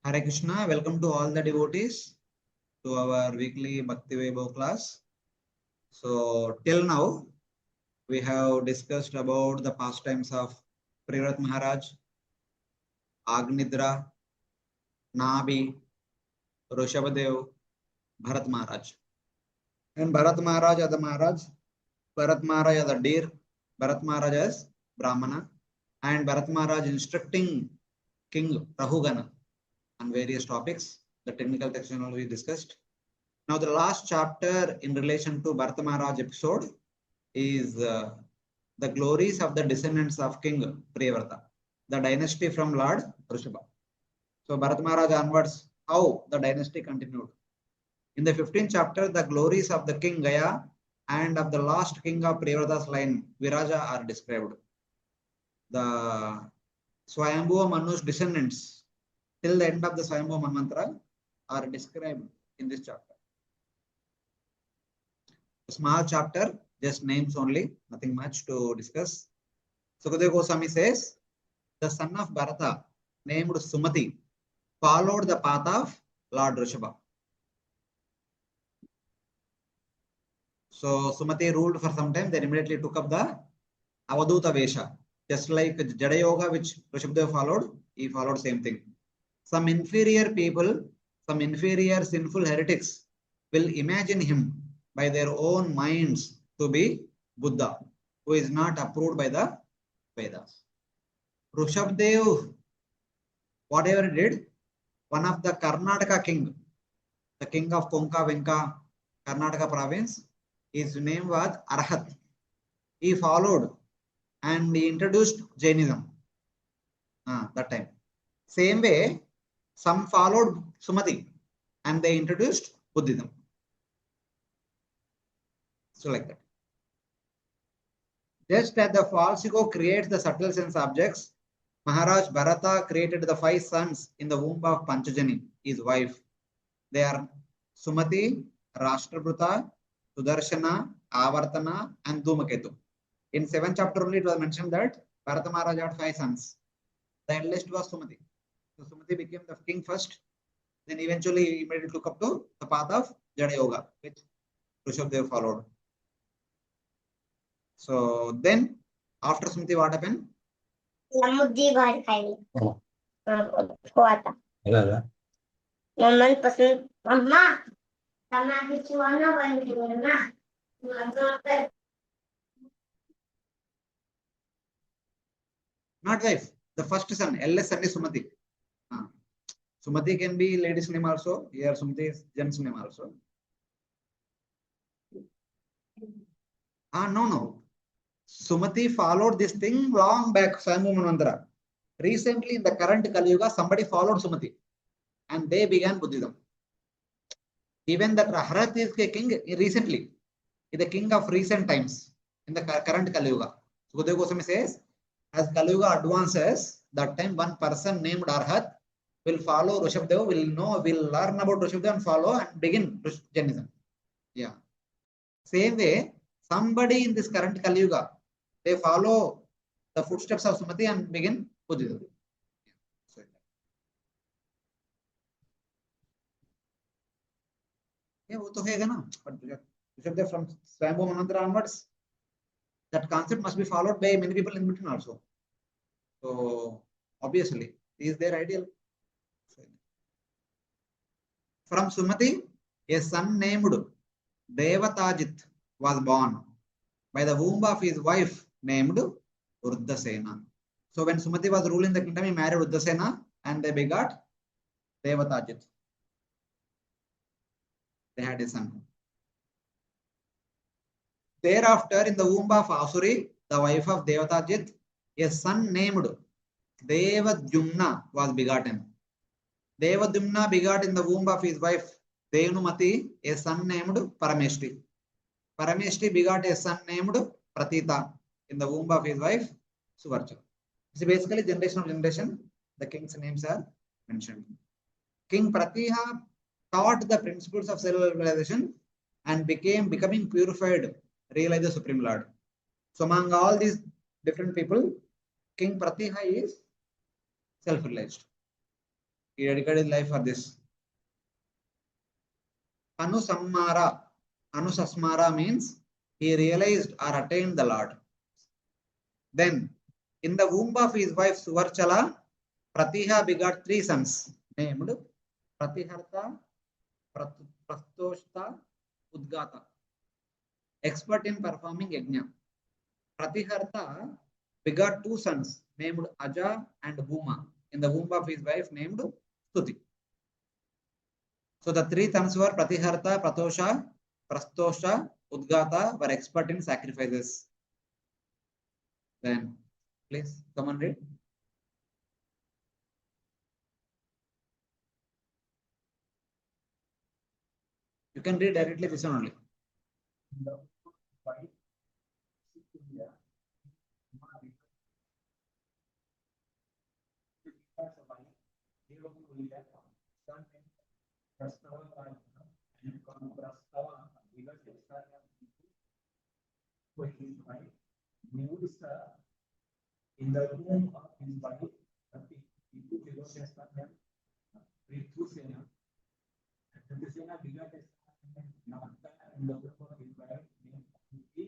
Hare Krishna, welcome to all the devotees to our weekly Bhakti Vaibhav class. So, till now, we have discussed about the pastimes of Priyavrat Maharaj, Agnidra, Nabi, Rishabhadev, Bharat Maharaj. And Bharat Maharaj as the Maharaj, Bharat Maharaj as the deer, Bharat Maharaj as Brahmana, and Bharat Maharaj instructing King Rahugana on various topics. The technical section we discussed. Now, the last chapter in relation to Bharata Maharaj episode is the glories of the descendants of King Priyavrata, the dynasty from Lord Rishabha. So, Bharata Maharaj onwards, how the dynasty continued. In the 15th chapter, the glories of the King Gaya and of the last king of Priyavrata's line, Viraja, are described. The Swayambhuva Manu's descendants till the end of the Swayambhuva Manvantara are described in this chapter. A small chapter, just names only, nothing much to discuss. Sukadeva Goswami says, the son of Bharata, named Sumati, followed the path of Lord Rishabha. So Sumati ruled for some time, then immediately took up the Avaduta Vesha. Just like Jada Yoga, which Rishabhadev followed, he followed same thing. Some inferior people, some inferior sinful heretics will imagine him by their own minds to be Buddha, who is not approved by the Vedas. Rishabhadev, whatever he did, one of the Karnataka king, the king of Konka Venka, Karnataka province, his name was Arhat. He followed and he introduced Jainism that time. Same way, some followed Sumati and they introduced Buddhism. So like that. Just as the false ego creates the subtle sense objects, Maharaj Bharata created the 5 sons in the womb of Panchajani, his wife. They are Sumati, Rashtrabhuta, Sudarshana, Avartana, and Dhumaketu. In 7th chapter only it was mentioned that Bharata Maharaj had 5 sons. The eldest was Sumati. So Sumati became the king first. Then eventually he immediately took up to the path of Jada Yoga, which Rishabhadev followed. So then, after Sumati, what happened? Not wife. The first son, eldest son is Sumati. Sumati can be lady's name also. Here Sumati is gent's name also. No. Sumati followed this thing long back, Swayambhuva Manvantara. Recently, in the current Kali Yuga, somebody followed Sumati and they began Buddhism. Even that Harat is a king recently, is the king of recent times in the current Kali Yuga. Sukadeva Goswami says, as Kali Yuga advances, that time one person named Arhat will follow Rishabhadev, will learn about Rishabhadev and follow and begin Jainism. Yeah. Same way, somebody in this current Kali Yuga, they follow the footsteps of Sumati and begin Buddhism. Yeah, वो तो है ना. But Rishabhadev from Swayambhuva Manvantara onwards, that concept must be followed by many people in between also. So obviously, is their ideal. From Sumati, a son named Devatajit was born by the womb of his wife named Uddasena. So when Sumati was ruling the kingdom, he married Uddasena and they begot Devatajit. They had a son. Thereafter, in the womb of Asuri, the wife of Devatajit, a son named Devadyumna was begotten. Devadyumna begot in the womb of his wife Devanumati a son named Parameshti. Parameshti begot a son named Pratita in the womb of his wife Suvarcha. So basically, generation of generation, the king's names are mentioned. King Pratiha taught the principles of self-realization and becoming purified, realized the Supreme Lord. So among all these different people, King Pratiha is self-realized. He dedicated his life for this. Anusammara. Anusasmara means he realized or attained the Lord. Then, in the womb of his wife Suvarchala, Pratiha begot 3 sons named Pratiharta, Prastoshta, Udgata, expert in performing yajna. Pratiharta begot 2 sons named Aja and Bhuma in the womb of his wife named Stuti. So the 3 sons were Pratiharta, Prastosha, Udgata were expert in sacrifices. Then, please, someone read. You can read directly this one only. In the womb of his wife, people Ritusena, and Ritusena begot a son Nakta in the womb of his wife named Bhakti,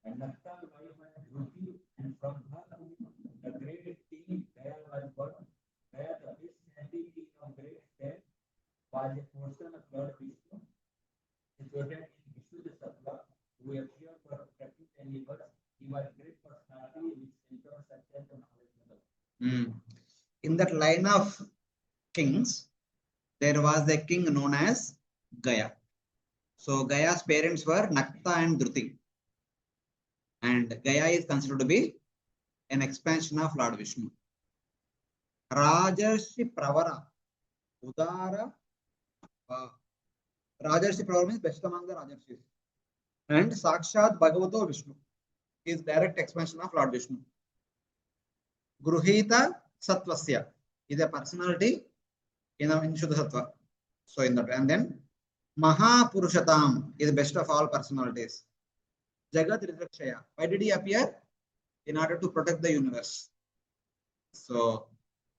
and Nakta wife was Dhruti, and from her the great king Gaya was born. Gaya, the best standing king of great state, was a portion of Lord Vishnu, situated in Vishnu the Sattva, who appeared for protecting the universe. He was a great personality which ensures success and knowledge. In that line of kings, there was a king known as Gaya. So Gaya's parents were Nakta and Dhruti. And Gaya is considered to be an expansion of Lord Vishnu. Rajarshi Pravara, Udara. Rajarshi Pravara means best among the Rajarshis. And Sakshat Bhagavato Vishnu is direct expansion of Lord Vishnu. Gruhita Satvasya is a personality in Shuddha Sattva. So in that, and then Mahapurushatam is the best of all personalities. Jagat Ridrakshaya. Why did he appear? In order to protect the universe. So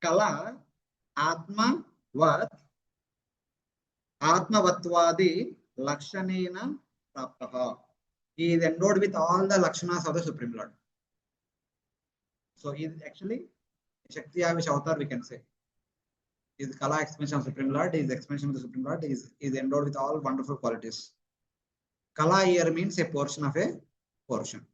Kala Atma Vat Atmavatvadi Lakshanena Praptaha. He is endowed with all the Lakshanas of the Supreme Lord. So he is actually Shakti Avish Avatar, we can say. He is Kala expansion of Supreme Lord, he is expansion of the Supreme Lord, he is endowed with all wonderful qualities. Kala here means a portion of a portion.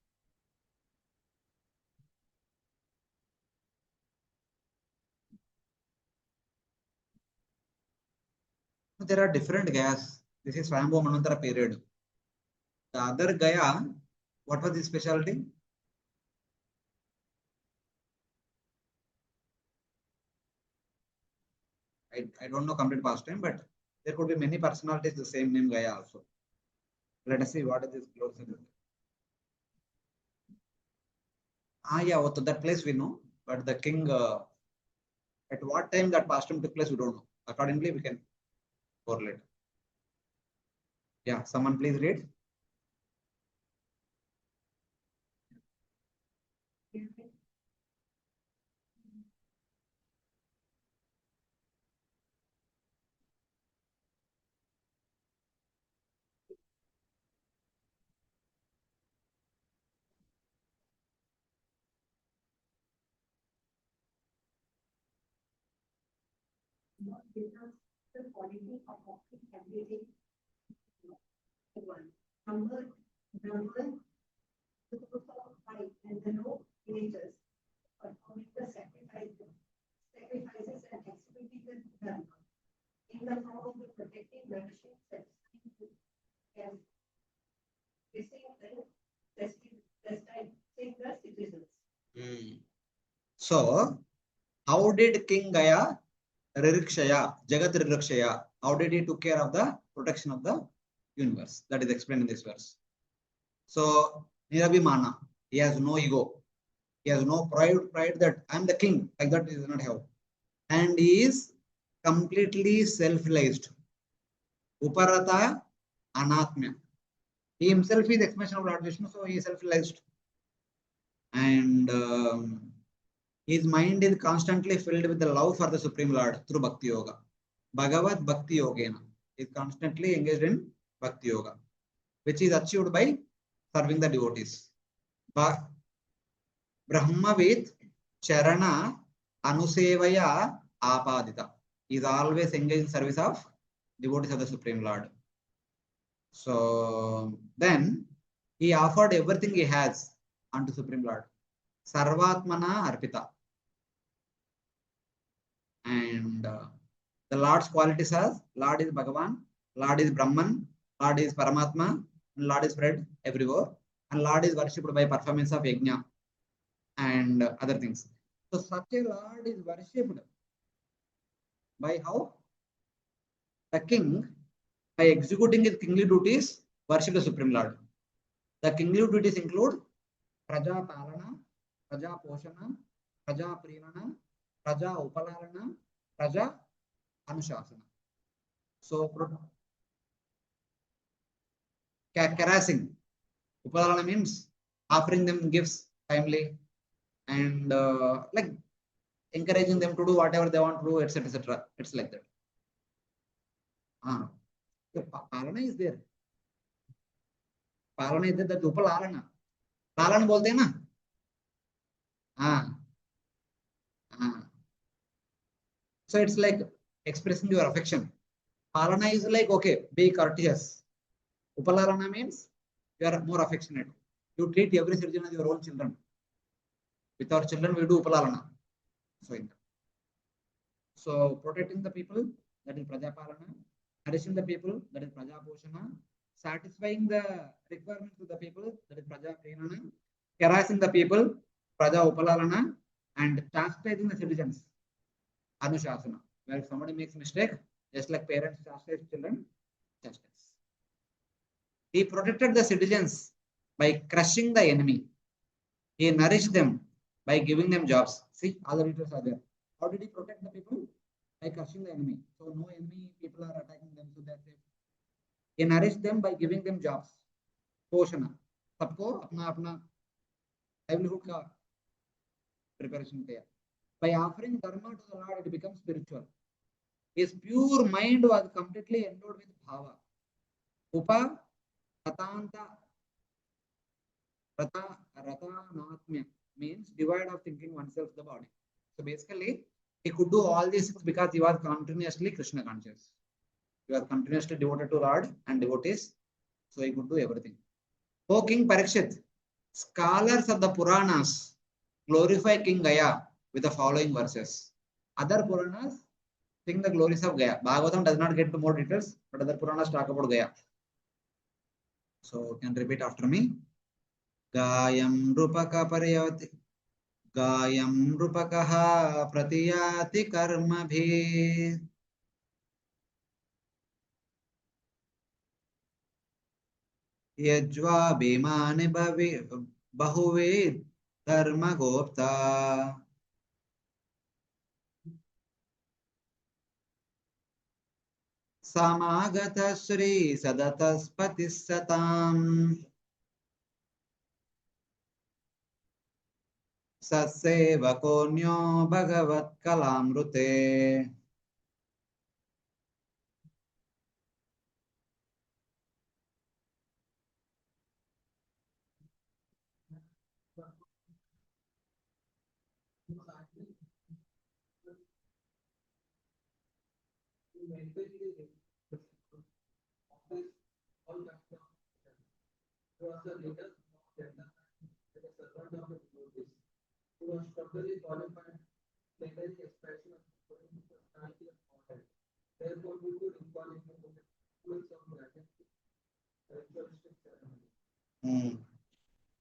There are different Gayas. This is Swayambhu Manvantara period. The other Gaya, what was his specialty? I don't know complete past time, but there could be many personalities the same name Gaya also. Let us see what is this close. Yeah, that place we know, but the king, at what time that pastime took place, we don't know. Accordingly, we can correlate. Yeah, someone please read. The quality of everything. Number, the five and the no images, performing the sacrifices and executing the dharma in the form of the protecting, nourishing, satisfying, the citizens. So, how did King Gaya Ririkshaya, Jagat Ririkshaya, how did he took care of the protection of the universe? That is explained in this verse. So, Nirabhimana, he has no ego. He has no pride that I am the king. Like that he does not have. And he is completely self-realized. Uparata Anatmya. He himself is the expression of Lord Vishnu, so he is self-realized. And His mind is constantly filled with the love for the Supreme Lord through Bhakti Yoga. Bhagavad Bhakti Yogena is constantly engaged in Bhakti Yoga, which is achieved by serving the devotees. Brahmavid Charana Anusevaya Apadita is always engaged in service of devotees of the Supreme Lord. So then he offered everything he has unto Supreme Lord. Sarvatmana Arpita. And the Lord's qualities are Lord is Bhagavan, Lord is Brahman, Lord is Paramatma, and Lord is spread everywhere, and Lord is worshipped by performance of yajna and other things. So such a Lord is worshipped by how? The king, by executing his kingly duties, worship the Supreme Lord. The kingly duties include Praja Palana, Praja Poshana, Praja Premana, Praja Upalalana, Praja Anushasana. So, caressing. Upalalana means offering them gifts timely and like encouraging them to do whatever they want to do, etc. etc. It's like that. So Palana is there. Palana is there, that Upalalana. Palana bolte हैं ना? So it's like expressing your affection. Palana is like, okay, be courteous. Upalalana means you are more affectionate. You treat every citizen as your own children. With our children, we do Upalalana. So protecting the people, that is Prajapalana. Nourishing the people, that is Prajaposhana. Satisfying the requirements of the people, that is Praja Prenana. Harassing the people, Praja Upalalana. And chastising the citizens, Anushasana. Where if somebody makes mistake, just like parents chastise children, chastise. He protected the citizens by crushing the enemy. He nourished them by giving them jobs. See, all the details are there. How did he protect the people? By crushing the enemy. So no enemy people are attacking them, so they're safe. He nourished them by giving them jobs. Poshana. सबको अपना अपना livelihood का preparation किया. By offering dharma to the Lord, it becomes spiritual. His pure mind was completely endowed with bhava. Upa ratanta ratanatmya means divide of thinking oneself the body. So basically, he could do all these things because he was continuously Krishna conscious. He was continuously devoted to Lord and devotees. So he could do everything. O King Parikshit, scholars of the Puranas glorify King Gaya with the following verses. Other Puranas sing the glories of Gaya. Bhagavatam does not get to more details, but other Puranas talk about Gaya. So you can repeat after me. Gayam Rupaka Pariyati. Gayam Rupakaha Pratiyati Karmabhi. Yajva Bhimani Bahuvid Dharma Gopta. Samagata Sri Sadataspati Satam Saseva Konyo Bhagavat Kalamrute.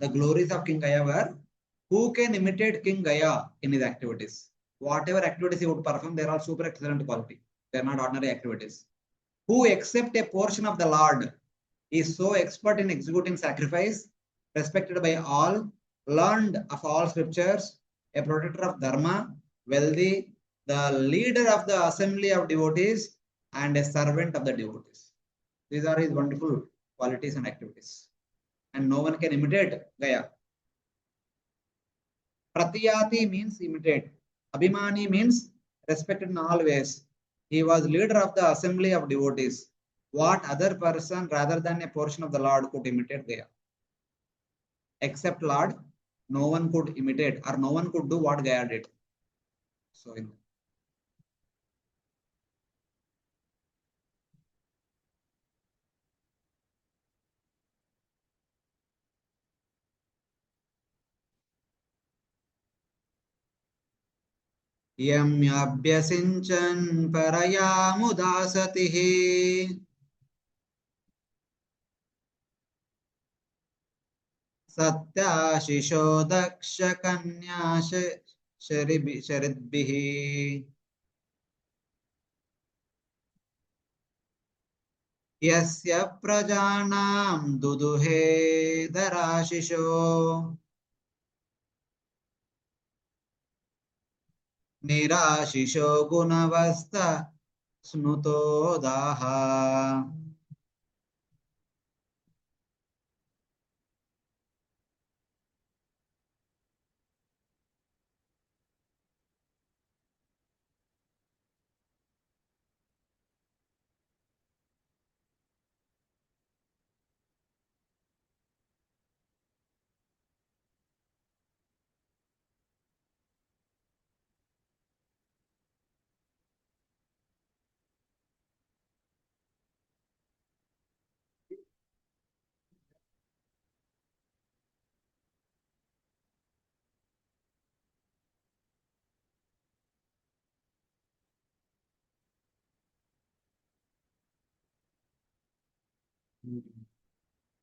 The glories of King Gaya were, who can imitate King Gaya in his activities? Whatever activities he would perform, they are all super excellent quality. They are not ordinary activities. Who accept a portion of the Lord is so expert in executing sacrifice, respected by all, learned of all scriptures, a protector of dharma, wealthy, the leader of the assembly of devotees, and a servant of the devotees. These are his wonderful qualities and activities. And no one can imitate Gaya. Pratiyati means imitate. Abhimani means respected in all ways. He was leader of the assembly of devotees. What other person rather than a portion of the Lord could imitate Gaya? Except Lord, no one could imitate or no one could do what Gaya did. So in Yamyabhyasincan parayamudasatihi Satyashisho daksha kanya sharidbihi Yasya prajanam duduhe darashisho Nirashisho gunavasta snuto daha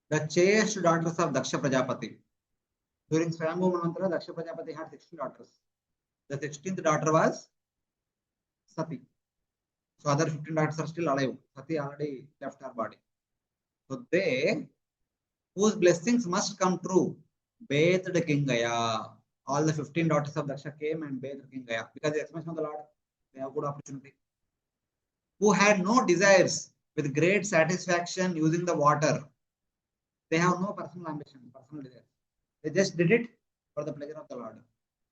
The chaste daughters of Daksha Prajapati. During Swayambhu Manvantara, Daksha Prajapati had 16 daughters. The 16th daughter was Sati. So other 15 daughters are still alive. Sati already left her body. So they, whose blessings must come true, bathed King Gaya. All the 15 daughters of Daksha came and bathed King Gaya. Because the expansion of the Lord, they have good opportunity. Who had no desires with great satisfaction using the water. They have no personal ambition, personal desire. They just did it for the pleasure of the Lord.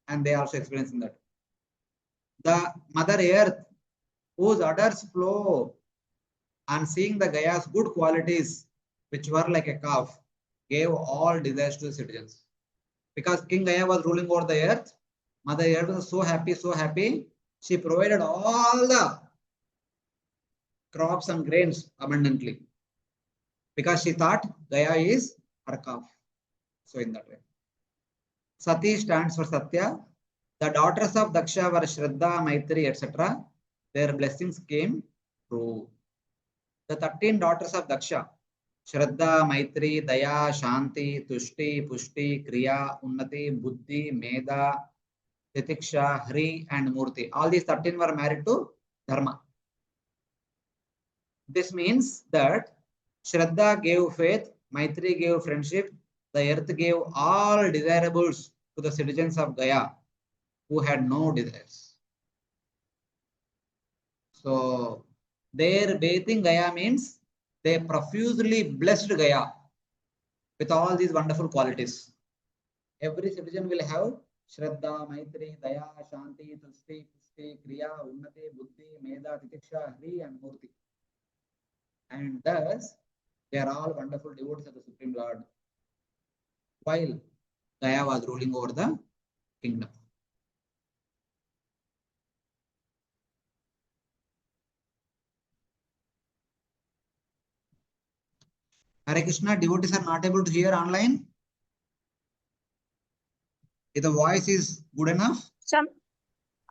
And they also experiencing that. The Mother Earth, whose udders flow on seeing the Gaya's good qualities, which were like a calf, gave all desires to the citizens. Because King Gaya was ruling over the earth, Mother Earth was so happy, she provided all the crops and grains abundantly. Because she thought Gaya is her calf. So in that way. Sati stands for Satya. The daughters of Daksha were Shraddha, Maitri, etc. Their blessings came true. The 13 daughters of Daksha, Shraddha, Maitri, Daya, Shanti, Tushti, Pushti, Kriya, Unnati, Buddhi, Meda, Titiksha, Hri, and Murti. All these 13 were married to Dharma. This means that Shraddha gave faith, Maitri gave friendship, the earth gave all desirables to the citizens of Gaya who had no desires. So, their bathing Gaya means they profusely blessed Gaya with all these wonderful qualities. Every citizen will have Shraddha, Maitri, Daya, Shanti, Tushti, Pushti, Kriya, Unnati, Buddhi, Meda, Titiksha, Hri, and Murti. And thus, they are all wonderful devotees of the Supreme Lord. While Gaya was ruling over the kingdom. Hare Krishna, devotees are not able to hear online. If the voice is good enough.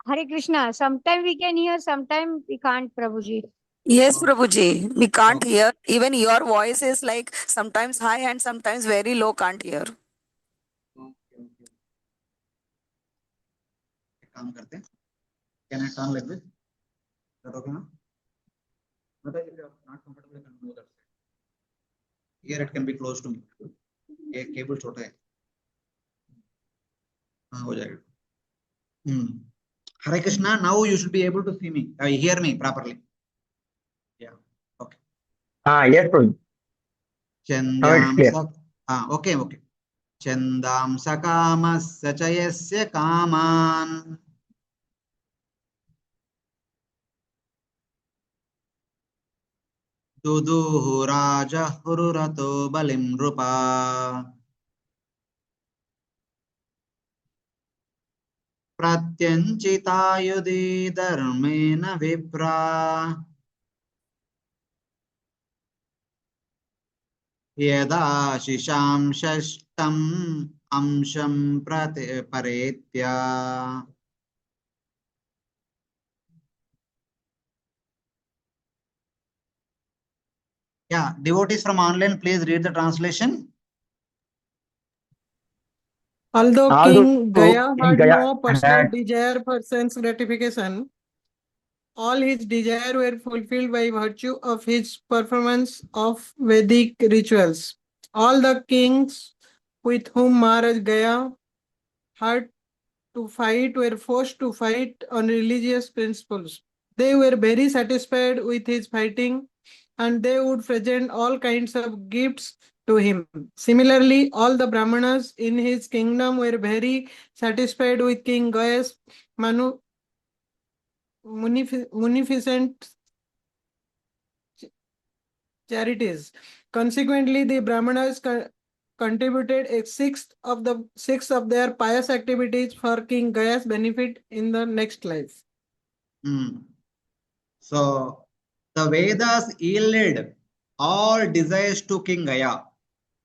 Hare Krishna, sometime we can hear, sometime we can't, Prabhuji. Yes, Prabhuji, we can't hear. Even your voice is like sometimes high and sometimes very low, can't hear. Okay. काम करते हैं. Can I turn like this? Is that okay now? But if you are not comfortable, you can do that. Here it can be close to me. ये cable छोटा है. हाँ हो जाएगा. Hare Krishna, now you should be able to see me. Hear me properly. Yeah. Okay. Yes, Prabhuji. Chandyam. Okay. Chandamsa kamasya cha yasya kaman. Duduhu raja hururato balim rupa. Pratyanchitayudi dharmena vipra. Yada shisham shashtam amsham paretya. Yeah, devotees from online, please read the translation. Although Although King Gaya King had Gaya no personal had desire for sense gratification, all his desires were fulfilled by virtue of his performance of Vedic rituals. All the kings with whom Maharaj Gaya had to fight were forced to fight on religious principles. They were very satisfied with his fighting and they would present all kinds of gifts to him. Similarly, all the Brahmanas in his kingdom were very satisfied with King Gaya's munificent charities. Consequently, the Brahmanas contributed a sixth of their pious activities for King Gaya's benefit in the next life. So the Vedas yielded all desires to King Gaya,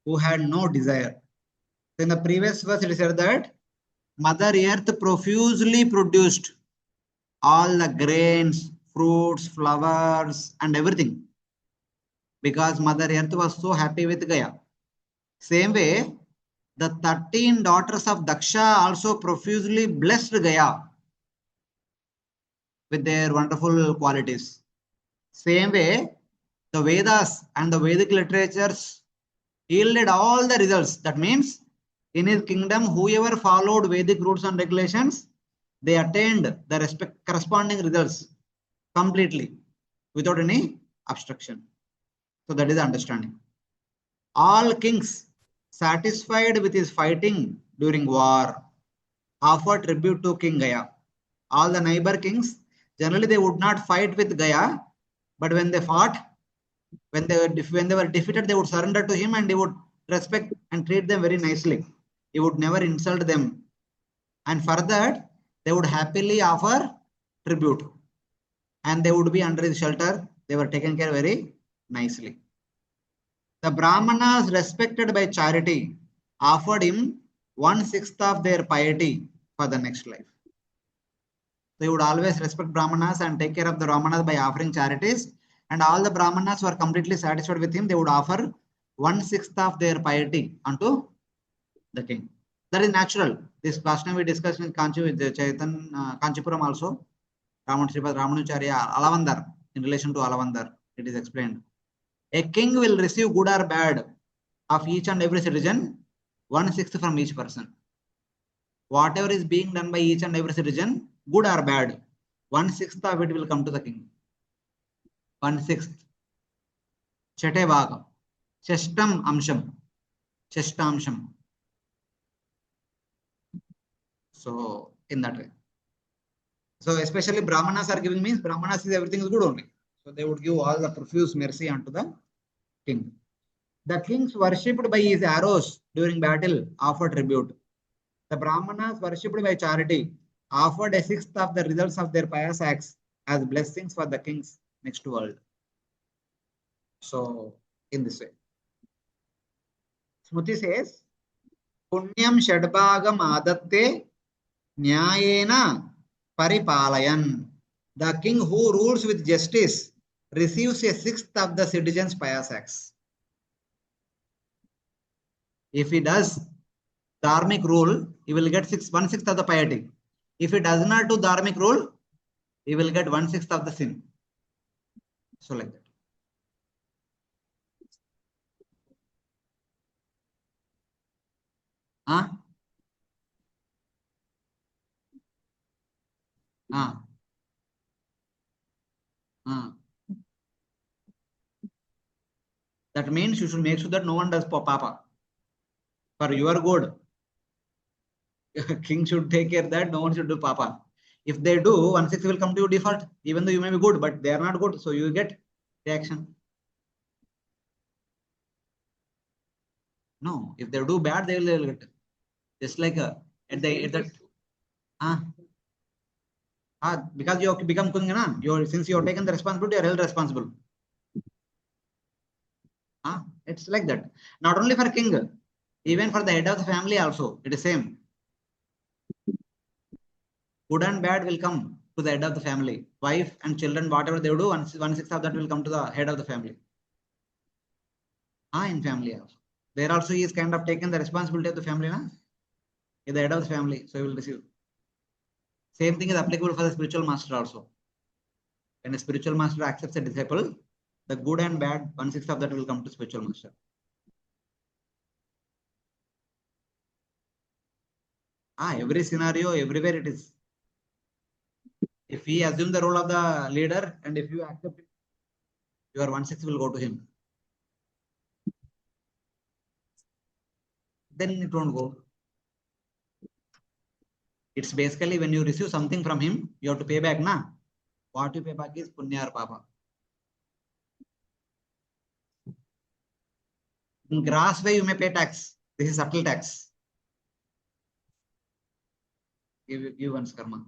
who had no desire. In the previous verse, it said that Mother Earth profusely produced all the grains, fruits, flowers, and everything, because Mother Earth was so happy with Gaya. Same way, the 13 daughters of Daksha also profusely blessed Gaya with their wonderful qualities. Same way, the Vedas and the Vedic literatures yielded all the results. That means, in his kingdom, whoever followed Vedic rules and regulations, they attained the corresponding results completely without any obstruction. So that is the understanding. All kings, satisfied with his fighting during war, offered tribute to King Gaya. All the neighbor kings, generally they would not fight with Gaya, but when they fought, when they were defeated, they would surrender to him and he would respect and treat them very nicely. He would never insult them. And for that, they would happily offer tribute. And they would be under his shelter. They were taken care very nicely. The Brahmanas, respected by charity, offered him 1/6 of their piety for the next life. They would always respect Brahmanas and take care of the Brahmanas by offering charities. And all the Brahmanas who are completely satisfied with him, they would offer 1/6 of their piety unto the king. That is natural. This last time we discussed in Kanchi with Kanchipuram also. Ramanujacharya Alavandar, in relation to Alavandar, it is explained. A king will receive good or bad of each and every citizen, 1/6 from each person. Whatever is being done by each and every citizen, good or bad, 1/6 of it will come to the king. 1/6. Chate Bhaga. Chestam Amsham. Chestamsham. So, in that way. So, especially Brahmanas are giving means Brahmanas is everything is good only. So, they would give all the profuse mercy unto the king. The kings worshipped by his arrows during battle offered tribute. The Brahmanas worshipped by charity offered 1/6 of the results of their pious acts as blessings for the king's next world. So, in this way. Smriti says, Punyam Shadbhagam Adatte Nyayena Paripalayan. The king who rules with justice receives 1/6 of the citizens' pious acts. If he does dharmic rule, he will get 1/6 of the piety. If he does not do dharmic rule, he will get 1/6 of the sin. So like that. Huh? Huh? Huh? That means you should make sure that no one does papa. for your good. King should take care that no one should do papa. If they do, 1/6 will come to you default, even though you may be good, but they are not good, so you get reaction. No, if they do bad, they will get. Just like because you have become king, na? Since you have taken the responsibility, you are held responsible. It's like that. Not only for king, even for the head of the family also, it is same. Good and bad will come to the head of the family. Wife and children, whatever they do, 1/6 of that will come to the head of the family. In family also. There also he is kind of taken the responsibility of the family, na? He is the head of the family, so he will receive. Same thing is applicable for the spiritual master also. When a spiritual master accepts a disciple, the good and bad, 1/6 of that will come to spiritual master. Every scenario, everywhere it is. If he assumes the role of the leader and if you accept it, your 1/6 will go to him. Then it won't go. It's basically when you receive something from him, you have to pay back, na? What you pay back is punya or papa. In gross way, you may pay tax. This is subtle tax. Give one's karma.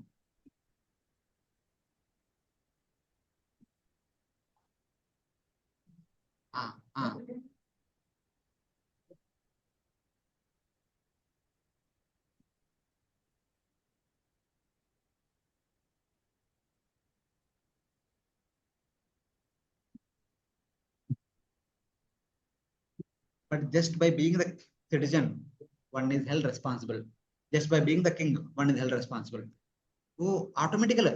But just by being the citizen, one is held responsible. Just by being the king, one is held responsible. Automatically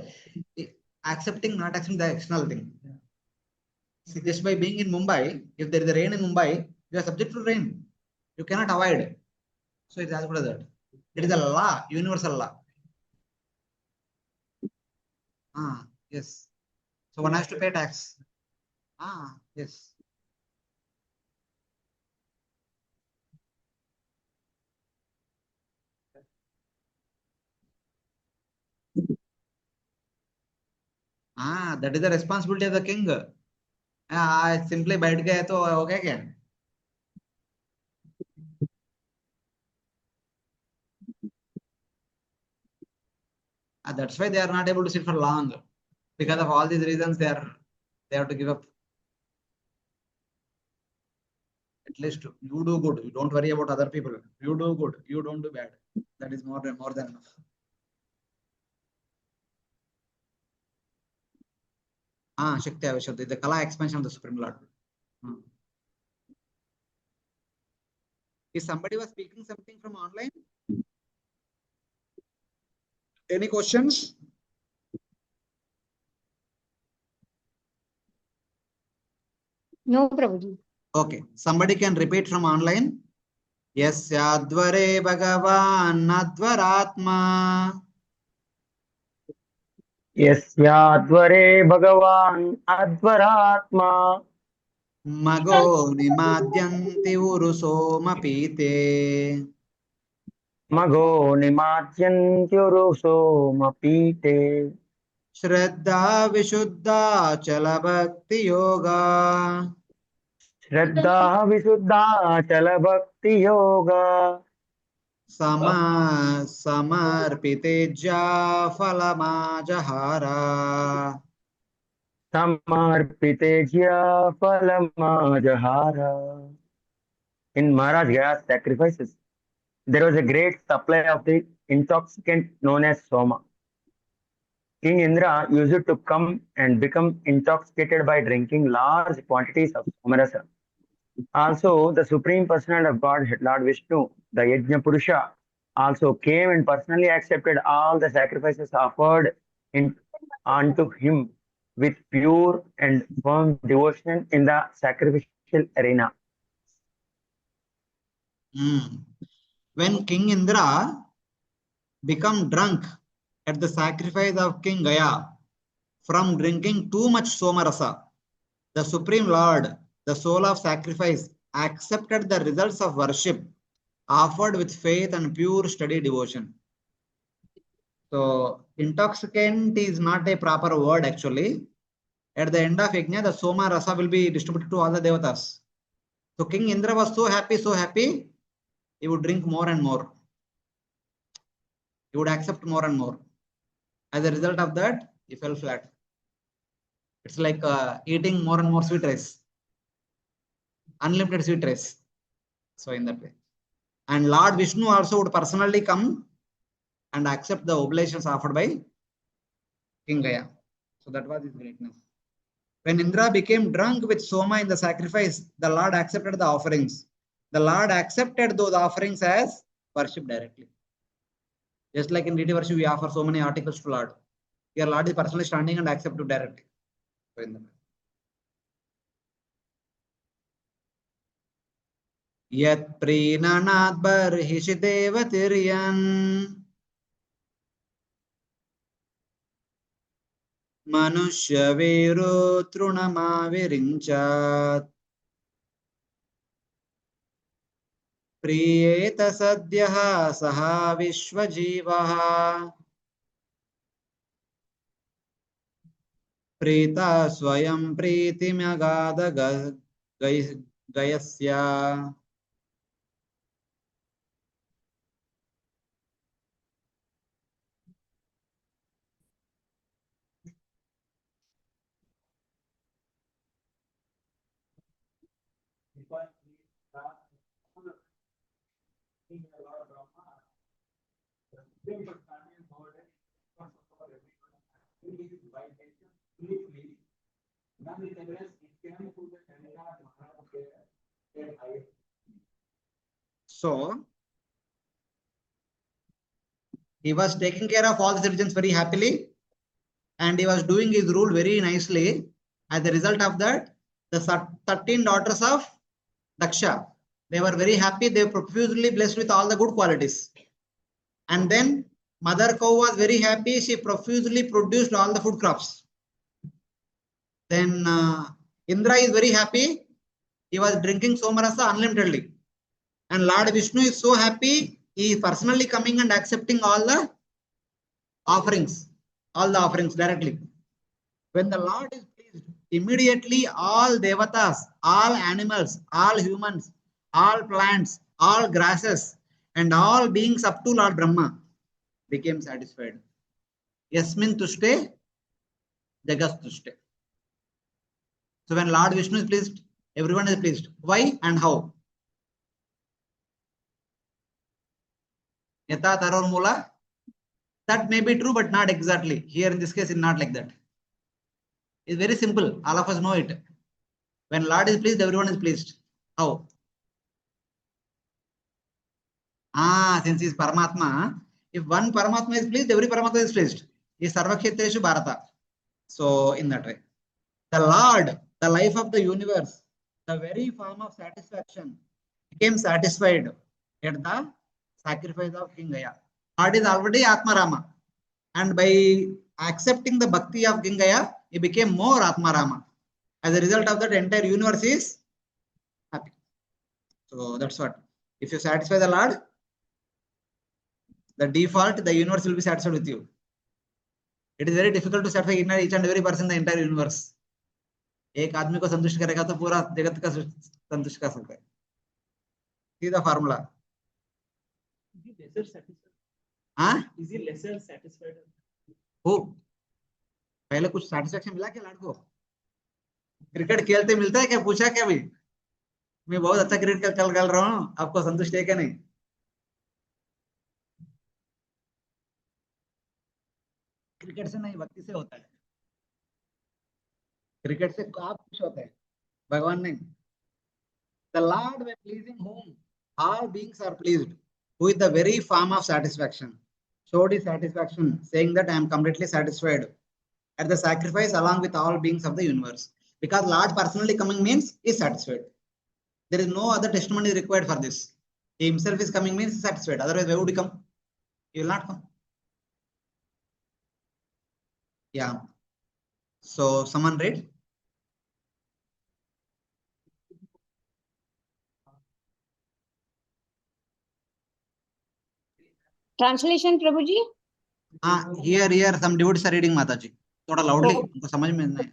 accepting, not accepting the external thing. See, just by being in Mumbai, if there is a rain in Mumbai, you are subject to rain. You cannot avoid. So it is as good as that. It is a law, universal law. Yes. So one has to pay tax. Yes. That is the responsibility of the king. Simply बैठ गए तो हो गया क्या? That's why they are not able to sit for long. Because of all these reasons, they have to give up. At least you do good. You don't worry about other people. You do good. You don't do bad. That is more than enough. Shakti Avashuddhi, the Kala expansion of the Supreme Lord. If somebody was speaking something from online, any questions? No, Prabhuji. Okay, somebody can repeat from online. Yasyadvare Bhagavan Advaratma. Yasyadvare Bhagavan Advaratma. Mago nimadyanti urusomapite. Mago nimadyantyurusomapite. Shraddha Vishuddha Chala Bhakti Yoga. Shraddha Visuddha Chala Bhakti Yoga. Samarpitejya Falamajahara. Samarpitejya Falamajahara. In Maharaj Gaya's sacrifices, there was a great supply of the intoxicant known as Soma. King Indra used to come and become intoxicated by drinking large quantities of Somarasa. Also, the Supreme Personality of Godhead, Lord Vishnu, the Yajna Purusha, also came and personally accepted all the sacrifices offered unto him with pure and firm devotion in the sacrificial arena. When King Indra became drunk at the sacrifice of King Gaya from drinking too much Somarasa, the Supreme Lord, the soul of sacrifice, accepted the results of worship offered with faith and pure steady devotion. So intoxicant is not a proper word actually. At the end of Yajna, the Soma Rasa will be distributed to all the Devatas. So King Indra was so happy, he would drink more and more. He would accept more and more. As a result of that, he fell flat. It's like eating more and more sweet rice. Unlimited sweet rice. So in that way. And Lord Vishnu also would personally come and accept the oblations offered by King Gaya. So that was his greatness. When Indra became drunk with Soma in the sacrifice, the Lord accepted the offerings. The Lord accepted those offerings as worship directly. Just like in deity worship, we offer so many articles to Lord. Here, Lord is personally standing and accepted directly. So in the Yat Prinanat Barhishideva Tiryan Manushya Vero Trunamavirincha प्रियेत सद्यः सः विश्वजीवः प्रीता स्वयं प्रीतिमगाध गयस्य Because he is the Lord Brahma, the supreme personality of Godhead, for everyone. He is by nature fully pleased. Nonetheless, it can put the Ganga Maharaj their highest. So he was taking care of all the citizens very happily, and he was doing his rule very nicely. As a result of that, the 13 daughters of Daksha, they were very happy. They were profusely blessed with all the good qualities. And then Mother Cow was very happy. She profusely produced all the food crops. Then Indra is very happy. He was drinking Somarasa unlimitedly. And Lord Vishnu is so happy. He is personally coming and accepting all the offerings directly. When the Lord is pleased, immediately all devatas, all animals, all humans, all plants, all grasses, and all beings up to Lord Brahma became satisfied. Yasmin tushte, jagas tushte. So when Lord Vishnu is pleased, everyone is pleased. Why and how? Yata taror mula. That may be true, but not exactly. Here in this case, it's not like that. It's very simple. All of us know it. When Lord is pleased, everyone is pleased. How? Since he is Paramatma, if one Paramatma is pleased, every Paramatma is pleased. He is Sarvakhetreshu Bharata. So in that way. The Lord, the life of the universe, the very form of satisfaction, became satisfied at the sacrifice of King Gaya. Lord is already Atmarama. And by accepting the bhakti of King Gaya, he became more Atmarama. As a result of that, the entire universe is happy. So that's what. If you satisfy the Lord, the default, the universe will be satisfied with you. It is very difficult to satisfy each and every person in the entire universe. एक आदमी को संतुष्ट करेगा तो पूरा जगत का संतुष्ट कर सकता है. See the formula. Is he lesser satisfied? Is he lesser satisfied? Who? पहले कुछ satisfaction मिला क्या लड़को? क्रिकेट खेलते मिलता है क्या? पूछा क्या अभी? मैं बहुत अच्छा क्रिकेट खेल रहा हूँ. आपको संतुष्ट है क्या नहीं? क्रिकेट से नहीं, भक्ति से होता है. क्रिकेट से आप खुश होते हैं, भगवान नहीं. The Lord by pleasing whom all beings are pleased, who is the very form of satisfaction, showed his satisfaction, saying that I am completely satisfied at the sacrifice along with all beings of the universe. Because Lord personally coming means he is satisfied. There is no other testimony required for this. He himself is coming means he is satisfied. Otherwise, why would he come? He will not come. Yeah. So someone read. Translation, Prabhuji? Here, some devotees are reading Mataji. थोड़ा loudly, उनको समझ में नहीं.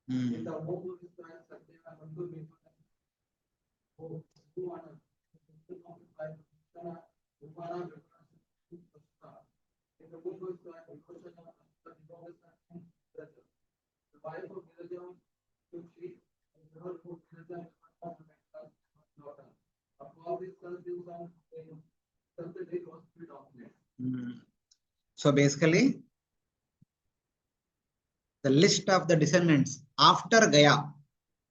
In the whole Israel, Satyana, Jambhudvipa, who are in the whole Israel, the wife of Vaibhav, she and her who daughter. Of all these sons, they was split off. So basically, the list of the descendants after Gaya.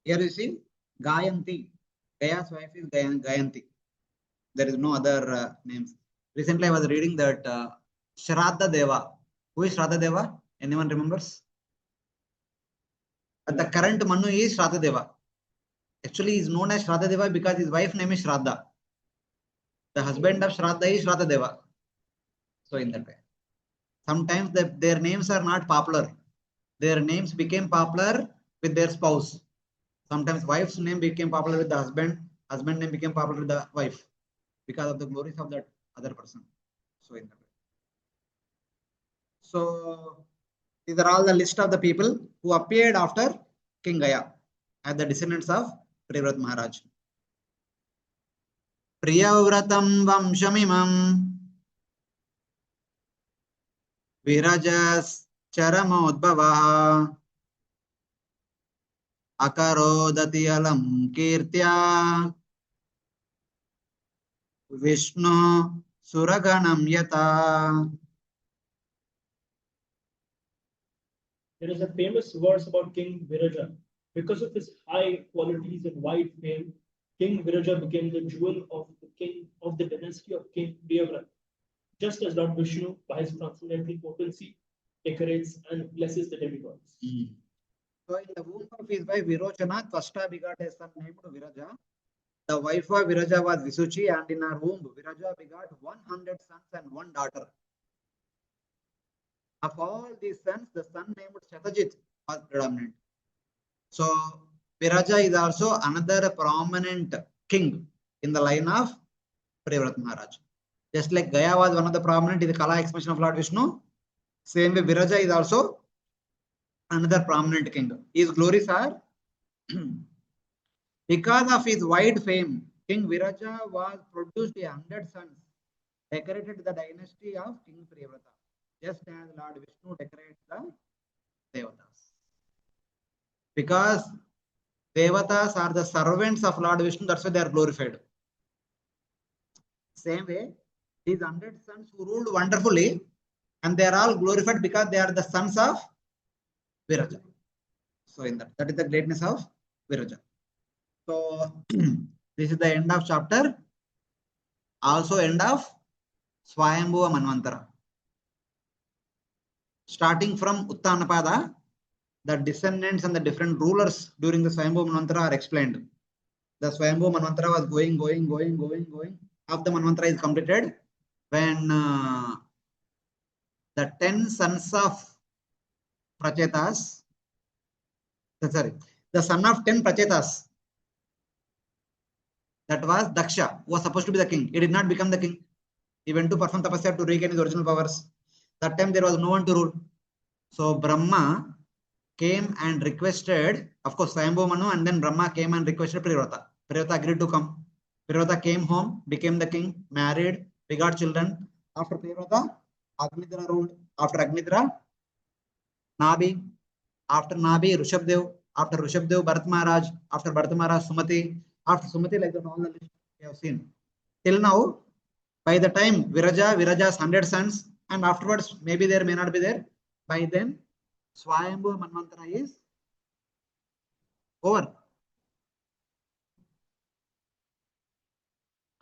Here you see Gayanti. Gaya's wife is Gayanti. There is no other names. Recently, I was reading that Shraddha Deva. Who is Shraddha Deva? Anyone remembers? The current Manu is Shraddha Deva. Actually, he is known as Shraddha Deva because his wife name is Shraddha. The husband of Shraddha is Shraddha Deva. So in that way. Sometimes their names are not popular. Their names became popular with their spouse. Sometimes wife's name became popular with the husband. Husband name became popular with the wife because of the glories of that other person. So in that way. So these are all the list of the people who appeared after King Gaya as the descendants of Priyavrat Maharaj. Priyavratam Vamshamimam Virajas Charamodbhavaha Akarodati Alam Kirtya Vishnu Suraganam Yata. There is a famous verse about King Viraja. Because of his high qualities and wide fame, King Viraja became the jewel of the king of the dynasty of King Priyavrat. Just as Lord Vishnu, by his transcendental potency, decorates and blesses the demigods. So in the womb of his wife Virochana, Tvashta begot a son named Viraja. The wife of Viraja was Visuchi, and in her womb Viraja begot 100 sons and 1 daughter. Of all these sons, the son named Shatajit was predominant. So Viraja is also another prominent king in the line of Priyavrat Maharaj. Just like Gaya was one of the prominent in the Kala expansion of Lord Vishnu, same way Viraja is also another prominent king. His glories are because of his wide fame, King Viraja was produced 100 sons, decorated the dynasty of King Priyavrata, just as Lord Vishnu decorates the Devatas. Because Devatas are the servants of Lord Vishnu, that's why they are glorified. Same way, these 100 sons who ruled wonderfully, and they are all glorified because they are the sons of Viraja. So in that is the greatness of Viraja. So this is the end of chapter. Also end of Swayambhuva Manvantara. Starting from Uttanapada, the descendants and the different rulers during the Swayambhuva Manvantara are explained. The Swayambhuva Manvantara was going. Half the Manvantara is completed when the 10 sons of Prachetas, the son of 10 Prachetas, that was Daksha, who was supposed to be the king. He did not become the king. He went to perform tapasya to regain his original powers. That time there was no one to rule. So Brahma came and requested, of course, Swayambhuva Manu, and then Brahma came and requested Priyavrata. Priyavrata agreed to come. Priyavrata came home, became the king, married, begot children. After Priyavrata, Agnidra ruled. After Agnidra, Nabi. After Nabi, Rishabdev. After Rishabdev, Bharat Maharaj. After Bharat Maharaj, Sumati. After Sumati, like that, all the list we have seen. Till now, by the time Viraja's 100 sons, and afterwards, maybe there may not be there. By then, Swayambhuva Manvantara is over.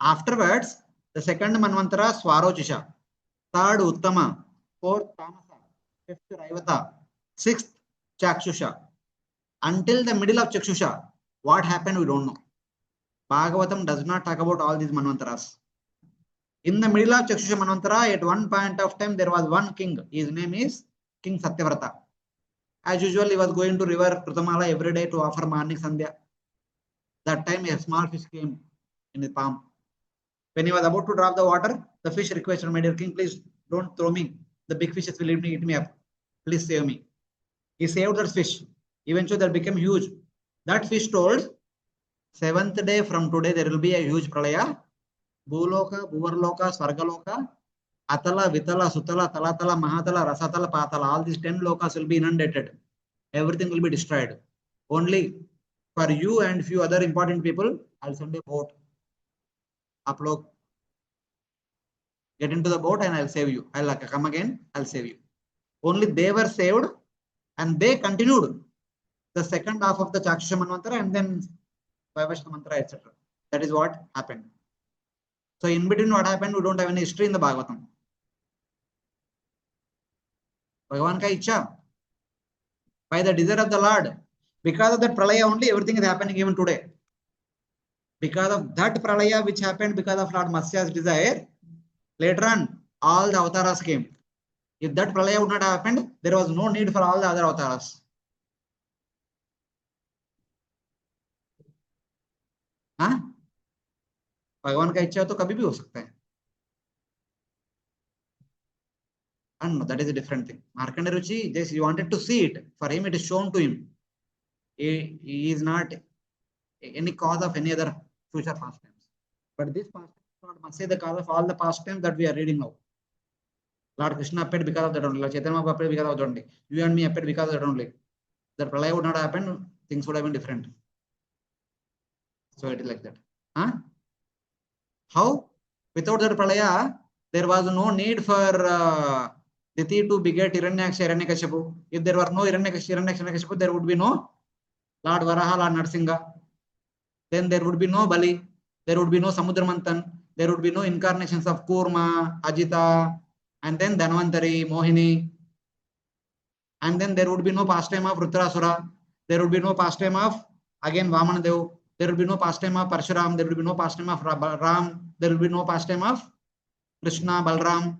Afterwards, The second Manvantara, Swarochisha. Third, Uttama. Fourth, Tamasa. Fifth, Raivata. Sixth, Chakshusha. Until the middle of Chakshusha, what happened, we don't know. Bhagavatam does not talk about all these Manvantaras. In the middle of Chakshusha Manvantara, at one point of time, there was one king. His name is King Satyavrata. As usual, he was going to river Krutamala every day to offer morning Sandhya. That time, a small fish came in his palm. When he was about to drop the water, the fish requested, my dear king, please don't throw me. The big fishes will eat me up. Please save me. He saved that fish. Eventually, that became huge. That fish told, seventh day from today, there will be a huge pralaya. Bhuloka, Bhuvarloka, Svargaloka, Atala, Vitala, Sutala, Talatala, Mahatala, Rasatala, Patala. All these 10 lokas will be inundated. Everything will be destroyed. Only for you and few other important people, I'll send a boat. Upload. Get into the boat and I'll save you. I'll come again, I'll save you. Only they were saved and they continued the second half of the Chakshusha Manvantara and then Vaibhav Mantra, etc. That is what happened. So in between what happened, we don't have any history in the Bhagavatam. Bhagavan ka ichha. By the desire of the Lord. Because of that pralaya only, everything is happening even today. Because of that pralaya which happened because of Lord Matsya's desire, later on, all the avatars came. If that pralaya would not have happened, there was no need for all the other avatars. हाँ? भगवान का इच्छा तो कभी भी हो सकता है. And no, that is a different thing. Markandeya Ruchi, just he wanted to see it. For him, it is shown to him. He is not any cause of any other future pastimes. But this pastime must say the cause of all the pastimes that we are reading now. Lord Krishna appeared because of that only. Lord Chaitanya appeared because of that only. You and me appeared because of that only. The pralaya would not happen, things would have been different. So it is like that. Huh? How? Without that pralaya, there was no need for Diti to beget Hiranyaksha, Hiranyakashipu. If there were no Hiranyakashipu, there would be no Lord Varaha, Lord Narsingha. Then there would be no Bali. There would be no Samudramantan. There would be no incarnations of Kurma, Ajita, and then Dhanvantari, Mohini. And then there would be no pastime of Rudrasura. There would be no pastime of, again, Vamanadev. There would be no pastime of Parshuram. There would be no pastime of Ram. There would be no pastime of Krishna, Balram.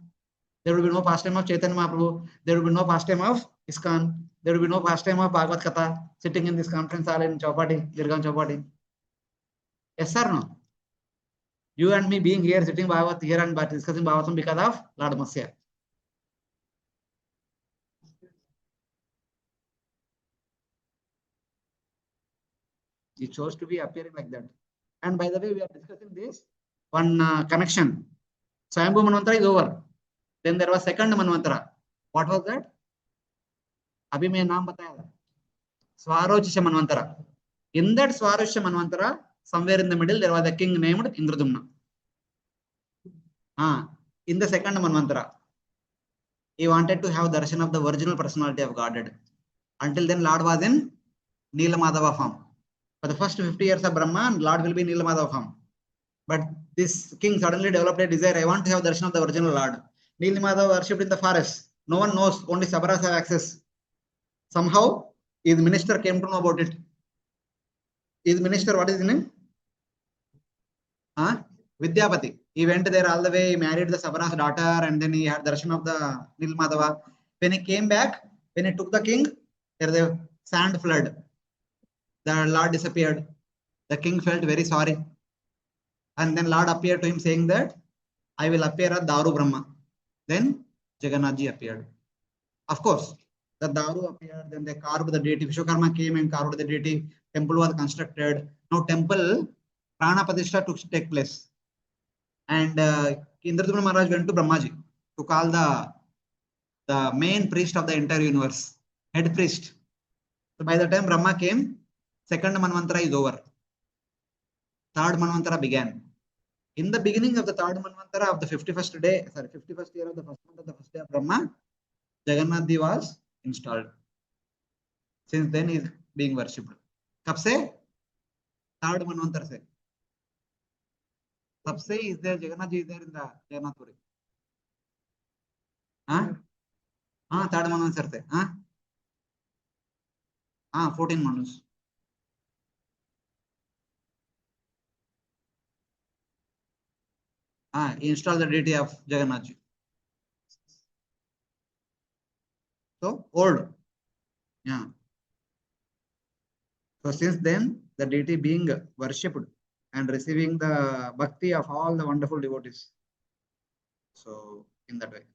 There would be no pastime of Chaitanya Mahaprabhu. There would be no pastime of ISKCON. There would be no pastime of Bhagavad Katha sitting in this conference hall in Chowpatty, Girgaon Chowpatty. Yes or no? You and me being here, sitting Bhagavad here and discussing Bhagavatam because of Lord Matsya. He chose to be appearing like that. And by the way, we are discussing this one connection. Swayambhu Manvantara is over. Then there was second Manvantara. What was that? Abhi main naam bataya. Swarochisha Manvantara. In that Swarochisha Manvantara, somewhere in the middle, there was a king named Indradumna. In the second Manvantara, he wanted to have darshan of the original personality of Godhead. Until then, Lord was in Neelamadhava form. For the first 50 years of Brahma, Lord will be in Neelamadhava form. But this king suddenly developed a desire. I want to have darshan of the original Lord. Neelamadhava worshipped in the forest. No one knows. Only Sabharas have access. Somehow, his minister came to know about it. His minister, what is his name? Vidyapati. He went there all the way. He married the Sabharas daughter, and then he had darshan of the Neelamadhava. When he came back, when he took the king, there was a sand flood. The Lord disappeared. The king felt very sorry. And then Lord appeared to him saying that, I will appear at Daru Brahma. Then Jagannathji appeared. Of course, the Daru appeared, then they carved the deity. Vishwakarma came and carved the deity. Temple was constructed. Now temple, Prana Pratishtha took take place. And Indradumna Maharaj went to Brahmaji to call the main priest of the entire universe, head priest. So by the time Brahma came, second Manvantara is over. Third Manvantara began. In the beginning of the third Manvantara of the 51st year of the first month of the first day of Brahma, Jagannathji was installed. Since then he is being worshipped. Kab se? Third Manvantara se. Sabse is there, Jagannath ji is there in the Jagannath Puri. Huh? Third Manvansar. Huh? 14 Manus. Install the deity of Jagannath ji. So old. Yeah. So since then, the deity being worshipped and receiving the bhakti of all the wonderful devotees. So in that way.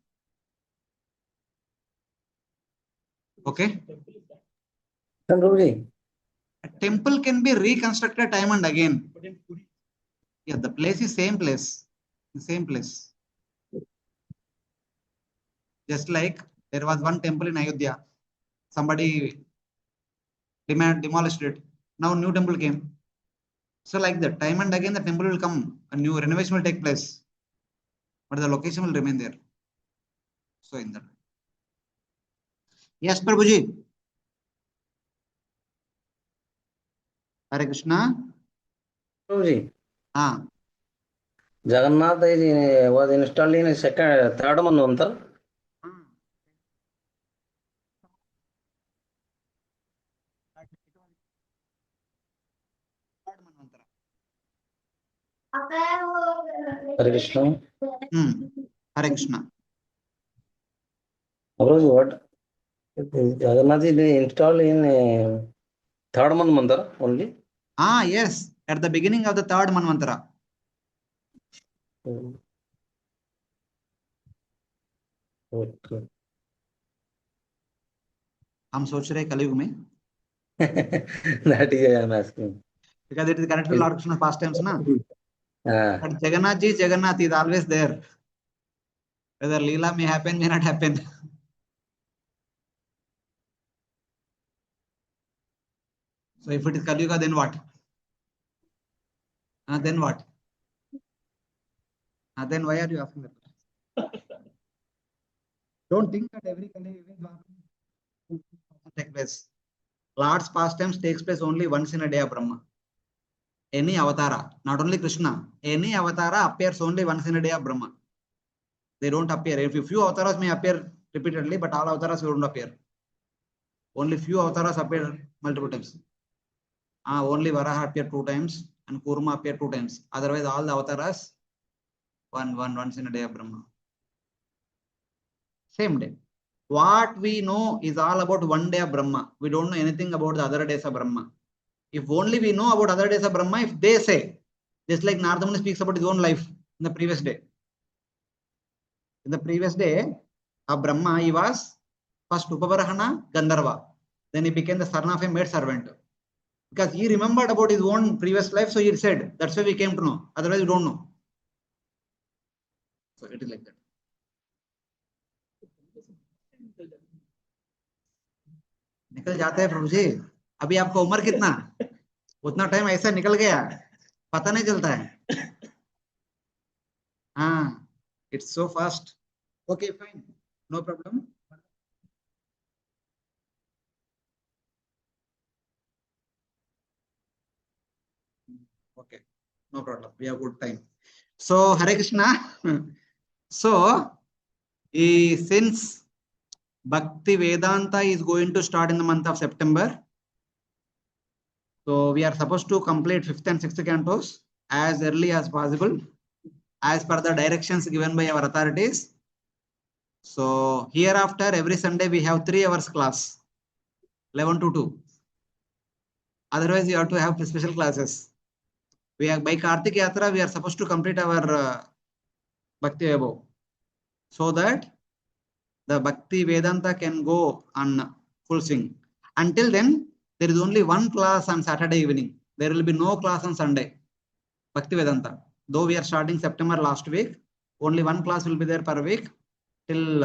Okay. Prabhuji, A temple can be reconstructed time and again. But in Puri, Yeah, the place is same place. The same place. Just like there was one temple in Ayodhya. Somebody demolished it. Now new temple came. So like that, time and again the temple will come. A new renovation will take place. But the location will remain there. So in that way. Yes, Prabhuji. Hare Krishna. Prabhuji, Ah. Jagannath was installed in third Manvantara. Hare Krishna. Hare Krishna. Prabhuji, what? Jagannath is installed in third Manvantara only. Yes. At the beginning of the third Manvantara. Okay. हम सोच रहे कलयुग में. That is I am asking. Because it is connected to Lord Krishna's pastimes, na? Ah. But Jagannath ji, Jagannath is always there. Whether Leela may happen, may not happen. So if it is Kaliyuga, then what? Then what? Then why are you asking that? Don't think that every Kali event will take place. Lord's pastimes takes place only once in a day of Brahma. Any avatara, not only Krishna, any avatara appears only once in a day of Brahma. They don't appear. If few avatars may appear repeatedly, but all avatars will not appear. Only few avatars appear multiple times. Only Varaha appear 2 times and Kurma appear 2 times. Otherwise, all the avatars once in a day of Brahma. Same day. What we know is all about one day of Brahma. We don't know anything about the other days of Brahma. If only we know about other days of Brahma, if they say, just like Narada Muni speaks about his own life in the previous day. In the previous day of Brahma, he was first Upavarahana Gandharva. Then he became the son of a maid servant. Because he remembered about his own previous life, so he said, that's why we came to know. Otherwise, we don't know. So it is like that. निकल जाते हैं प्रभु जी. अभी आपका उम्र कितना? उतना time ऐसा निकल गया, पता नहीं चलता है. It's so fast. Okay, fine, no problem. Okay, no problem. We have good time. So Hare Krishna. So since Bhakti Vedanta is going to start in the month of September, so we are supposed to complete 5th and 6th cantos as early as possible, as per the directions given by our authorities. So hereafter, every Sunday we have 3 hours class, 11 to 2. Otherwise, you have to have special classes. We are by Kartik Yatra, we are supposed to complete our Bhakti Vaibhav, so that the Bhakti Vedanta can go on full swing. Until then, there is only one class on Saturday evening. There will be no class on Sunday. Bhakti Vedanta. Though we are starting September last week, only one class will be there per week till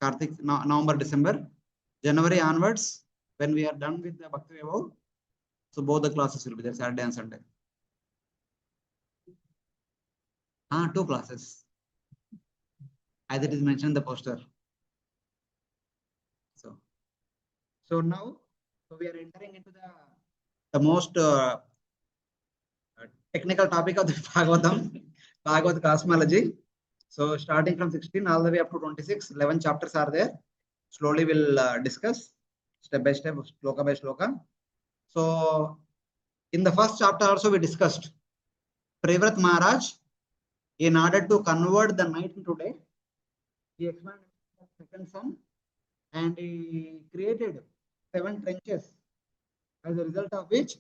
Kartik, November, December. January onwards, when we are done with the Bhakti Vaibhav, so both the classes will be there, Saturday and Sunday. 2 classes, as it is mentioned in the poster. So now, we are entering into the most technical topic of the Bhagavatam, Bhagavad cosmology. So starting from 16 all the way up to 26, 11 chapters are there. Slowly we'll discuss step by step, shloka by shloka. So in the first chapter also we discussed Prevrat Maharaj, in order to convert the night into day, he expanded the second sun and he created 7 trenches, as a result of which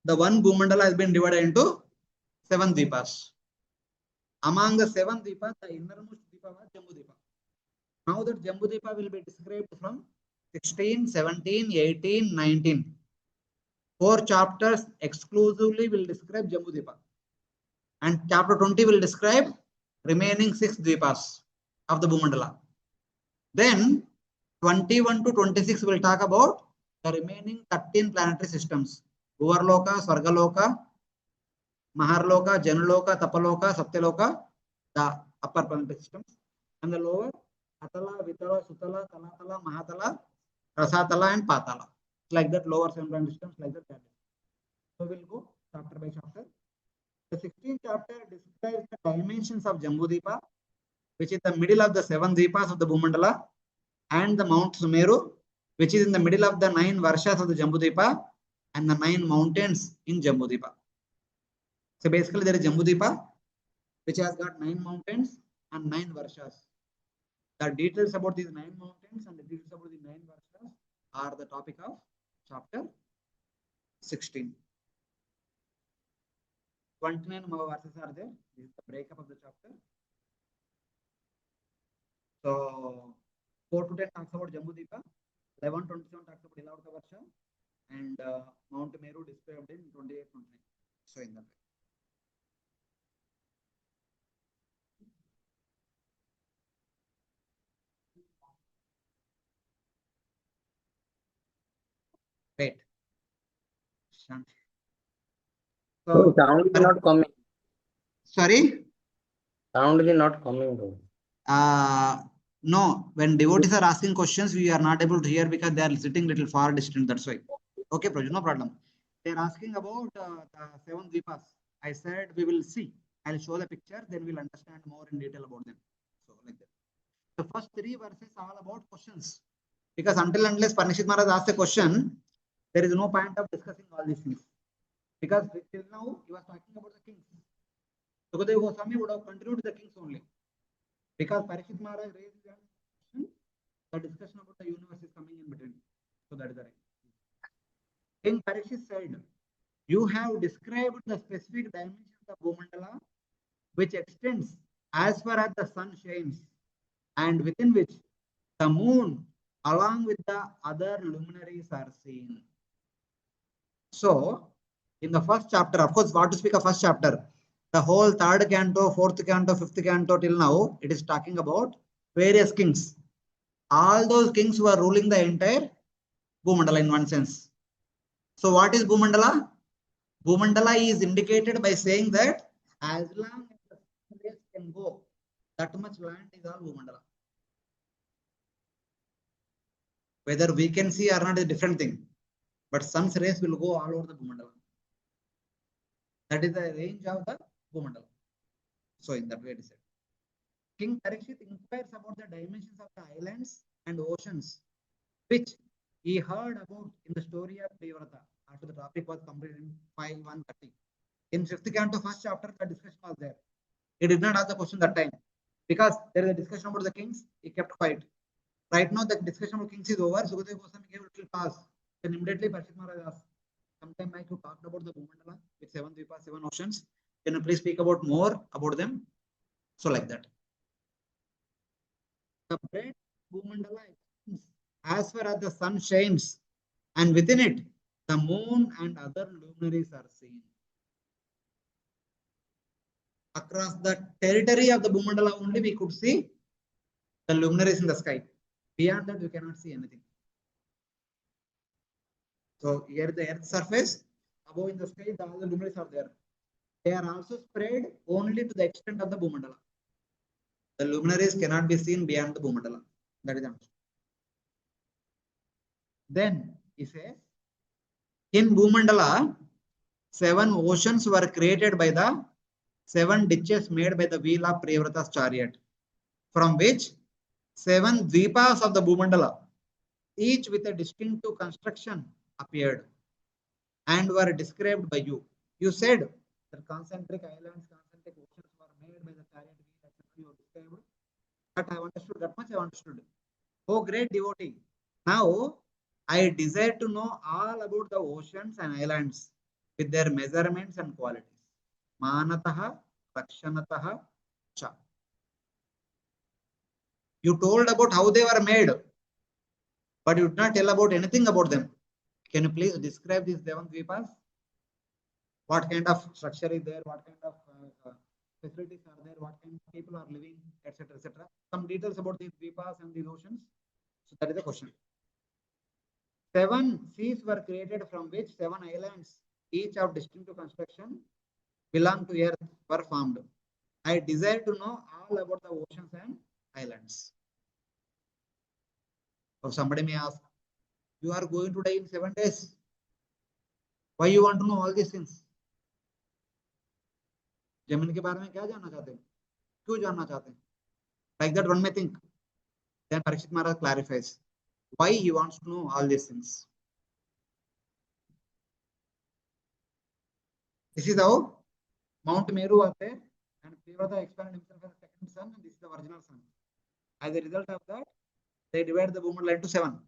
the one Bhumandala has been divided into 7 Dvipas. Among the 7 Dvipas, the innermost Dvipa was Jambhudvipa. Now that Jambhudvipa will be described from 16, 17, 18, 19. 4 chapters exclusively will describe Jambhudvipa. And chapter 20 will describe remaining 6 Dvipas of the Bhumandala. Then 21 to 26 will talk about the remaining 13 planetary systems. Bhuvarloka, Swargaloka, Maharloka, Janaloka, Tapaloka, Satyaloka, the upper planetary systems. And the lower, Atala, Vitala, Sutala, Talatala, Mahatala, Rasatala and Patala. Like that, lower 7 planetary systems, like that. So we'll go chapter by chapter. The 16th chapter describes the dimensions of Jambhudvipa, which is the middle of the 7 Dvipas of the Bhumandala, and the Mount Sumeru, which is in the middle of the 9 Varshas of the Jambhudvipa and the 9 mountains in Jambhudvipa. So basically there is Jambhudvipa, which has got 9 mountains and 9 Varshas. The details about these 9 mountains and the details about the 9 Varshas are the topic of chapter 16. 29 verses are there. This is the breakup of the chapter. So 4 to 10 talks about Jambhudvipa, 11 to 27 talks about Ilavata Varsha, and Mount Meru described in 28 29. So in that way. Wait. Shanti. So sound is not coming. Sorry? Sound is not coming, bro. No, when devotees are asking questions, we are not able to hear because they are sitting little far distant. That's why. Okay, Prajit, no problem. They are asking about the 7 Dvipas. I said we will see. I'll show the picture, then we'll understand more in detail about them. So, like that. The first 3 verses are all about questions. Because until unless Parikshit Maharaj asked a question, there is no point of discussing all these things. Because till now, he was talking about the kings. Sukadeva Goswami would have continued the kings only. Because Parikshit Maharaj raised the question, the discussion about the universe is coming in between. So that is the right. King Parikshit said, you have described the specific dimensions of Bhumandala, which extends as far as the sun shines, and within which the moon, along with the other luminaries, are seen. So, in the first chapter, of course, what to speak of first chapter, the whole 3rd canto, 4th canto, 5th canto till now, it is talking about various kings. All those kings who are ruling the entire Bhumandala in one sense. So what is Bhumandala? Bhumandala is indicated by saying that as long as the sun rays can go, that much land is all Bhumandala. Whether we can see or not is a different thing. But sun's rays will go all over the Bhumandala. That is the range of the Bhumandala. So in that way it is said. King Parikshit inquires about the dimensions of the islands and oceans, which he heard about in the story of Devrata after the topic was completed in 5:130. In 5th canto, 1st chapter, the discussion was there. He did not ask the question that time because there is a discussion about the kings. He kept quiet. Right now, the discussion about kings is over. Sukadeva Goswami gave a little pause. Then immediately Parikshit Maharaj asked, sometime back you talked about the Bhumandala with 7 Dvipas, 7 oceans. Can you please speak about more about them? So like that. The bright Bhumandala extends as far as the sun shines, and within it, the moon and other luminaries are seen. Across the territory of the Bhumandala only, we could see the luminaries in the sky. Beyond that, we cannot see anything. So here the earth's surface, above in the sky, all the luminaries are there. They are also spread only to the extent of the Bhumandala. The luminaries cannot be seen beyond the Bhumandala. That is the answer. Then he says, in Bhumandala, 7 oceans were created by the 7 ditches made by the wheel of Priyavrata's chariot, from which 7 dvipas of the Bhumandala, each with a distinctive construction, appeared and were described by you. You said that concentric islands, concentric oceans were made by the chariot wheel, etc. You described. But I understood that much. I understood. Oh, great devotee! Now I desire to know all about the oceans and islands with their measurements and qualities. Manataha, Rakshanataha, cha. You told about how they were made, but you did not tell about anything about them. Can you please describe these 7 dvipas? What kind of structure is there? What kind of facilities are there? What kind of people are living, etc., etc. Some details about these dvipas and these oceans. So that is the question. 7 seas were created, from which 7 islands, each of distinctive construction, belong to earth, were formed. I desire to know all about the oceans and islands. So somebody may ask, you are going to die in 7 days. Why you want to know all these things? जमीन के बारे में क्या जानना चाहते हैं? क्यों जानना चाहते हैं? Like that one may think. Then Parikshit Maharaj clarifies why he wants to know all these things. This is how Mount Meru was there, and Priyavrata expanded himself as the second sun, and this is the original sun. As a result of that, they divide the Bhumandala into 7.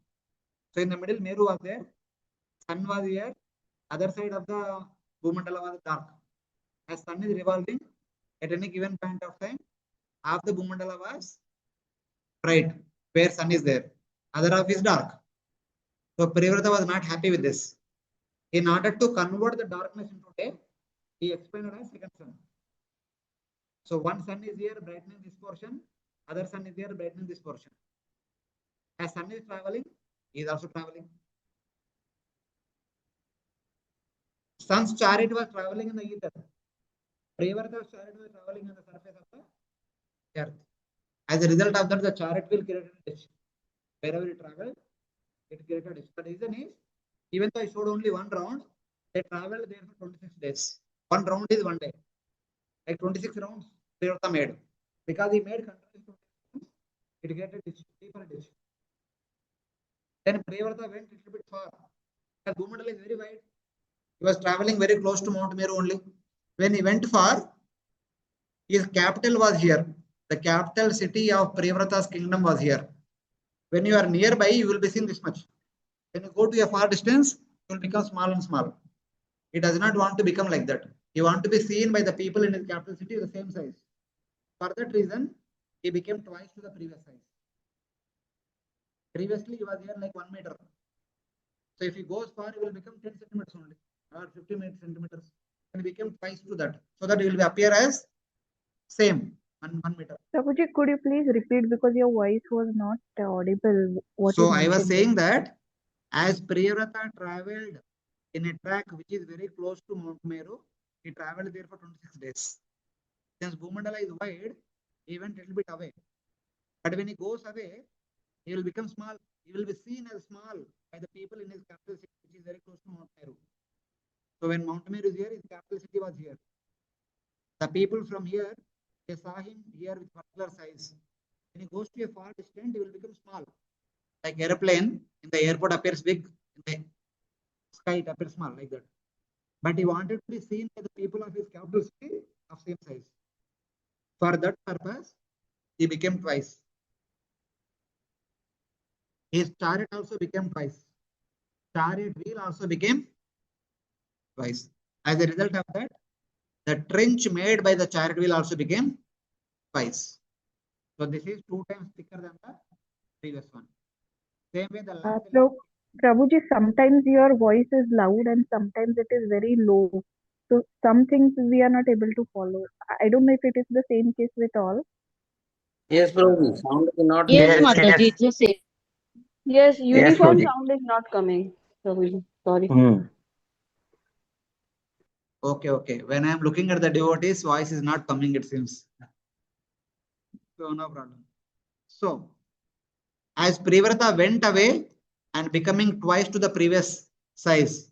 So in the middle, Meru was there, sun was here, other side of the Bhumandala was dark. As sun is revolving, at any given point of time, half the Bhumandala was bright, where sun is there. Other half is dark. So Priyavrata was not happy with this. In order to convert the darkness into day, he expanded as second sun. So one sun is here brightening this portion, other sun is here brightening this portion. As sun is traveling, he is also traveling. Sun's chariot was traveling in the ether. Priyavrata's chariot was traveling on the surface of the earth. As a result of that, the chariot will create a ditch. Wherever it traveled, it created a ditch. The reason is, even though I showed only one round, they traveled there for 26 days. One round is 1 day. Like 26 rounds, Priyavrata made. Because he made continuous 26 rounds, it created a ditch, deeper ditch. Then Priyavrata went a little bit far. The Bhumandala is very wide. He was traveling very close to Mount Meru only. When he went far, his capital was here. The capital city of Priyavrata's kingdom was here. When you are nearby, you will be seeing this much. When you go to a far distance, you will become small and small. He does not want to become like that. He wants to be seen by the people in his capital city the same size. For that reason, he became twice to the previous size. Previously, he was here like 1 meter. So if he goes far, he will become 10 centimeters only, or 15 centimeters. And he became twice to that, so that he will appear as same, 1 meter. Prabhuji, could you please repeat, because your voice was not audible? So I was saying that as Priyavrata traveled in a track which is very close to Mount Meru, he traveled there for 26 days. Since Bhumandala is wide, he went a little bit away. But when he goes away, he will become small. He will be seen as small by the people in his capital city, which is very close to Mount Meru. So when Mount Meru is here, his capital city was here. The people from here, they saw him here with particular size. When he goes to a far distance, he will become small. Like airplane in the airport appears big, in the sky it appears small, like that. But he wanted to be seen by the people of his capital city of same size. For that purpose, he became twice. His chariot also became twice. Chariot wheel also became twice. As a result of that, the trench made by the chariot wheel also became twice. So this is 2 times thicker than the previous one. Same way the last Prabhuji, sometimes your voice is loud and sometimes it is very low. So some things we are not able to follow. I don't know if it is the same case with all. Yes, Prabhuji, sound is not. Yes, Mataji, just say. Yes, uniform Prabhuji. sound is not coming. Prabhuji, sorry. Okay. When I am looking at the devotees, voice is not coming, it seems. So no problem. So, as Priyavrata went away and becoming twice to the previous size,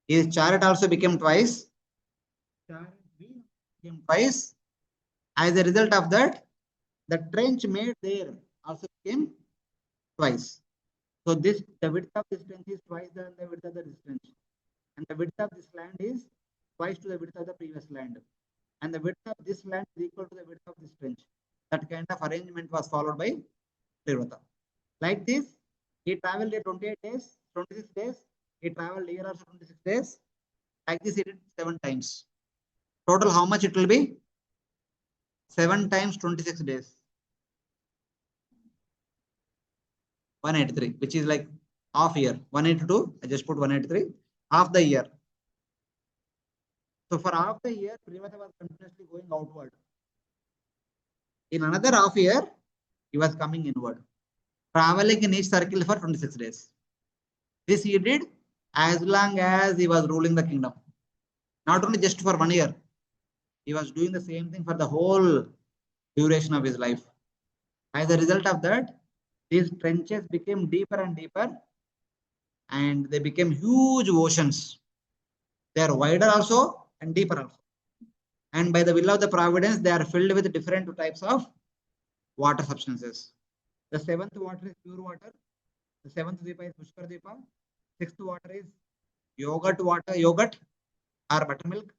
his chariot also became twice. Chariot wheel became twice. As a result of that, the trench made there also became twice. So the width of this trench is twice than the width of this trench. And the width of this land is twice to the width of the previous land. And the width of this land is equal to the width of this trench. That kind of arrangement was followed by Priyavrata. Like this, he traveled here 28 days, 26 days. He traveled here also 26 days. Like this, he did 7 times. Total, how much it will be? 7 times 26 days. 183, which is like half year. 182, I just put 183, half the year. So for half the year, Priyavrata was continuously going outward. In another half year, he was coming inward, traveling in each circle for 26 days. This he did as long as he was ruling the kingdom. Not only just for 1 year, he was doing the same thing for the whole duration of his life. As a result of that, these trenches became deeper and deeper, and they became huge oceans. They are wider also and deeper also. And by the will of the providence, they are filled with different types of water substances. The 7th water is pure water. The 7th Dwipa is Pushkar Dwipa. 6th water is yogurt or buttermilk.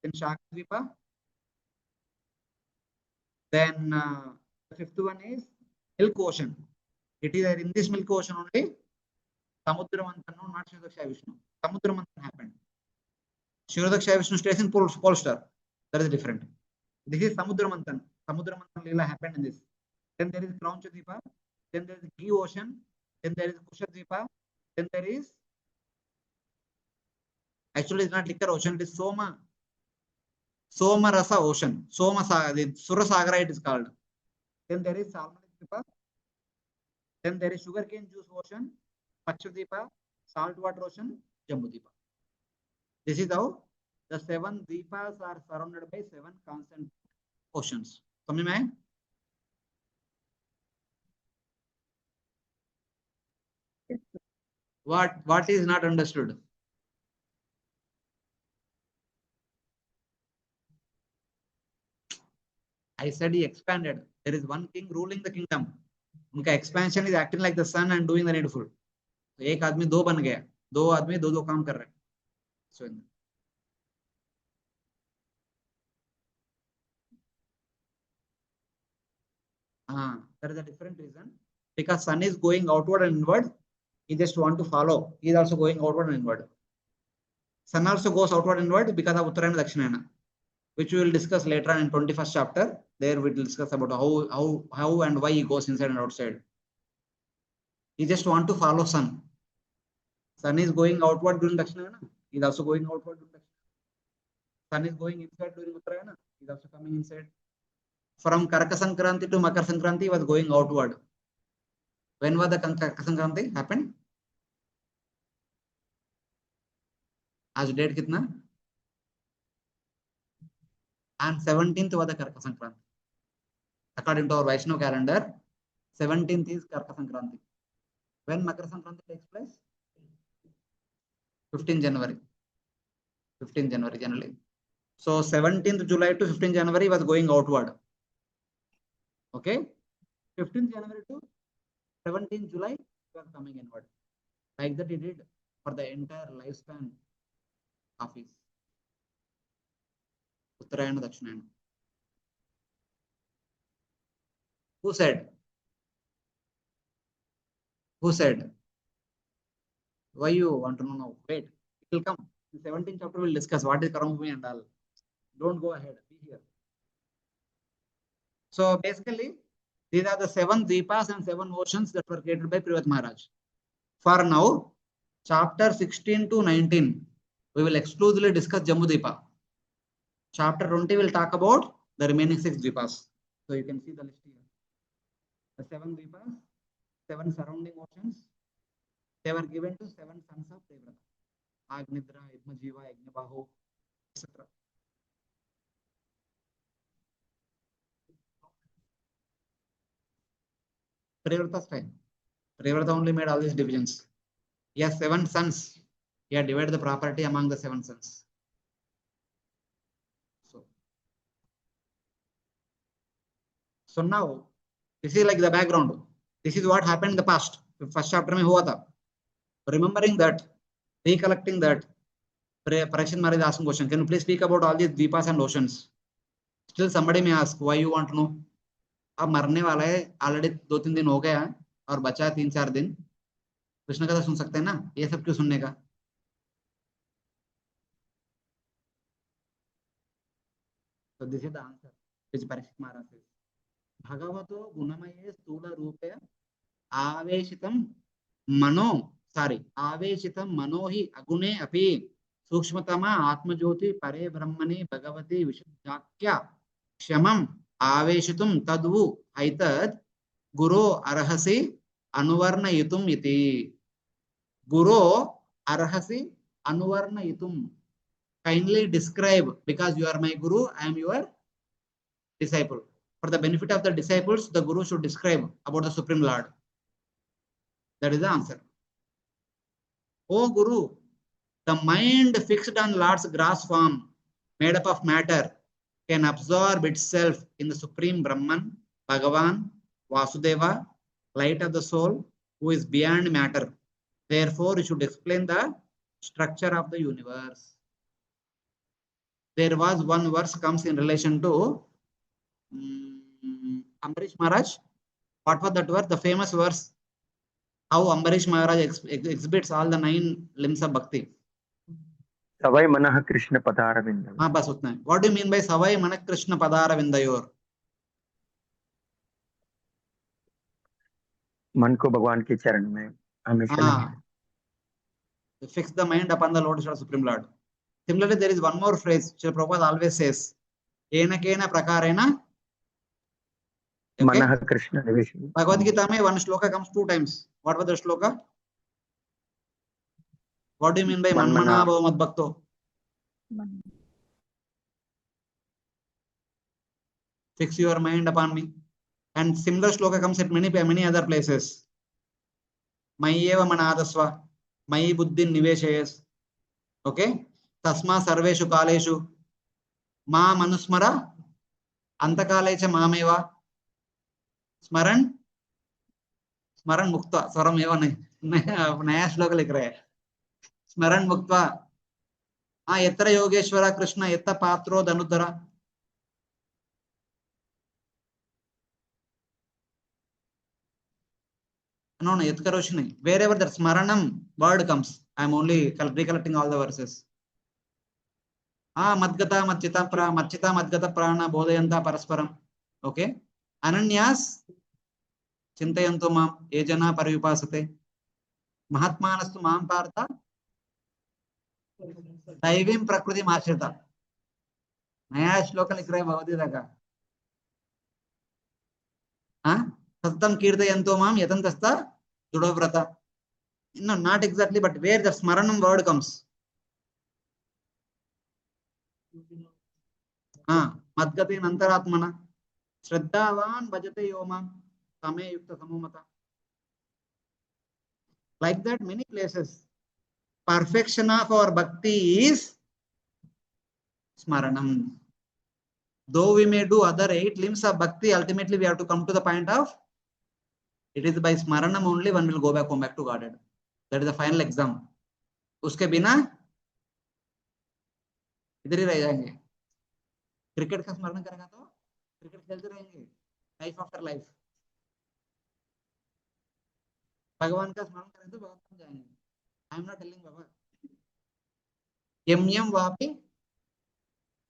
Then Shaka Dwipa. Then the 5th one is milk ocean. It is in this milk ocean only Samudra Manthan, not Shirodaksha Vishnu. Samudra Manthan happened. Shirodaksha Vishnu stays in Polestar. That is different. This is Samudra Manthan. Samudra Manthan Leela happened in this. Then there is Krauncha Dwipa. Then there is Ghee ocean. Then there is Kusha Dwipa. Then there is, actually it's not liquor ocean, it is Soma Rasa ocean. The Sura Sagara it is called. Then there is Salmon Dwipa. Then there is sugarcane juice ocean, Paksha Dwipa, saltwater ocean, Jambhudvipa. This is how the 7 Dwipas are surrounded by 7 constant oceans. समझ में आए? What is not understood? I said he expanded. There is one king ruling the kingdom. उनका expansion is acting like the sun and doing the needful. तो एक आदमी 2 बन गया. 2 आदमी 2 काम कर रहे हैं. So there is a different reason. Because sun is going outward and inward. He just want to follow. He is also going outward and inward. Sun also goes outward and inward because of Uttarayana and Dakshinayana, which we will discuss later on in 21st chapter. There we will discuss about how and why he goes inside and outside. He just want to follow sun. Sun is going outward during Dakshinayana. He is also going outward during Dakshinayana. Sun is going inside during Uttarayana. He is also coming inside. From Karaka Sankranti to Makar Sankranti, he was going outward. When was the Karaka Sankranti happened? As date kitna? And 17th was the Karaka Sankranti. According to our Vaishnava calendar, 17th is Karaka Sankranti. When Makar Sankranti takes place? 15 January. 15 January generally. So 17th July to 15 January was going outward. Okay? 15th January to 17th July he was coming inward. Like that he did for the entire lifespan of his Uttarayana Dakshinayana. Who said? Who said? Why you want to know now? Wait, it will come. In 17th chapter we will discuss what is Karamabhumi and all. Don't go ahead. Be here. So basically, these are the 7 Dwipas and 7 oceans that were created by Priyavrata Maharaj. For now, chapter 16 to 19, we will exclusively discuss Jambhudvipa. Chapter 20 will talk about the remaining 6 Dwipas. So you can see the list here. The 7 Dwipas, 7 surrounding oceans, they were given to 7 sons of Priyavrata. Agnidra, Idmajiva, Yajnabahu, etc. Priyavrata's time. Priyavrata only made all these divisions. He has 7 sons. He had divided the property among the 7 sons. So So now, this is like the background. This is what happened in the past. First chapter mein hua tha. Remembering that, recollecting that, Parikshit Maharaj is asking question. Can you please speak about all these dvipas and oceans? Still somebody may ask, why you want to know? अब मरने वाला है, already 2-3 दिन हो गया और बचा 3-4 दिन. कृष्ण कथा सुन सकते हैं ना, ये सब क्यों सुनने का? So this is the answer which Parikshit Maharaj says. Bhagavato gunamaye stula rupe aveshitam manohi agune api सूक्ष्मतमा आत्मज्योति परे ब्रह्मणि भगवती विशुद्धाख्या क्षमं आवेशितुं तद्वु ऐतद् गुरो अर्हसि अनुवर्णयितुम् इति. गुरो अर्हसि अनुवर्णयितुं. Kindly describe, because you are my guru, I am your disciple. For the benefit of the disciples, the guru should describe about the Supreme Lord. That is the answer. O Guru, the mind fixed on Lord's gross form, made up of matter, can absorb itself in the Supreme Brahman, Bhagavan, Vasudeva, light of the soul, who is beyond matter. Therefore, you should explain the structure of the universe. There was one verse comes in relation to Ambarish Maharaj. What was that verse? The famous verse. How Ambarish Maharaj exhibits all the 9 limbs of bhakti. Savai Manah Krishna Padaravindayor. हाँ बस उतना है. What do you mean by Savai Manah Krishna Padaravindayor? मन को भगवान के चरण में हमेशा. Fix the mind upon the Lord Supreme Lord. Similarly, there is one more phrase Srila Prabhupada always says, Ena kena prakarena. Manah Krishna Division. Bhagavad Gita mein one shloka comes 2 times. What was the shloka? What do you mean by Manmana Bhava Mad Bhakto? Fix your mind upon me. And similar shloka comes at many other places. Mayeva manadasva, Mayi buddhin niveshayas. Okay? Tasma sarveshu kaleshu, Ma manusmara, Antakalecha mameva, Smaran mukta, Swaram eva naya shloka likh rahe hai. Smaran mukta. Yatra Yogeshwara Krishna, Yatta Patro Danudara. No, Yatkaroshini. Wherever that Smaranam word comes, I am only recollecting all the verses. Madgata Madchita Madgata Prana Bodhayanta Parasparam. Okay. Ananyas Chintayantu Mam Ejana Parivipasate. Mahatmanastu Mam Partha Daivim Prakriti Mashrita. Naya shloka likh rahe Bhagavad Gita ka. Satam Kirtayantu Mam Yatantasta Dudovrata. No, not exactly, but where the Smaranam word comes. Madgati Nantaratmana. Shraddhavan Bhajate Yoma. Tame Yukta Samumata. Like that, many places. Perfection of our bhakti is Smaranam. Though we may do other 8 limbs of bhakti, ultimately we have to come to the point of it is by Smaranam only one will go back home back to Godhead. That is the final exam. उसके बिना इधर ही रह जाएंगे. Cricket का स्मरण करेगा तो cricket खेलते रहेंगे. Life after life. भगवान का स्मरण करें तो भगवान बन जाएंगे. I am not telling Baba. Yam vapi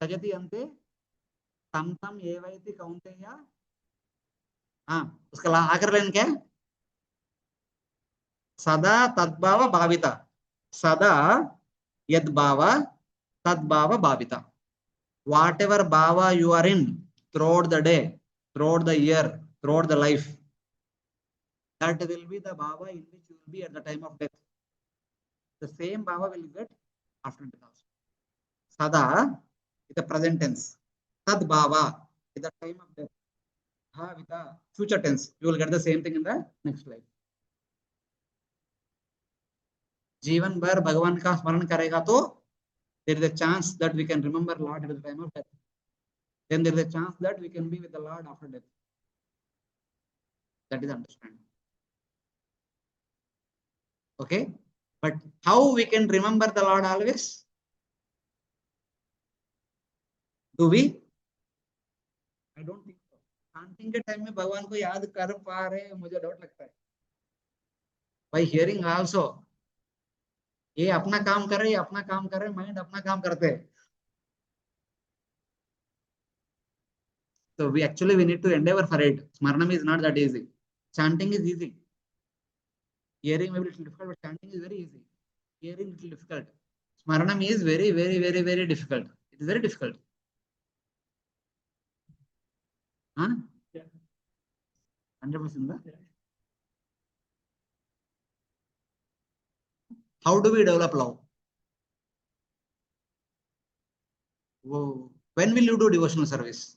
sajati ante tam tam evaiti kaunteya. उसका आखिर लाइन क्या है? सदा तद्भाव भाविता. Sada yadbhava tadbhava bhavita. Whatever bhava you are in throughout the day, throughout the year, throughout the life, that will be the bhava in which you will be at the time of death. The same bhava will get after death also. Sada is the present tense. Tadbhava is the time of death. Bhavita, future tense. You will get the same thing in the next life. जीवन भर भगवान का स्मरण करेगा तो there is a chance that we can remember Lord at the time of death. Then there is a chance that we can be with the Lord after death. That is understanding. Okay. But how we can remember the Lord always? Do we? I don't think so. Chanting के time में भगवान को याद कर पा रहे मुझे doubt लगता है. By hearing also, ये अपना काम कर रहे, ये अपना काम कर रहे, माइंड अपना काम करते हैं. So we need to endeavor for it. Smaranam is not that easy. Chanting is easy. Hearing may be little difficult, but chanting is very easy. Hearing little difficult. Smaranam is very, very, very, very difficult. It is very difficult. Huh? Yeah. 100%. How do we develop love? Whoa. When will you do devotional service?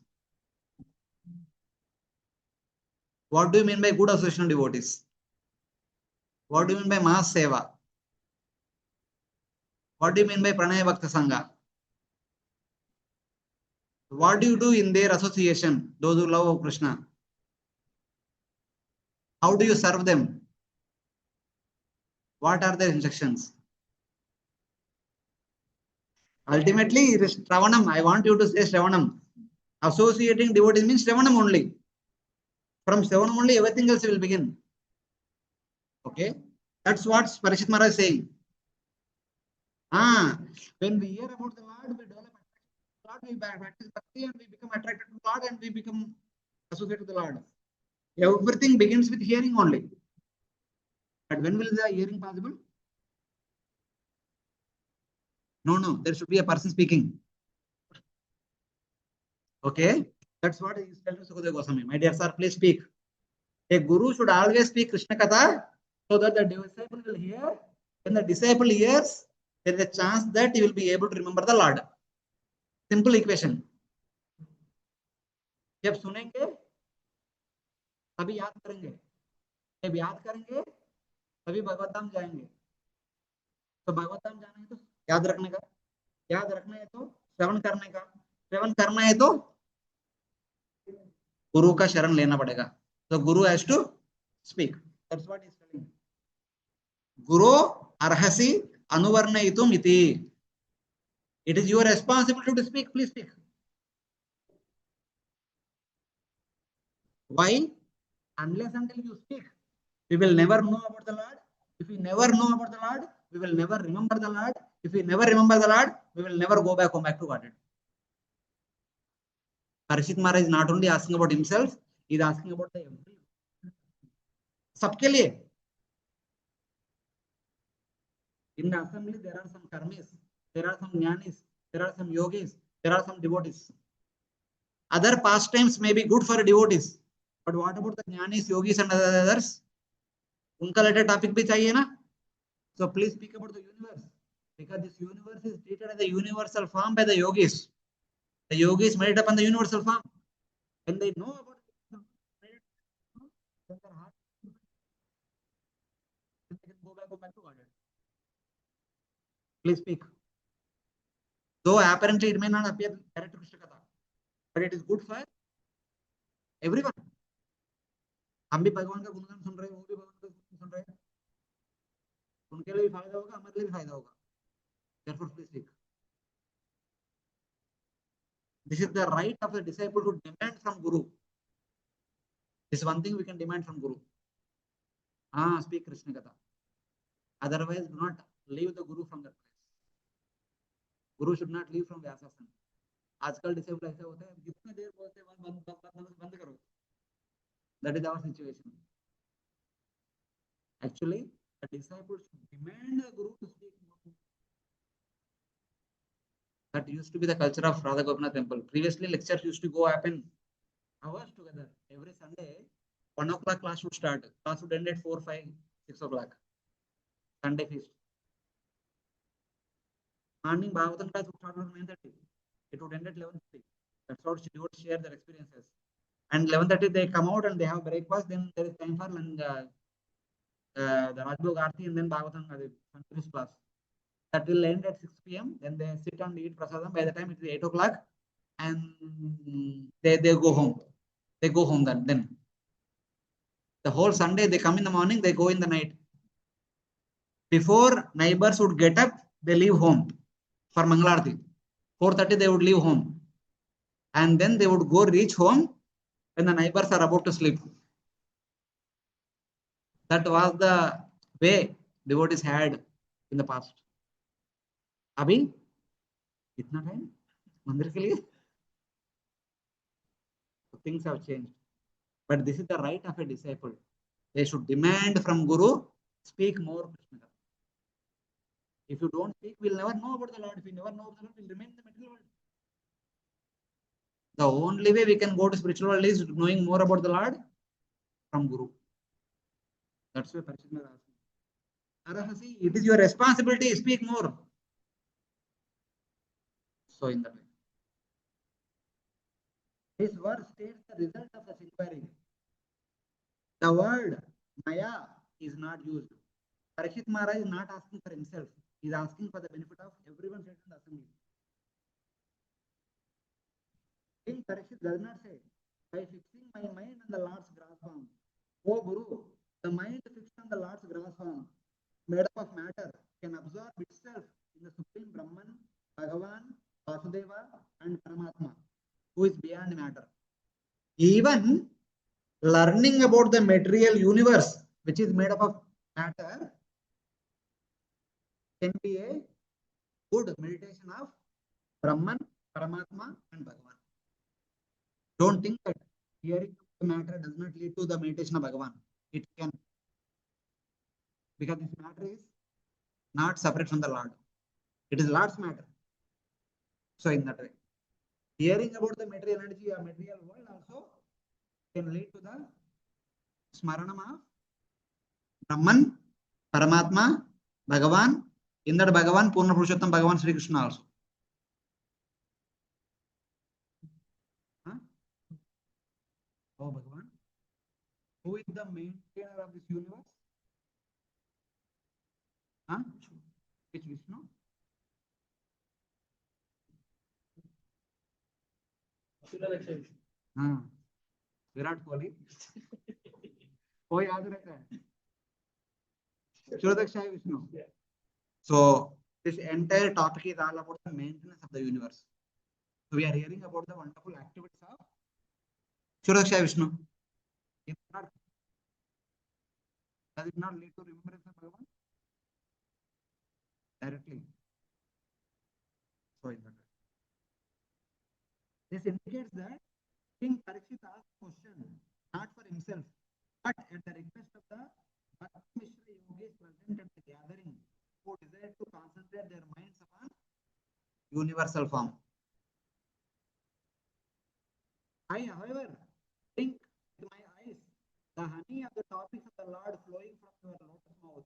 What do you mean by good association of devotees? What do you mean by mass seva? What do you mean by pranaya bhakta sangha? What do you do in their association, those who love Krishna? How do you serve them? What are their instructions? Ultimately, it is Shravanam. I want you to say Shravanam. Associating devotees means Shravanam only. From Shravanam only, everything else will begin. Okay? That's what Parishit Maharaj is saying. When we hear about the Lord, we develop Lord, we practice Bhakti and we become attracted to God and we become associated to the Lord. Everything begins with hearing only. But when will the hearing possible? No, there should be a person speaking. Okay? That's what he is telling Sukadeva Goswami. My dear sir, please speak. A guru should always speak Krishna Katha so that the disciple will hear. When the disciple hears, there is a chance that he will be able to remember the Lord. Simple equation. जब सुनेंगे तभी याद करेंगे, जब याद करेंगे तभी भगवत धाम जाएंगे. तो भगवत धाम जाना है तो याद रखने का, याद रखना है तो श्रवण करने का, श्रवण करना है तो गुरु का शरण लेना पड़ेगा. तो guru has to speak. That's what he is telling. Guru अर्हसि अनुवर्णयितुम इति. It is your responsibility to speak. Please speak. Why? Unless until you speak, we will never know about the Lord. If we never know about the Lord, we will never remember the Lord. If we never remember the Lord, we will never go back to Godhead. Parishit Maharaj is not only asking about himself, he is asking about the everyone. सबके लिए. In the assembly, there are some karmis, there are some jnanis, there are some yogis, there are some devotees. Other pastimes may be good for devotees, but what about the jnanis, yogis, and others? उनका related topic भी चाहिए ना? So please speak about the universe, because this universe is treated as a universal form by the yogis. The yogis meditate upon the universal form. When they know about it, then their heart, they can go back to Godhead. Please speak. Though apparently it may not appear direct to Krishna Katha, but it is good for everyone. हम भी भगवान का गुणगान सुन रहे हैं, वो भी भगवान का गुणगान सुन रहे हैं. उनके लिए भी फायदा होगा, हमारे लिए भी फायदा होगा. Therefore, please speak. This is the right of the disciple to demand from Guru. This is one thing we can demand from Guru. Speak Krishna Katha. Otherwise, do not leave the Guru from that place. Guru should not leave from Vyasasana. आजकल disable ऐसे होते हैं, जितने देर बोलते हैं बंद करो. That is our situation. Actually, the disciple should demand the Guru to speak. That used to be the culture of Radha Gopinath temple. Previously, lectures used to go happen hours together. Every Sunday, 1 o'clock class would start. Class would end at 4, 5, 6 o'clock. Sunday feast. Morning Bhagavatam class would start at 9:30. It would end at 11:30. That's how they would share their experiences. And 11:30 they come out and they have breakfast. Then there is time for the Rajbhog Aarti and then Bhagavatam continuous class. That will end at 6 p.m. Then they sit and eat prasadam. By the time it is 8 o'clock, and they go home. They go home then. The whole Sunday, they come in the morning, they go in the night. Before neighbors would get up, they leave home for Mangalarti. 4:30 they would leave home. And then they would go reach home when the neighbors are about to sleep. That was the way devotees had in the past. Abhi, itna time? Mandir ke liye? Things have changed. But this is the right of a disciple. They should demand from Guru, speak more Krishna. If you don't speak, we'll never know about the Lord. If we never know about the Lord, we'll remain in the material world. The only way we can go to spiritual world is knowing more about the Lord from Guru. That's why Parishit Maharaj asked, Arahasi, it is your responsibility, speak more. So in that way. This verse states the result of such inquiry. The word Maya is not used. Parishit Maharaj is not asking for himself. He is asking for the benefit of everyone present in the assembly. King Parishit does not say, by fixing my mind on the Lord's grass form. O Guru, the mind fixed on the Lord's grass form, made up of matter, can absorb itself in the Supreme Brahman, Bhagavan, Vasudeva, and Paramatma, who is beyond matter. Even learning about the material universe, which is made up of matter, can be a good meditation of Brahman, Paramatma, and Bhagavan. Don't think that hearing the matter does not lead to the meditation of Bhagavan. It can. Because this matter is not separate from the Lord. It is Lord's matter. So in that way, hearing about the material energy or material world also can lead to the smaranam of Brahman, Paramatma, Bhagavan. In that Bhagavan, Purna Purushottam Bhagavan Sri Krishna also. Huh? Oh Bhagavan, who is the maintainer of this universe? Huh? Which Vishnu? हाँ, विराट कोहली कोई याद रहता है Kshirodakshaya Vishnu. So this entire topic is all about the maintenance of the universe. So we are hearing about the wonderful activities of Kshirodakshaya Vishnu. Does it not lead to remembrance of Bhagavan? Directly. So in that way. This indicates that King Parikshit asked a question not for himself, but at the request of the Bhakti Mishra yogis present at the gathering, who desired to concentrate their minds upon universal form. I, however, think with my eyes the honey of the topics of the Lord flowing from your lotus mouth.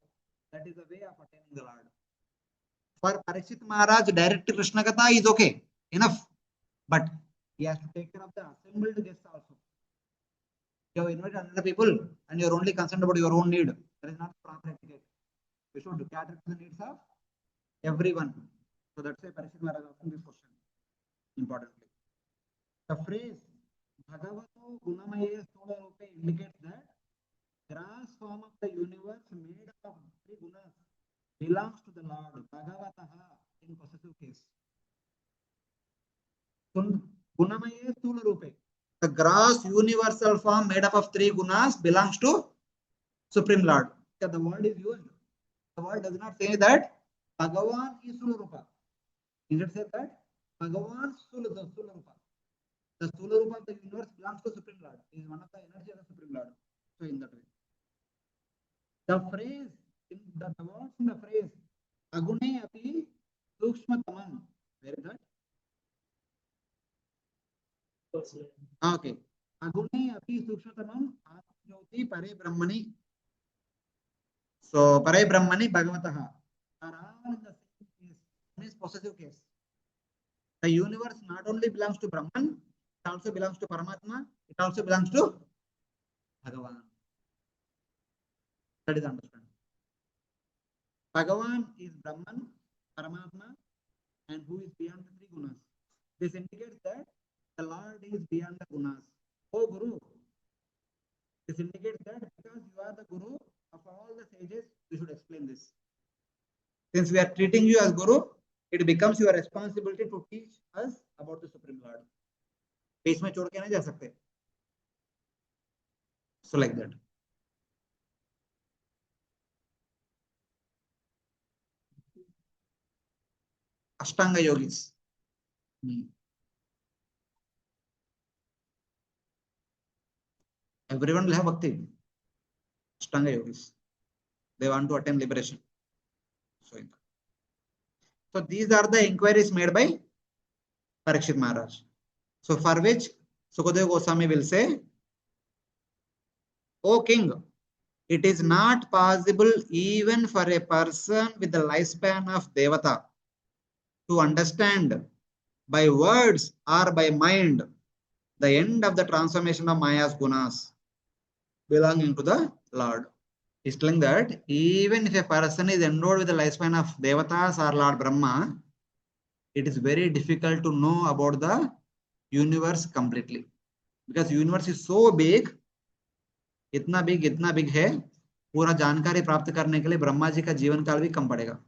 That is the way of attaining the Lord. For Parikshit Maharaj, direct to Krishna Katha is okay, enough. But he has to take care of the assembled guests also. You have invited other people and you are only concerned about your own need. That is not proper etiquette. We should cater to the needs of everyone. So that's why Parikshit Maharaj asking this question importantly. The phrase Bhagavato Gunamaye Sthola Rupe indicates that grass form of the universe made up of three gunas belongs to the Lord Bhagavataha in possessive case. Gunamaye Sthola Rupe. The gross universal form made up of three gunas belongs to Supreme Lord. The word is used. The word does not say that Bhagavan is Sthola Rupa. It says that Bhagavan Sthola Rupa. The Sthola Rupa of the universe belongs to Supreme Lord. It is one of the energy of the Supreme Lord. So in that way. The phrase, the words in the phrase Agune api Sukshmatamam. Where is that? Okay. Agune api Sukshmatamam Jyoti Pare Brahmani. So Pare Brahmani Bhagavataha are all in the same case. One is possessive case. The universe not only belongs to Brahman, it also belongs to Paramatma, it also belongs to Bhagavan. That is understood. Bhagavan is Brahman, Paramatma, and who is beyond the three gunas. This indicates that the Lord is beyond the gunas. Oh Guru, This indicates that because you are the guru of all the sages, you should explain this. Since we are treating you as guru, it becomes your responsibility to teach us about the Supreme Lord. बीच में छोड़ के नहीं जा सकते. So like that. Ashtanga yogis. Everyone will have bhakti. Ashtanga yogis. They want to attain liberation. So these are the inquiries made by Parikshit Maharaj. So for which Sukadeva Goswami will say, O king, it is not possible even for a person with the lifespan of Devata to understand by words or by mind the end of the transformation of Maya's gunas belonging to the Lord. He's telling that even if a person is endowed with the lifespan of Devatas or Lord Brahma, it is very difficult to know about the universe completely. Because universe is so big, इतना big है, पूरा जानकारी प्राप्त करने के लिए ब्रह्मा जी का जीवन काल भी कम पड़ेगा.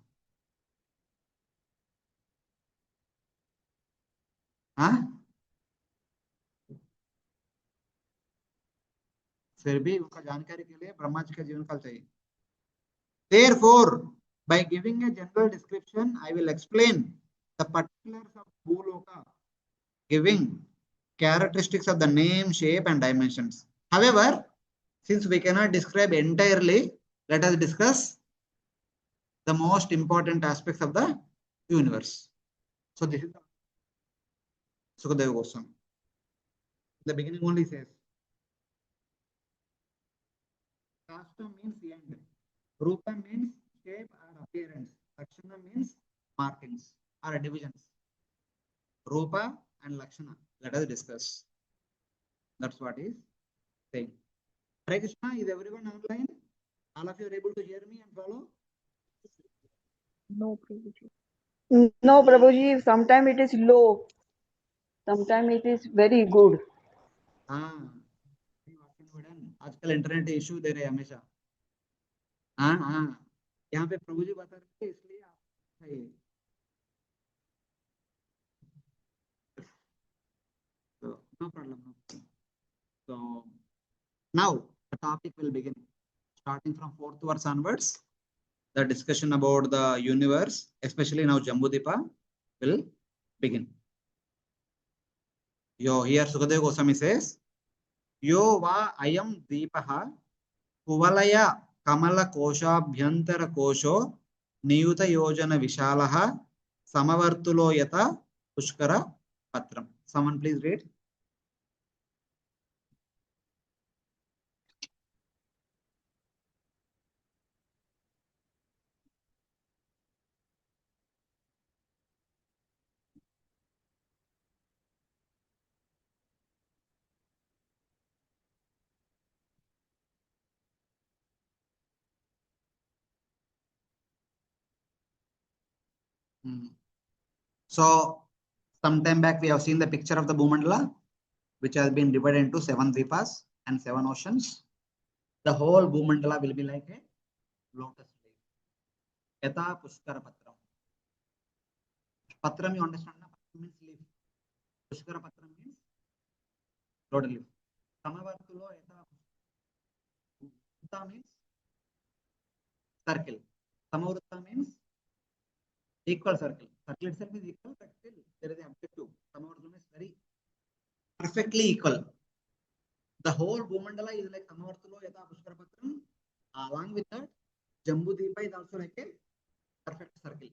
हाँ, फिर भी उनका जानकारी के लिए ब्रह्मा जी का जीवन काल चाहिए. Therefore, by giving a general description, I will explain the particulars of Bhuloka, giving characteristics of the name, shape, and dimensions. However, since we cannot describe entirely, let us discuss the most important aspects of the universe. So this is Sukadeva Goswami. The beginning only says, Kashta means end. Rupa means shape or appearance. Lakshana means markings or divisions. Rupa and Lakshana. Let us discuss. That's what is saying. Hare Krishna, is everyone online? All of you are able to hear me and follow? No, Prabhuji. No, Prabhuji, sometimes it is low. Sometimes it is very good. हाँ, आजकल internet issue दे रहे हैं हमेशा. हाँ हाँ, यहाँ पे प्रभु जी बता रहे थे इसलिए आप सही. So no problem. So now the topic will begin. Starting from 4th verse onwards, the discussion about the universe, especially now Jambhudvipa, will begin. Here Sukadeva Goswami says, Yo va ayam deepaha kuvalaya kamala koshabhyantara kosho niyuta yojana vishalaha samavartulo yata pushkara patram. Someone please read. So, sometime back we have seen the picture of the Bhumandala, which has been divided into 7 dvipas and 7 oceans. The whole Bhumandala will be like a lotus leaf. Yata Pushkara Patram. Patram, you understand? Patram means leaf. Pushkara Patram means lotus leaf. Samavartulo Yata Pushkara means circle. Samavrutta means equal circle. Circle itself is equal, but still there is an objective. Samavartula is very perfectly equal. The whole Bhumandala is like Samavartulo Yata Pushkara Patram. Along with that, Jambhudvipa is also like a perfect circle.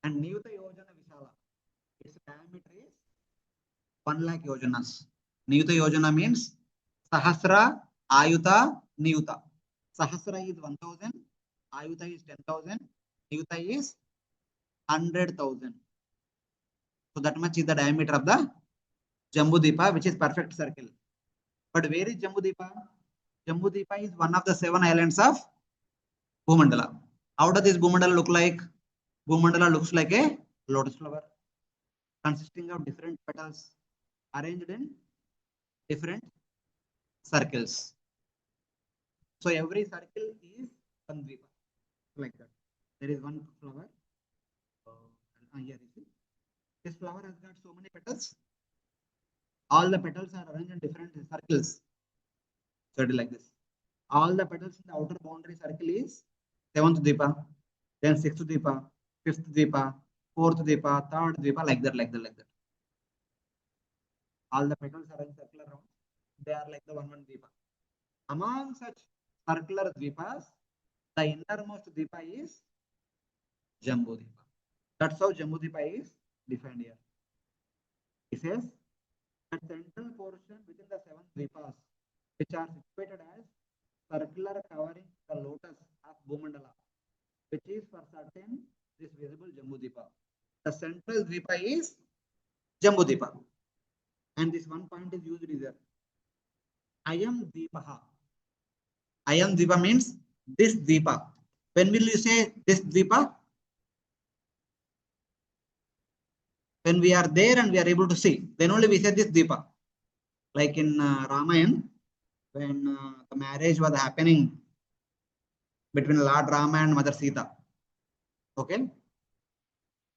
And Niyuta Yojana Vishala, its diameter is 1 lakh yojanas. Niyuta Yojana means Sahasra, Ayuta, Niyuta. Sahasra is 1000, Ayuta is 10,000, Niyuta is 100,000. So that much is the diameter of the Jambhudvipa, which is perfect circle. But where is Jambhudvipa? Jambhudvipa is one of the 7 islands of Bhumandala. How does this Bhumandala look like? Bhumandala looks like a lotus flower consisting of different petals arranged in different circles. So every circle is one Dvipa, like that. There is one flower. Here you see. This flower has got so many petals. All the petals are arranged in different circles. So it is like this. All the petals in the outer boundary circle is 7th Dvipa, then 6th Dvipa, 5th Dvipa, 4th Dvipa, 3rd Dvipa, like that, like that, like that. All the petals are in circular round. They are like the one Dvipa. Among such circular Dvipas, the innermost Dvipa is Jambhudvipa. That's how Jambhudvipa is defined here. It says the central portion within the 7 Dvipas, which are situated as circular covering the lotus of Bhumandala, which is for certain this visible Jambhudvipa. The central Dvipa is Jambhudvipa. And this one point is used here. Ayam Dvipaha. Ayam Dvipa means this Dvipa. When will you say this Dvipa? When we are there and we are able to see, then only we say this Dvipa. Like in Ramayana, when the marriage was happening between Lord Rama and Mother Sita. Okay.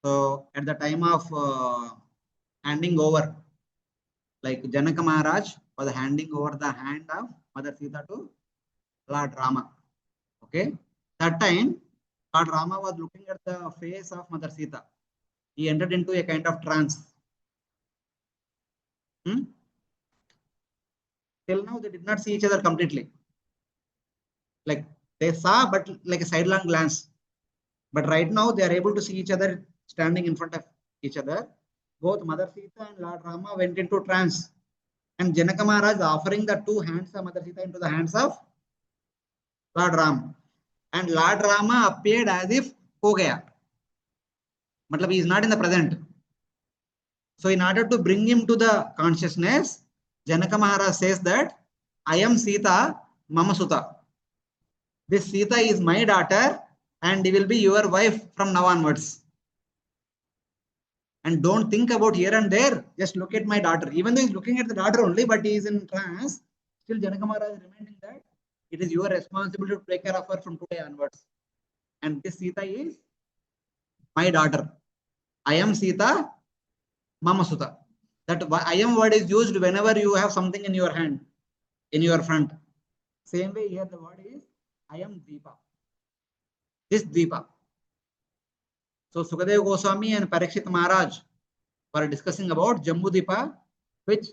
So at the time of handing over, like Janaka Maharaj was handing over the hand of Mother Sita to Lord Rama. Okay. That time, Lord Rama was looking at the face of Mother Sita. He entered into a kind of trance. Till now, they did not see each other completely. Like they saw, but like a sidelong glance. But right now, they are able to see each other standing in front of each other. Both Mother Sita and Lord Rama went into trance. And Janaka Maharaj offering the two hands of Mother Sita into the hands of Lord Ram. And Lord Rama appeared as if ho gaya. Matlab he is not in the present. So in order to bring him to the consciousness, Janaka Maharaj says that I am Sita Mama Suta. This Sita is my daughter and he will be your wife from now onwards. And don't think about here and there. Just look at my daughter. Even though he's looking at the daughter only, but he is in trance, still Janaka Maharaj is reminding that it is your responsibility to take care of her from today onwards. And this Sita is my daughter. I am Sita Mama Suta. That I am word is used whenever you have something in your hand, in your front. Same way here the word is I am Deepa. This Deepa. So Sukadeva Goswami and Parikshit Maharaj were discussing about Jambhudvipa, which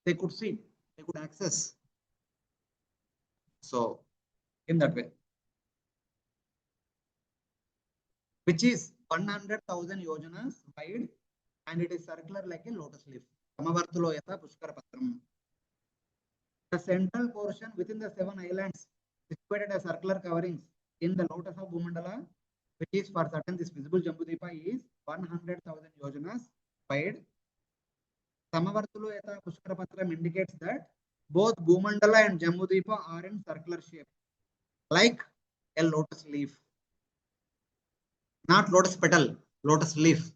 they could see, they could access. So in that way, which is 100,000 yojanas wide, and it is circular like a lotus leaf. Samavartulo yata pushkara patram. The central portion within the 7 islands situated as circular coverings in the lotus of Bhumandala, which is for certain this visible Jambhudvipa is 100,000 yojanas wide. Samavartulo yata pushkara patram indicates that both Bhumandala and Jambhudvipa are in circular shape, like a lotus leaf. Not lotus petal, lotus leaf.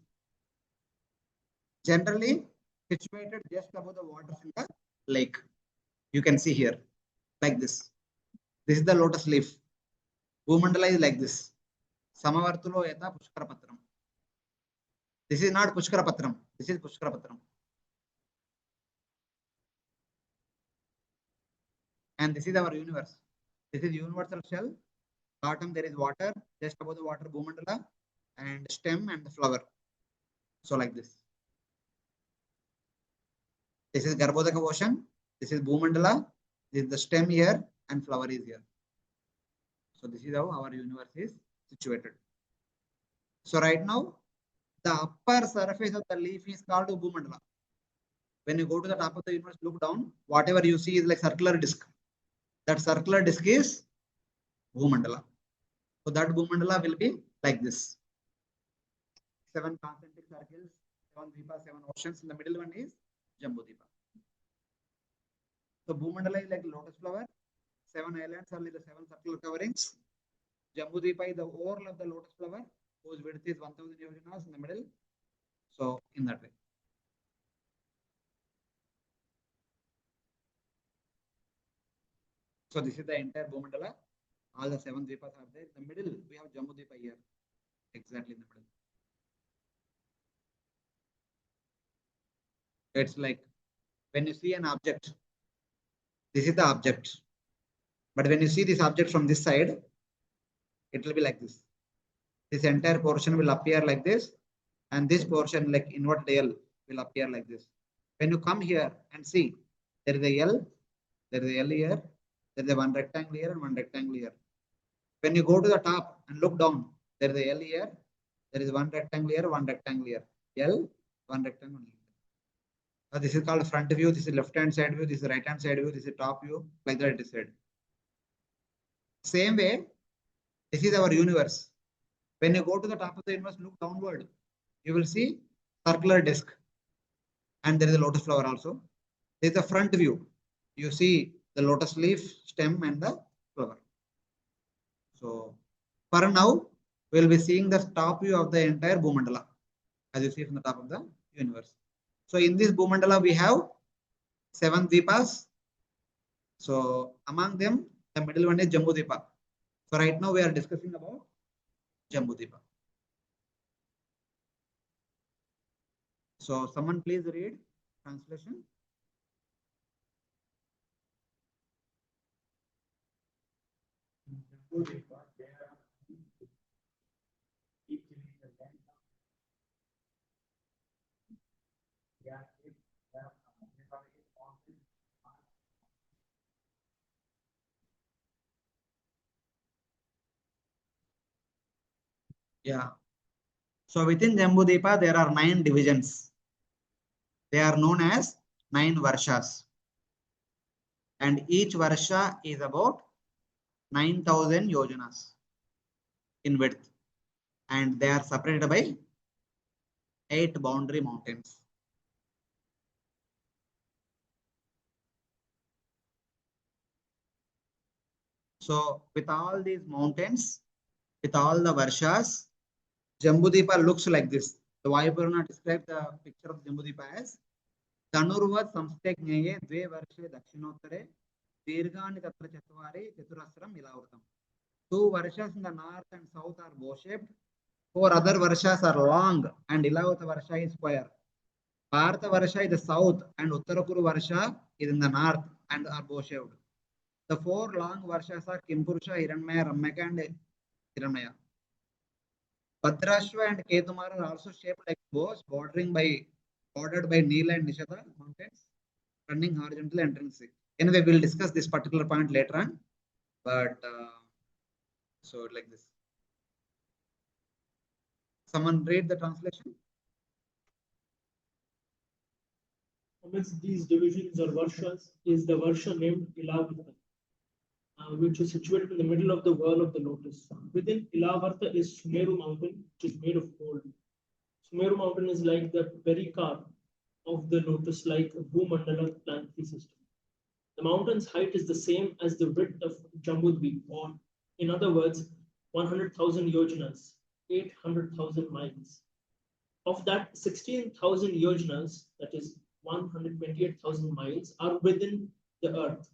Generally situated just above the water in the lake. You can see here, like this. This is the lotus leaf. Bhumandala is like this. Samavartulo yata pushkara patram. This is not pushkara patram. This is pushkara patram. And this is our universe. This is universal shell. Bottom there is water. Just above the water, Bhumandala, and stem and the flower. So like this. This is Garbhodaka ocean. This is Bhumandala. This is the stem here and flower is here. So this is how our universe is situated. So right now, the upper surface of the leaf is called Bhumandala. When you go to the top of the universe, look down, whatever you see is like circular disc. That circular disc is Bhumandala. So that Bhumandala will be like this. 7 concentric circles, 7 Dvipas, 7 oceans. In the middle one is Jambhudvipa. So Bhumandala is like lotus flower. 7 islands are like the 7 circular coverings. Jambhudvipa is the whole of the lotus flower, whose width is 1000 yojanas in the middle. So in that way. So this is the entire Bhumandala. All the 7 Dvipas are there. In the middle, we have Jambhudvipa here. Exactly in the middle. It's like when you see an object, this is the object. But when you see this object from this side, it will be like this. This entire portion will appear like this, and this portion, like inverted L, will appear like this. When you come here and see, there is a L, there is a L here, there is a one rectangle here and one rectangle here. When you go to the top and look down, there is a L here, there is one rectangle here, one rectangle here. L, one rectangle. This is called front view, this is left hand side view, this is right hand side view, this is top view, like that it is said. Same way, this is our universe. When you go to the top of the universe, look downward, you will see circular disc. And there is a lotus flower also. This is the front view. You see the lotus leaf, stem and the flower. So for now, we will be seeing the top view of the entire Bhumandala, as you see from the top of the universe. So in this Bhumandala, we have 7 Dvipas. So among them, the middle one is Jambhudvipa. So right now we are discussing about Jambhudvipa. So someone please read translation. Yeah. So within Jambhudvipa, there are 9 divisions. They are known as 9 Varshas. And each Varsha is about 9,000 yojanas in width. And they are separated by 8 boundary mountains. So with all these mountains, with all the Varshas, Jambhudvipa looks like this. The Vaibhav described the picture of Jambhudvipa as Tanurvat Samstegnaye Dve Varshe Dakshinottare Dirghani Tatra Chatvari Chaturasram Milavratam. 2 Varshas in the north and south are bow-shaped. 4 other Varshas are long and Ilavata Varsha is square. Bharata Varsha is the south and Uttarakuru Varsha is in the north and are bow-shaped. The 4 long Varshas are Kimpurusha, Hiranmaya, Ramyaka and Hiranmaya. Bhadrashva and Ketumara are also shaped like bows, bordered by Neela and Nishada mountains, running horizontally and entering sea. Anyway, we'll discuss this particular point later on. But so like this. Someone read the translation. Amidst these divisions or Varshas is the Varsha named Ilavarta, which is situated in the middle of the whirl of the lotus. Within Ilavarta is Sumeru mountain, which is made of gold. Sumeru mountain is like the pericarp of the lotus, like a Bhumandala planetary system. The mountain's height is the same as the width of Jambudvipa, or in other words, 100,000 yojanas, 800,000 miles. Of that, 16,000 yojanas, that is 128,000 miles, are within the earth.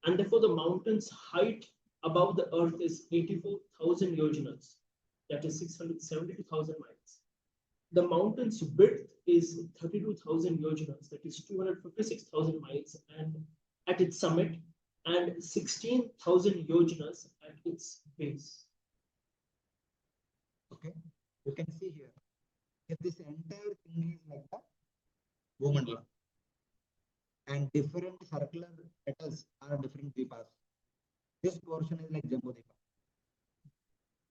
And therefore, the mountain's height above the earth is 84,000 yojanas, that is 672,000 miles. The mountain's width is 32,000 yojanas, that is 256,000 miles, and at its summit, and 16,000 yojanas at its base. Okay, you can see here. If this entire thing is like the Bhumandala, and different circular petals are different Dvipas. This portion is like Jambhudvipa.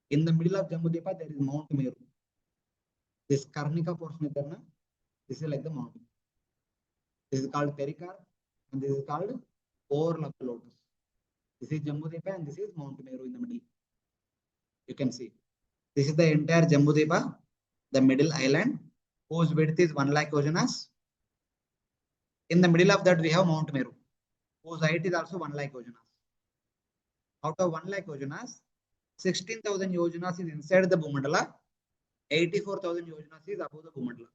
In the middle of Jambhudvipa, there is Mount Meru. This Karnika portion is there, na? This is like the mountain. This is called pericarp, and this is called Orl of the lotus. This is Jambhudvipa, and this is Mount Meru in the middle. You can see. This is the entire Jambhudvipa, the middle island, whose width is 1 lakh yojanas. In the middle of that, we have Mount Meru, whose height is also 1 lakh yojanas. Out of 1 lakh yojanas, 16,000 yojanas is inside the Bhumandala, 84,000 yojanas is above the Bhumandala.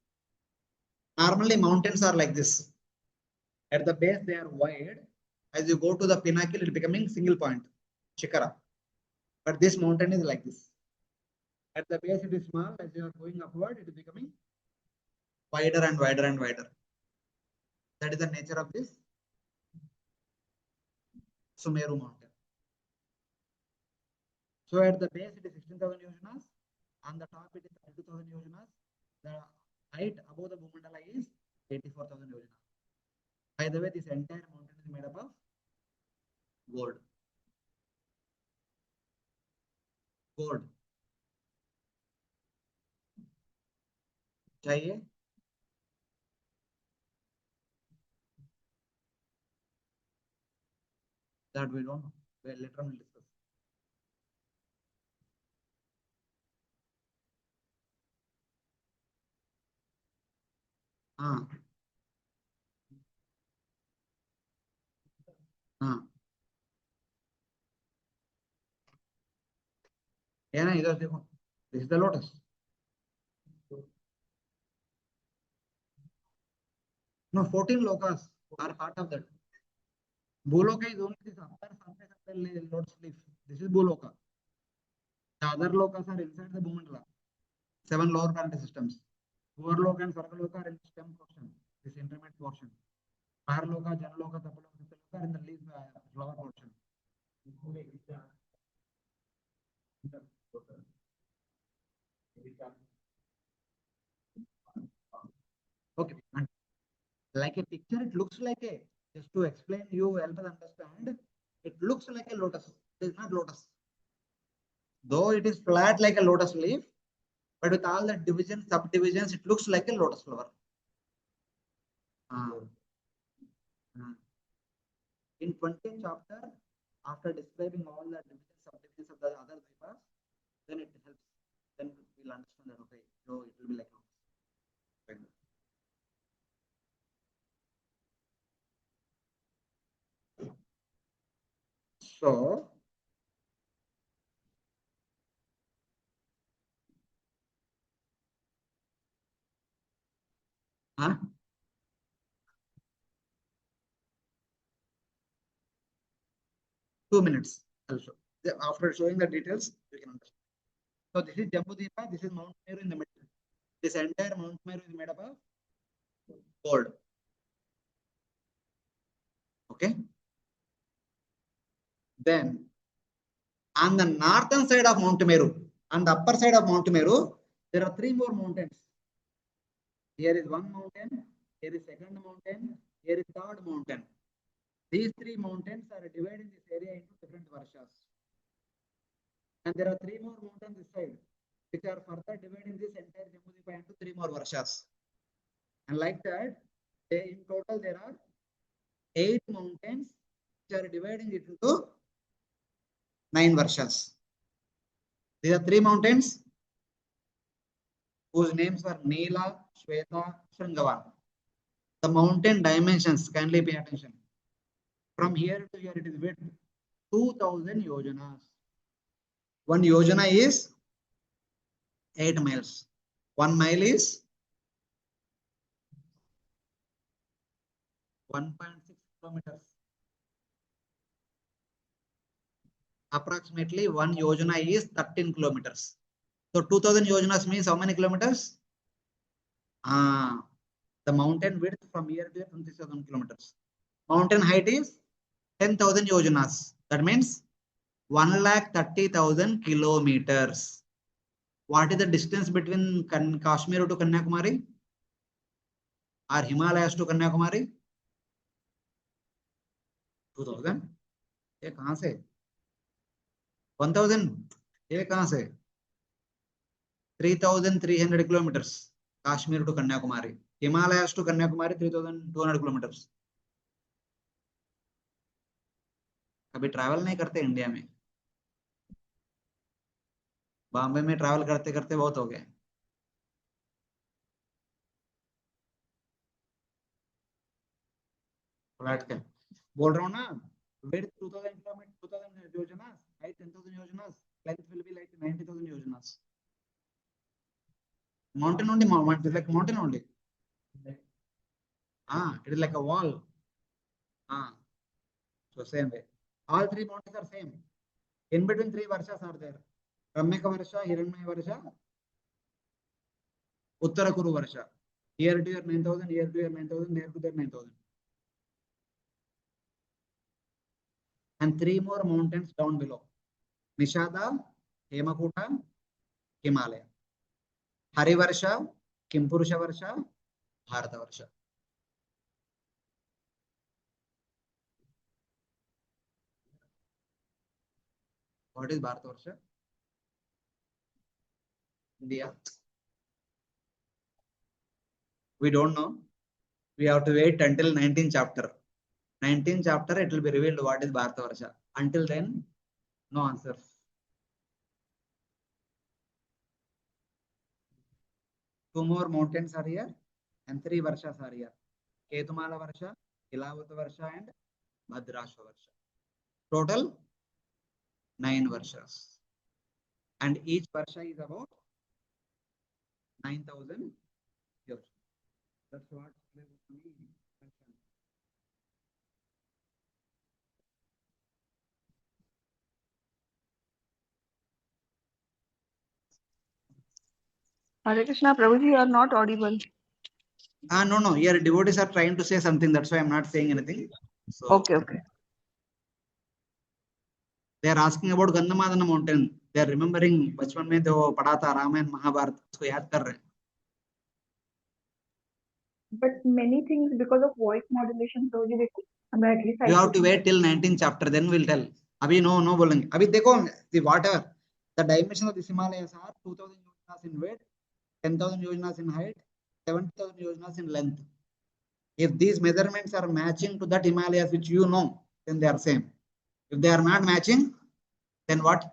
Normally, mountains are like this. At the base, they are wide, As you go to the pinnacle, it becoming single point, Shikara. But this mountain is like this. At the base, it is small. As you are going upward, it is becoming wider and wider and wider. That is the nature of this Sumeru mountain. So at the base, it is 16,000 yojanas. On the top, it is 32,000 yojanas. The height above the Bhumandala is 84,000 yojanas. By the way, this entire mountain is made up of gold. Gold. चाहिए? That we don't know. Well, later on we'll discuss. ये ना इधर देखो. This is the lotus. No, 14 lokas are part of that. Bhuloka is only this upper surface of the lotus leaf. This is Bhuloka. The other lokas are inside the Bhumandala. 7 lower planetary systems. Bhuvarloka and Swargaloka are in the stem portion, this intermediate portion. Maharloka, Janaloka, Tapaloka, Pittaloka are in the leaf flower portion. Okay. And like a picture, it looks like a, just to explain you, help us understand, it looks like a lotus. It is not lotus. Though it is flat like a lotus leaf, but with all the divisions, subdivisions, it looks like a lotus flower. In 20th chapter, after describing all the divisions, subdivisions of the other Dvipas, then it helps. Then we'll understand that, okay, so it will be like lotus. So, 2 minutes. I'll show. After showing the details, you can understand. So this is Jambhudvipa, this is Mount Meru in the middle. This entire Mount Meru is made up of gold. Okay. Then on the northern side of Mount Meru, on the upper side of Mount Meru, there are 3 more mountains. Here is 1 mountain, here is 2nd mountain, here is 3rd mountain. These 3 mountains are divided this area into different varshas. And there are 3 more mountains this side, which are further dividing this entire Jambhudvipa into 3 more varshas. And like that, in total there are 8 mountains which are dividing it into 9 varshas. These are 3 mountains whose names are Neela, Shweta, Shringavan. The mountain dimensions, kindly pay attention. From here to here, it is width 2000 yojanas. 1 yojana is 8 miles. 1 mile is 1.6 kilometers. Approximately 1 yojana is 13 kilometers. So 2000 yojanas means how many kilometers? The mountain width from here to here 27 kilometers. Mountain height is 10,000 yojanas. That means 1,30,000 kilometers. What is the distance between Kashmir to Kanyakumari or Himalayas to Kanyakumari? 2000. ये कहाँ से? 1000. ये कहाँ से? 3,300 kilometers. Kashmir to Kanyakumari. Himalayas to Kanyakumari 3,200 kilometers. कभी travel नहीं करते India में. बॉम्बे में ट्रैवल करते करते बहुत हो गए. फ्लैट के बोल रहा हूँ ना, width 2000 kilometers, 2000 yojanas, height 10,000 yojanas, length will be like 90,000 yojanas. Mountain only, it is like mountain only. It is like a wall. same way. All three mountains are same. In between three varshas are there. Ramyaka Varsha, Hiranyamaya Varsha, Uttara Kuru Varsha. Year to year 9,000, year to year 9,000, year to year 9,000. And three more mountains down below. Nishada, Hemakuta, Himalaya. Harivarsha, Kimpurusha Varsha, Bharata Varsha. What is Bharata Varsha? India. We don't know. We have to wait until 19th chapter. 19th chapter, it will be revealed what is Bharata Varsha. Until then, no answers. Two more mountains are here and three varshas are here. Ketumala Varsha, Ilavata Varsha and Bhadrashva Varsha. Total 9 varshas. And each varsha is about 9,000 years. That's what we mentioned. Hare Krishna, Prabhuji, you are not audible. No. Here devotees are trying to say something. That's why I'm not saying anything. So Okay. they are asking about Gandhamadana mountain. They are remembering बचपन में जो पढ़ा था रामायण महाभारत उसको याद कर रहे हैं. But many things because of voice modulation, Prabhuji, at least You have to wait till 19th chapter, then we'll tell. Abhi no बोलेंगे. Abhi देखो the whatever the dimension of the Himalayas are 2,000 yojanas in width, 10,000 yojanas in height, 70,000 yojanas in length. If these measurements are matching to that Himalayas which you know, then they are same. If they are not matching, then what?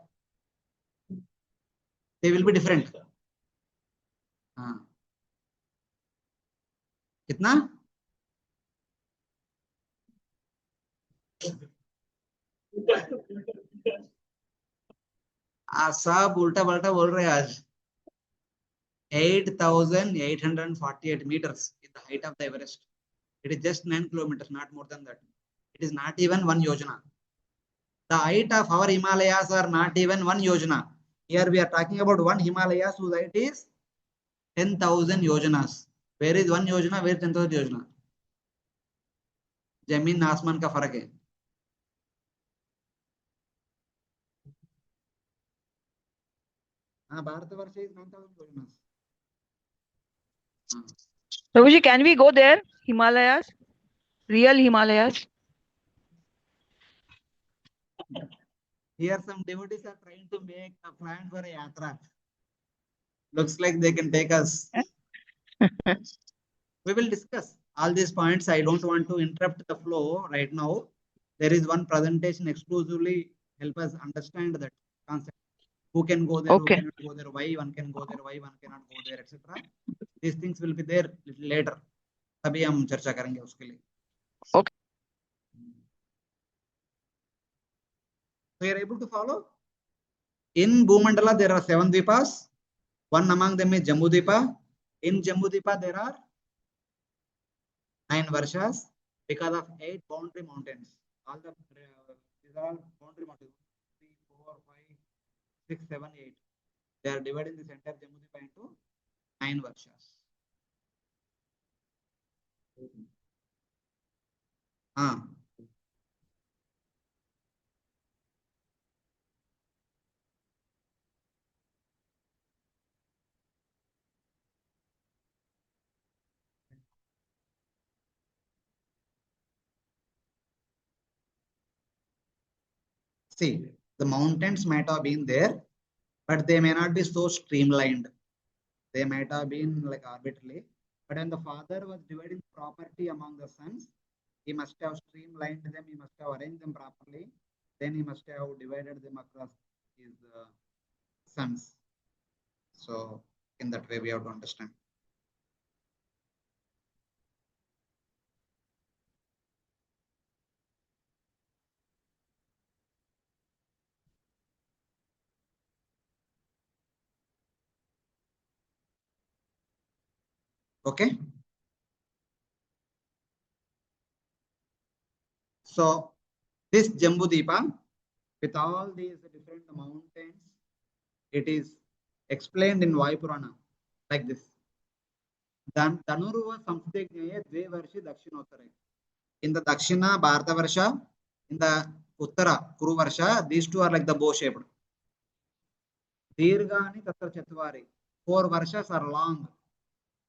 They will be different. कितना? सब उल्टा पलटा बोल रहे हैं आज. 8,848 meters is the height of the Everest. It is just 9 kilometers, not more than that. It is not even 1 yojana. The height of our Himalayas are not even 1 yojana. Here we are talking about one Himalayas whose height is 10,000 yojanas. Where is 1 yojana? Where is 10,000 yojana? जमीन आसमान का फर्क है. भारत वर्ष is 9,000 yojanas. Prabhuji, can we go there? Himalayas? Real Himalayas? Here some devotees are trying to make a plan for a yatra. Looks like they can take us. We will discuss all these points. I don't want to interrupt the flow right now. There is one presentation exclusively help us understand that concept. Who can go there, Okay. who cannot go there, why one can go there, why one cannot go there, etc. These things will be there little later. अभी हम चर्चा करेंगे उसके लिए. Okay. So you are able to follow? In Bhumandala there are 7 dvipas. One among them is Jambhudvipa. In Jambhudvipa there are 9 varshas because of 8 boundary mountains. All the these are all boundary mountains. 3, 4, 5, 6, 7, 8. They are dividing this entire Jambhudvipa into 9 varshas. See, the mountains might have been there, but they may not be so streamlined. They might have been like arbitrarily. But when the father was dividing property among the sons, he must have streamlined them, he must have arranged them properly. Then he must have divided them across his sons. So, in that way, we have to understand. Okay. So This Jambhudvipa, with all these different mountains, it is explained in Vaipurana like this. Dhanuruva Samstegnaye Dve Varshi Dakshinottare. In the Dakshina Bharata Varsha, in the Uttara Kuru Varsha, these two are like the bow shaped. Dirghani Tatra Chatvari. 4 Varshas are long.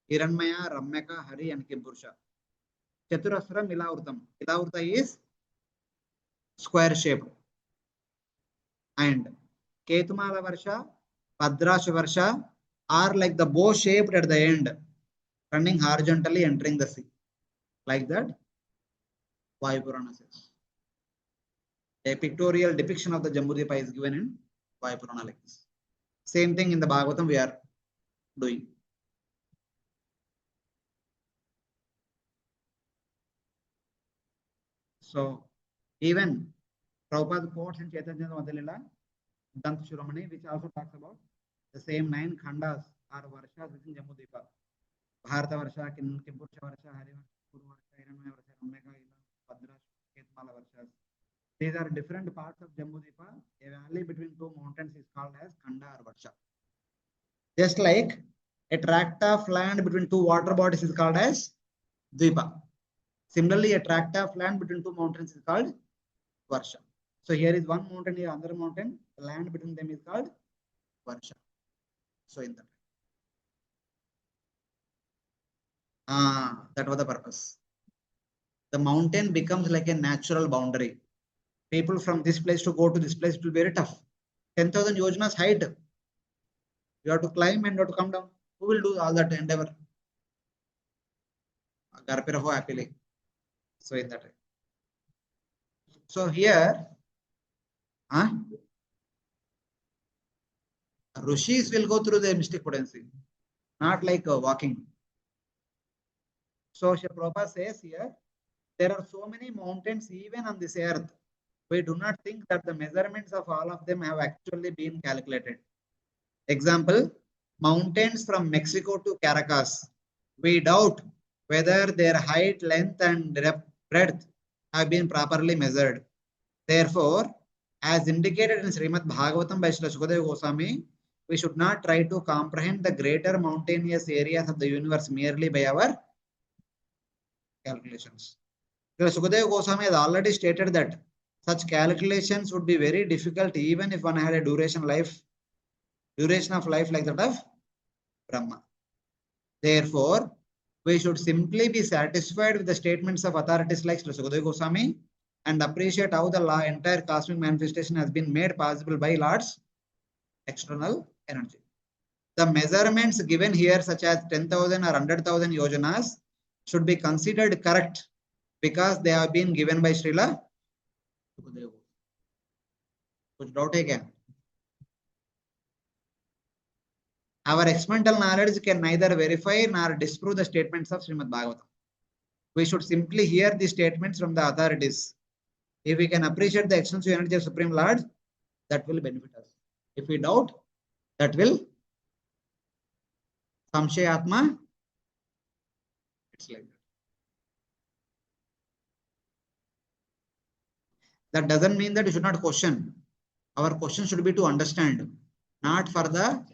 Hiranmaya, Ramyaka, Hari, and Kimpurusha. Chaturasra Milavrutam. Milavrta is square shaped. And Ketumala Varsha, Padrasha Varsha are like the bow shaped at the end, running horizontally, entering the sea. Like that, Vaipurana says. A pictorial depiction of the Jambhudvipa is given in Vaipurana like this. Same thing in the Bhagavatam we are doing. So, even Prabhupada quotes in Chaitanya Madalila, Dant Shuromani, which also talks about the same 9 khandas or varshas within Jambhudvipa. Bharata Varsha, Kimpurusha Varsha, Hari Varsha, Kuru Varsha, Hiranmaya Varsha, Ramyaka, Padrasha, Ketumala Varshas. These are different parts of Jambhudvipa. A valley between 2 mountains is called as Khanda or Varsha. Just like a tract of land between 2 water bodies is called as Dvipa. Similarly, a tract of land between 2 mountains is called Varsha. So here is one mountain, here another mountain. The land between them is called Varsha. So in that. That was the purpose. The mountain becomes like a natural boundary. People from this place to go to this place, it will be very tough. 10,000 yojanas height. You have to climb and you have to come down. Who will do all that endeavor? Garpiraho happily. So in that way. So here, Rishis will go through the mystic potency, not like walking. So Shri Prabhupada says here, there are so many mountains even on this earth. We do not think that the measurements of all of them have actually been calculated. Example, mountains from Mexico to Caracas. We doubt whether their height, length, and breadth have been properly measured. Therefore, as indicated in Srimad Bhagavatam by Srila Sukadeva Goswami, we should not try to comprehend the greater mountainous areas of the universe merely by our calculations. Srila Sukadeva Goswami has already stated that such calculations would be very difficult even if one had a duration of life like that of Brahma. Therefore, we should simply be satisfied with the statements of authorities like Srila Sukadeva Goswami and appreciate how the entire cosmic manifestation has been made possible by Lord's external energy. The measurements given here, such as 10,000 or 100,000 yojanas, should be considered correct because they have been given by Srila Sukadeva. Kuch doubt hai kya? Our experimental knowledge can neither verify nor disprove the statements of Srimad Bhagavatam. We should simply hear the statements from the authorities. If we can appreciate the extensive energy of Supreme Lord, that will benefit us. If we doubt, that will Samshayatma. It's like that. That doesn't mean that you should not question. Our question should be to understand, not for the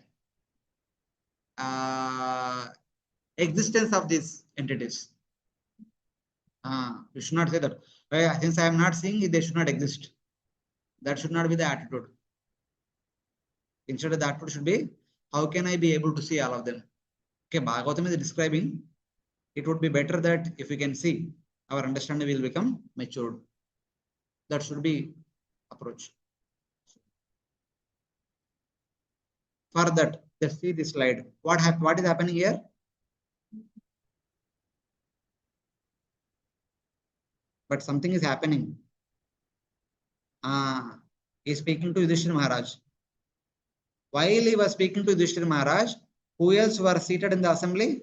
existence of these entities. You should not say that. Since I am not seeing it, they should not exist. That should not be the attitude. Instead, the attitude should be, how can I be able to see all of them? Okay, Bhagavatam is describing, it would be better that if we can see, our understanding will become matured. That should be approach. For that, let's see this slide. What is happening here? But something is happening. He is speaking to Yudhishthira Maharaj. While he was speaking to Yudhishthira Maharaj, who else were seated in the assembly?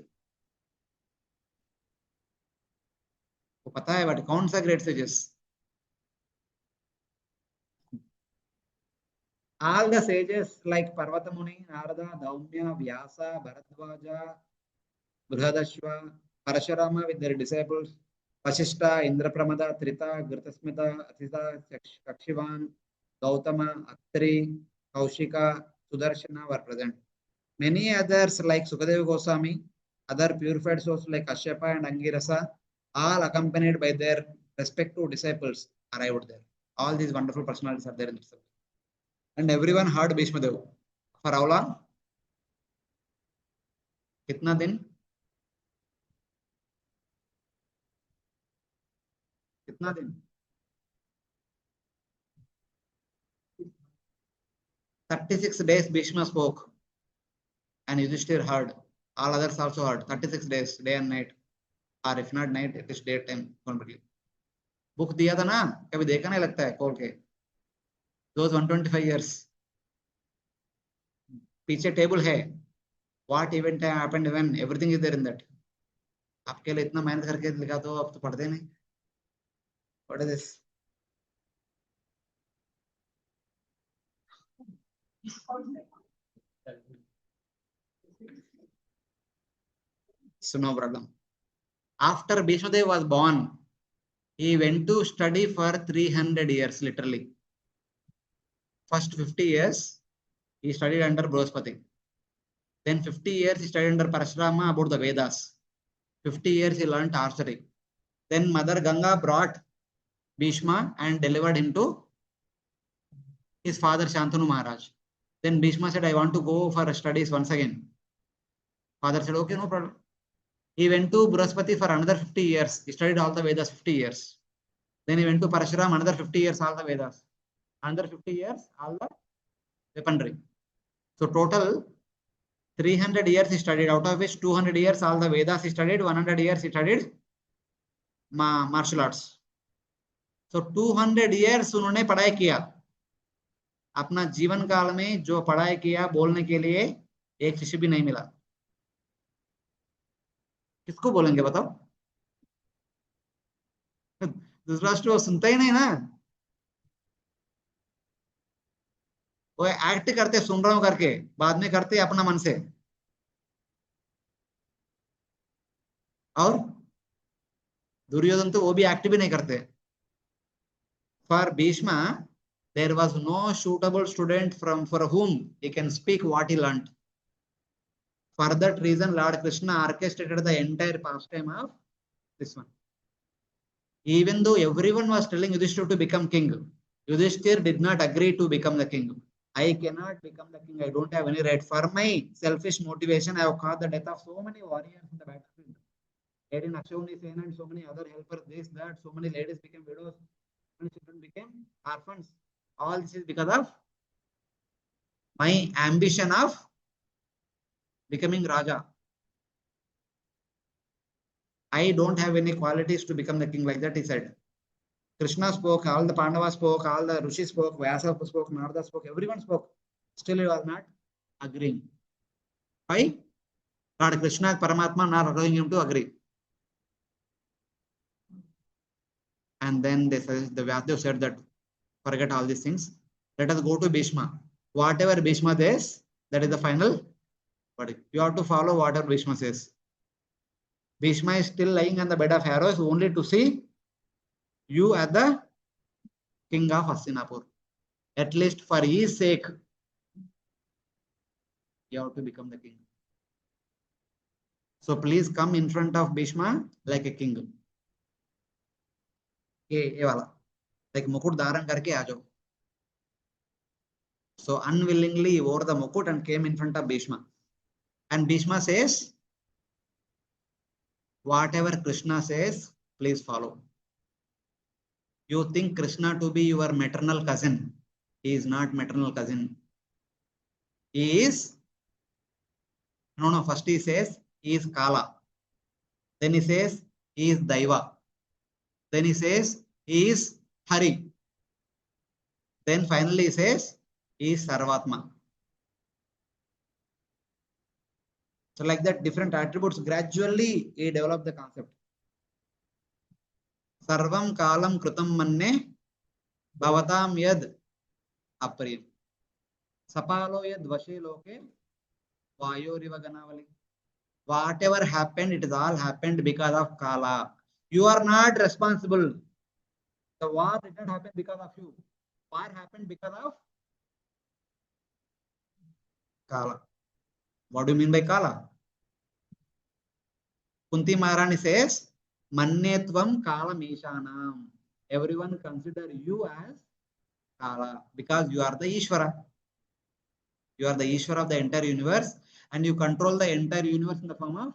को पता है but कौन सा great sages? All the sages like Parvata Muni, Narada, Daumya, Vyasa, Bharadwaja, Brihadashva, Parashurama with their disciples, Vasishta, Indrapramada, Trita, Gurtasmita, Atisa, Kakshivan, Gautama, Atri, Kaushika, Sudarshana were present. Many others like Sukadeva Goswami, other purified souls like Kashyapa and Angirasa, all accompanied by their respective disciples arrived there. All these wonderful personalities are there in this. And everyone heard Bhishma Dev. For how long? Kitna din? Kitna din? 36 days Bhishma spoke. And Yudhishthir heard. All others also heard. 36 days, day and night. Or if not night, it is daytime completely. Book दिया था ना, कभी देखा नहीं लगता है खोल के. Those 125 years. पीछे टेबल है. What event happened when? Everything is there in that. आपके लिए इतना मेहनत करके लिखा तो अब तो पढ़ते नहीं. What is this? So no problem. After Bhishma Dev was born, he went to study for 300 years, literally. First 50 years, he studied under Brihaspati. Then 50 years, he studied under Parashurama about the Vedas. 50 years, he learned archery. Then Mother Ganga brought Bhishma and delivered him to his father Shantanu Maharaj. Then Bhishma said, I want to go for studies once again. Father said, okay, no problem. He went to Brihaspati for another 50 years. He studied all the Vedas 50 years. Then he went to Parashuram, another 50 years, all the Vedas. Another 50 years, all the weaponry. So total 300 years he studied, out of which 200 years all the Vedas he studied, 100 years he studied martial arts. So 200 years उन्होंने पढ़ाई किया. अपना जीवन काल में जो पढ़ाई किया बोलने के लिए एक शिष्य भी नहीं मिला. किसको बोलेंगे बताओ? धृतराष्ट्र सुनता ही नहीं ना. वो एक्ट करते सुन रहा हूं करके, बाद में करते अपना मन से. और दुर्योधन तो वो भी एक्ट भी नहीं करते. For Bheeshma there was no suitable student for whom he can speak what he learnt. For that reason, Lord Krishna orchestrated the entire pastime of this one. Even though everyone was telling Yudhishthir to become king, Yudhishthir did not agree to become the king. I cannot become the king. I don't have any right. For my selfish motivation, I have caused the death of so many warriors in the battlefield. In Akshayuni Sena and so many other helpers, this, that, so many ladies became widows, and children became orphans. All this is because of my ambition of becoming Raja. I don't have any qualities to become the king, like that he said. Krishna spoke, all the Pandavas spoke, all the Rishis spoke, Vyasa spoke, Narada spoke, everyone spoke. Still he was not agreeing. Why? Lord Krishna, Paramatma, not allowing him to agree. And then they said, the Vyasdev said that, forget all these things. Let us go to Bhishma. Whatever Bhishma says, that is the final verdict. You have to follow whatever Bhishma says. Bhishma is still lying on the bed of arrows only to see you as the king of Hastinapur. At least for his sake, you have to become the king. So please come in front of Bhishma like a king. ये वाला like मुकुट धारण करके आ जाओ. So unwillingly he wore the mukut and came in front of Bhishma. And Bhishma says, whatever Krishna says, please follow. You think Krishna to be your maternal cousin. He is not maternal cousin. He is, no, first he says, he is Kala. Then he says, he is Daiva. Then he says, he is Hari. Then finally he says, he is Sarvatma. So like that, different attributes, gradually he developed the concept. Sarvam kalam krutam manne bhavatam yad apriyam. Sapalo yad vashe loke vayoriva ganavali. Whatever happened, it is all happened because of Kala. You are not responsible. The war did not happen because of you. War happened because of Kala. What do you mean by Kala? Kunti Maharani says, Mannetvam Kala Meshanam. Everyone consider you as Kala because you are the Ishvara. You are the Ishvara of the entire universe and you control the entire universe in the form of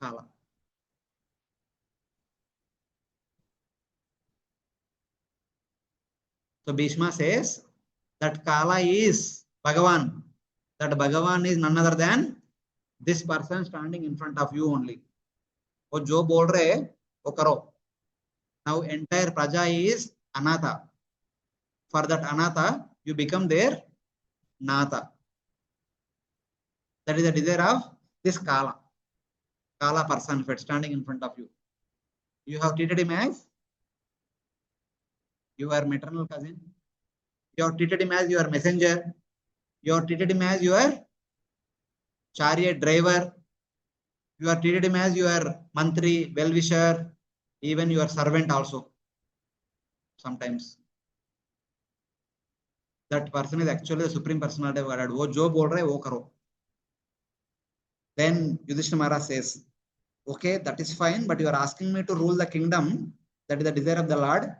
Kala. So Bhishma says that Kala is Bhagavan. That Bhagavan is none other than this person standing in front of you only. वो जो बोल रहे वो करो. Now entire praja is anatha. For that anatha, you become their nata. That is the desire of this Kala. Kala person standing in front of you. You have treated him as your maternal cousin. You have treated him as your messenger. You have treated him as your chariot driver. You have treated him as your mantri, well-wisher, even your servant also. Sometimes. That person is actually the supreme personality of God. वो जो बोल रहे वो करो. Then Yudhishthira Maharaj says, okay, that is fine, but you are asking me to rule the kingdom. That is the desire of the Lord.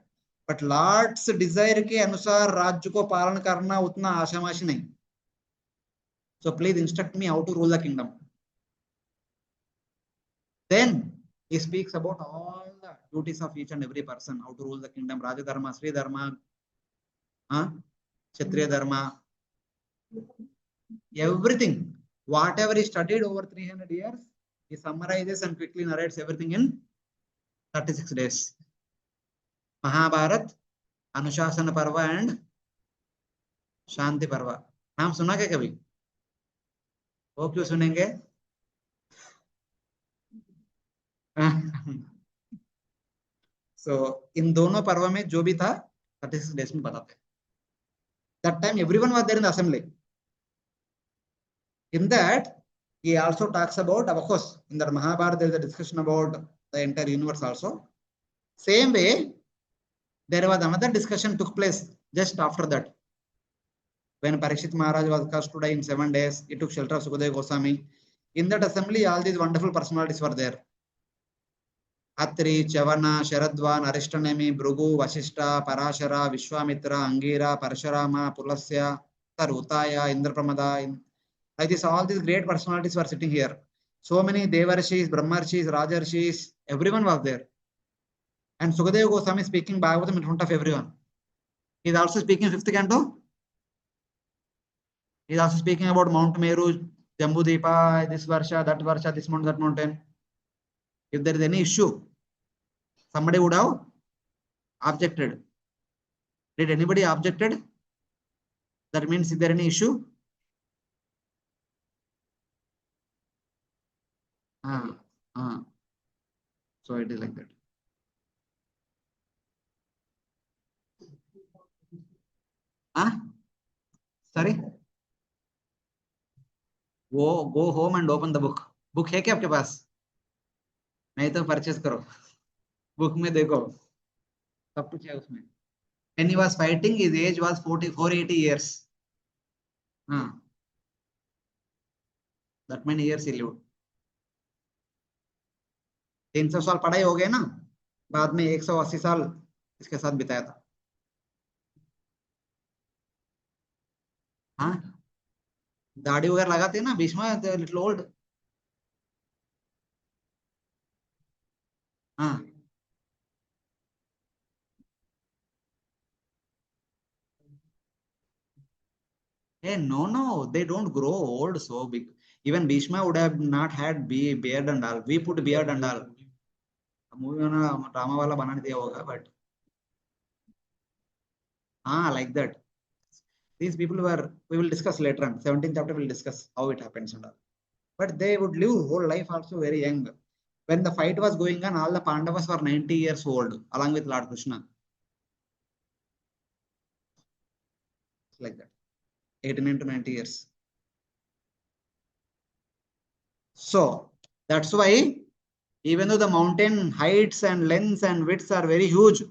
But Lord's desire के अनुसार राज्य को पालन करना उतना आशामाशी नहीं. So please instruct me how to rule the kingdom. Then he speaks about all the duties of each and every person, how to rule the kingdom, Raja Dharma, Sri Dharma, Kshatriya Dharma, everything. Whatever he studied over 300 years, he summarizes and quickly narrates everything in 36 days. Mahabharat, Anushasana Parva and Shanti Parva. नाम सुना क्या कभी? वो क्यों सुनेंगे? So इन दोनों पर्व में जो भी था 36 days में बताते. That time everyone was there in the assembly. In that, he also talks about, of course, in the Mahabharata, there is a discussion about the entire universe also. Same way, there was another discussion took place just after that. When Parikshit Maharaj was cursed to die in 7 days, he took shelter of Sukadeva Goswami. In that assembly, all these wonderful personalities were there. Atri, Chavana, Sharadvan, Arishtanemi, Bhrugu, Vasishta, Parashara, Vishwamitra, Angira, Parasharama, Pulasya, Tarutaya, Indrapramada. Like this, all these great personalities were sitting here. So many Devarshis, Brahmarshis, Rajarshis, everyone was there. And Sukadeva Goswami speaking Bhagavatam in front of everyone. He is also speaking 5th canto. He is also speaking about Mount Meru, Jambhudvipa, this Varsha, this mountain, that mountain. If there is any issue, somebody would have objected. Did anybody objected? That means, is there any issue? So it is like that. Sorry? Go home and open the book. Book है क्या आपके पास? नहीं तो purchase करो. Book में देखो. सब कुछ है उसमें. When he was fighting, his age was 480 years. That many years he lived. 300 साल पढ़ाई हो गए ना, बाद में 180 साल इसके साथ बिताया था. दाढ़ी वगैरह लगाते हैं ना, Bheeshma little old. Hey, no, they don't grow old so big. Even Bhishma would have not had beard and all. We put beard and all. Movie में ना ड्रामा वाला बनाने दिया होगा, but like that. These people were, we will discuss later on. 17th chapter will discuss how it happens and all. But they would live whole life also very young. When the fight was going on, all the Pandavas were 90 years old, along with Lord Krishna. Like that. 89 to 90 years. So, that's why Even though the mountain heights and lengths and widths are very huge,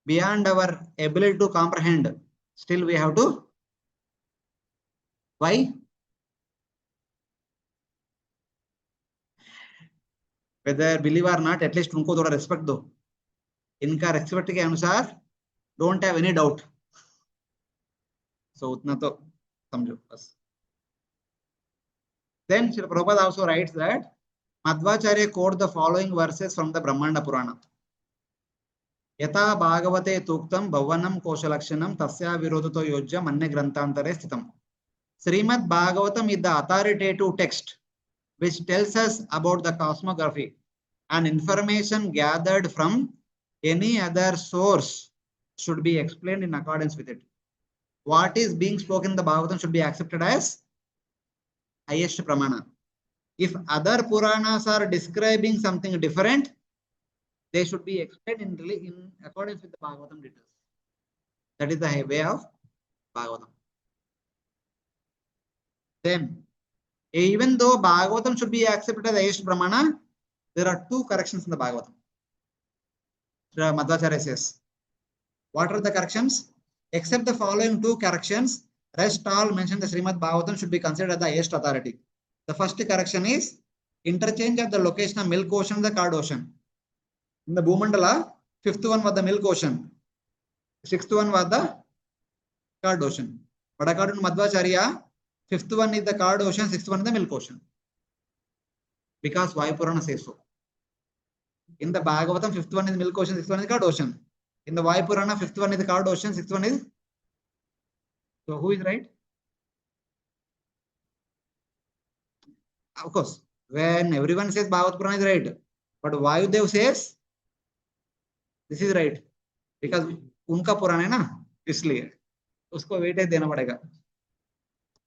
beyond our ability to comprehend, still we have to. Why? Whether believe or not, at least उनको थोड़ा respect दो. इनका respect के अनुसार don't have any doubt. So उतना तो समझो बस. Then Srila Prabhupada also writes that Madhvacharya quote the following verses from the Brahmanda Purana. Yata Bhagavate Tuktam Bhavanam Koshalakshanam Tasya Virodato Yojya Manne Grantantare Sthitam. Srimad Bhagavatam is the authoritative text which tells us about the cosmography and information gathered from any other source should be explained in accordance with it. What is being spoken in the Bhagavatam should be accepted as highest pramana. If other Puranas are describing something different, they should be explained in accordance with the Bhagavatam details. That is the way of Bhagavatam. Then, even though Bhagavatam should be accepted as highest pramana, there are two corrections in the Bhagavatam. Madhvacharya says, what are the corrections? Except the following two corrections, rest all mentioned the Srimad Bhagavatam should be considered as the highest authority. The first correction is interchange of the location of Milk Ocean and the Card Ocean. In the Bhumandala, fifth one was the Milk Ocean, sixth one was the Card Ocean. But according to Madhvacharya, fifth one is the Card Ocean, sixth one is the Milk Ocean. Because Vaipurana says so. In the Bhagavatam, fifth one is Milk Ocean, sixth one is Card Ocean. In the Vaipurana, fifth one is the Card Ocean, sixth one is. So who is right? Of course, when everyone says Bhagavad Purana is right, but Vaibhav says this is right because उनका पुराण है ना, इसलिए उसको weightage देना पड़ेगा.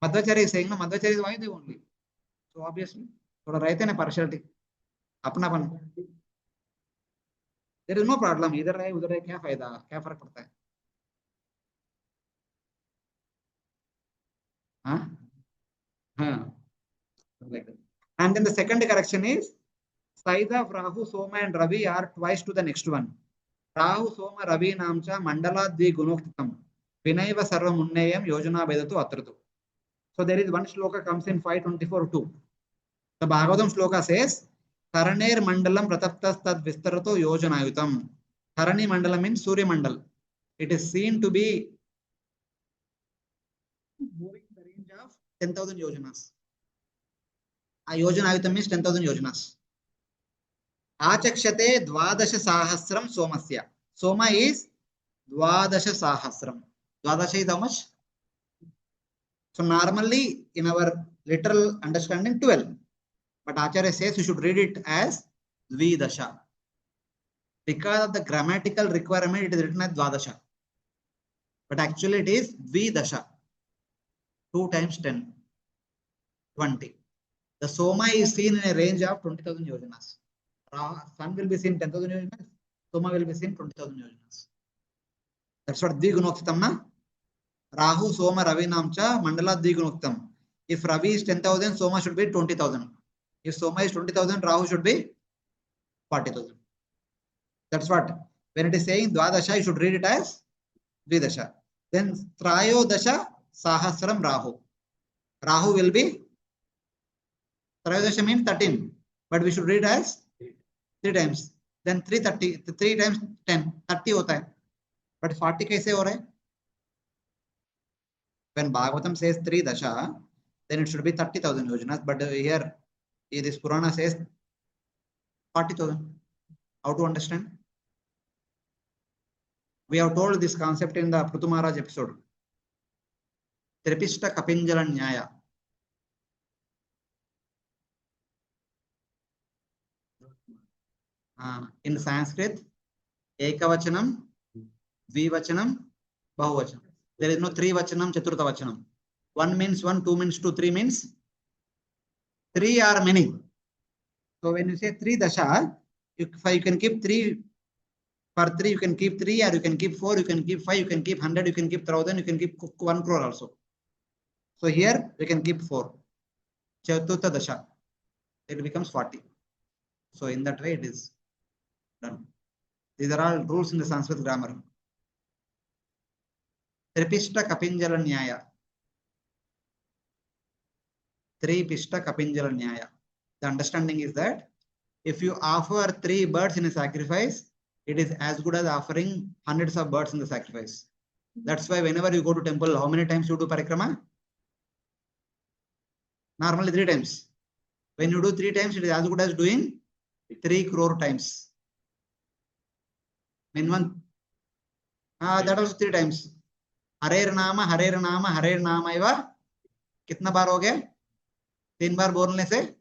Madhvacharya is saying ना, Madhvacharya is Vaibhav only. So obviously, थोड़ा रहते ना partiality, अपनापन. There is no problem. इधर है उधर है, क्या फायदा, क्या फर्क पड़ता है? हाँ हाँ. Like that. And then the second correction is size of Rahu, Soma and Ravi are twice to the next one. Rahu, Soma, Ravi namcha mandala di gunoktitam vinaiva sarva munneyam yojana vedatu atratu. So there is one shloka comes in 524:2. The Bhagavatam shloka says Taraner mandalam prataptas tad vistarato yojanayutam. Tarani mandala means Surya mandal. It is seen to be moving in the range of 10,000 yojanas. Yojanayutam means 10,000 yojanas. Achakshate dvadasha sahasram somasya. Soma is dvadasha sahasram. Dvadasha is how much? So normally in our literal understanding 12. But Acharya says you should read it as dvidasha. Because of the grammatical requirement, it is written as dvadasha. But actually it is dvidasha. 2 times 10. 20. The Soma is seen in a range of 20,000 yojanas. Sun will be seen 10,000 yojanas. Soma will be seen 20,000 yojanas. That's what Dvigunoktam na. Rahu, Soma, Ravi namcha mandala Dvigunoktam. If Ravi is 10,000, Soma should be 20,000. If Soma is 20,000, Rahu should be 40,000. That's what. When it is saying Dvadasha, you should read it as Dvidasha. Then Trayo Dasha Sahasram Rahu. Rahu will be Trayodasha means 13, but we should read as 3 times. Then 330, 3 times 10, 30 hota hai. But 40 kaise ho raha hai? When Bhagavatam says 3 dasha, then it should be 30,000 yojanas. But here, this Purana says 40,000. How to understand? We have told this concept in the Prithu Maharaj episode. Tripishta Kapinjala Nyaya. In Sanskrit, Ekavachanam, Dvivachanam, Bahuvachanam. There is no 3 Vachanam, Chaturtha Vachanam. 1 means 1, 2 means 2, 3 means 3 are many. So when you say 3 dasha, you can keep 3. For 3, you can keep 3, or you can keep 4, you can keep 5, you can keep 100, you can keep 1,000, you can keep 1 crore also. So here we can keep 4. Chaturtha dasha. It becomes 40. So in that way it is done. These are all rules in the Sanskrit grammar. Tripishta Kapinjala Nyaya. Tripishta Kapinjala Nyaya. The understanding is that if you offer 3 birds in a sacrifice, it is as good as offering hundreds of birds in the sacrifice. That's why whenever you go to temple, how many times you do parikrama? Normally 3 times. When you do 3 times, it is as good as doing 3 crore times. Minimum. That also 3 times. Harer Nama, Harer Nama, Harer Nama Iva. Kitna bar ho gaya? 3 बार बोलने से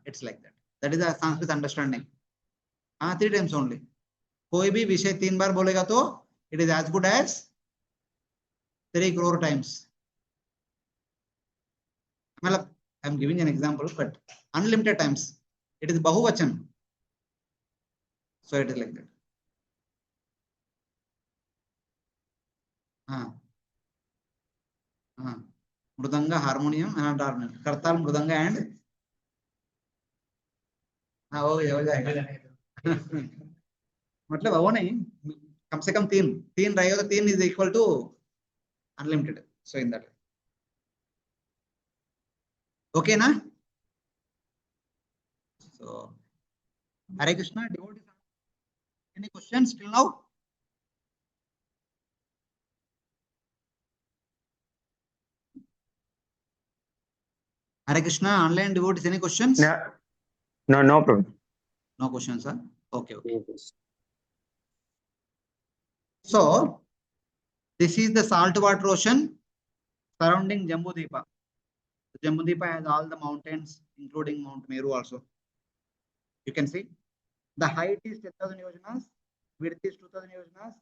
it's like that. That is a Sanskrit understanding. 3 times only. कोई भी विषय 3 बार बोलेगा तो it is as good as 3 crore times. I am giving an example, but unlimited times. It is bahuvachan. So it is like that. Mridanga, harmonium, and harmonium. Kartal, mridanga, and हो जाएगा. मतलब वो नहीं, कम से कम 3 रहेगा तो 3 is equal to unlimited. So in that way. Okay na? So Hare Krishna, devotees, any questions till now? Hare Krishna, online devotees, any questions? No problem. No questions, sir. Okay. So this is the saltwater ocean surrounding Jambhudvipa. Jambhudvipa has all the mountains, including Mount Meru also. You can see the height is 10,000 yojanas, width is 2,000 yojanas.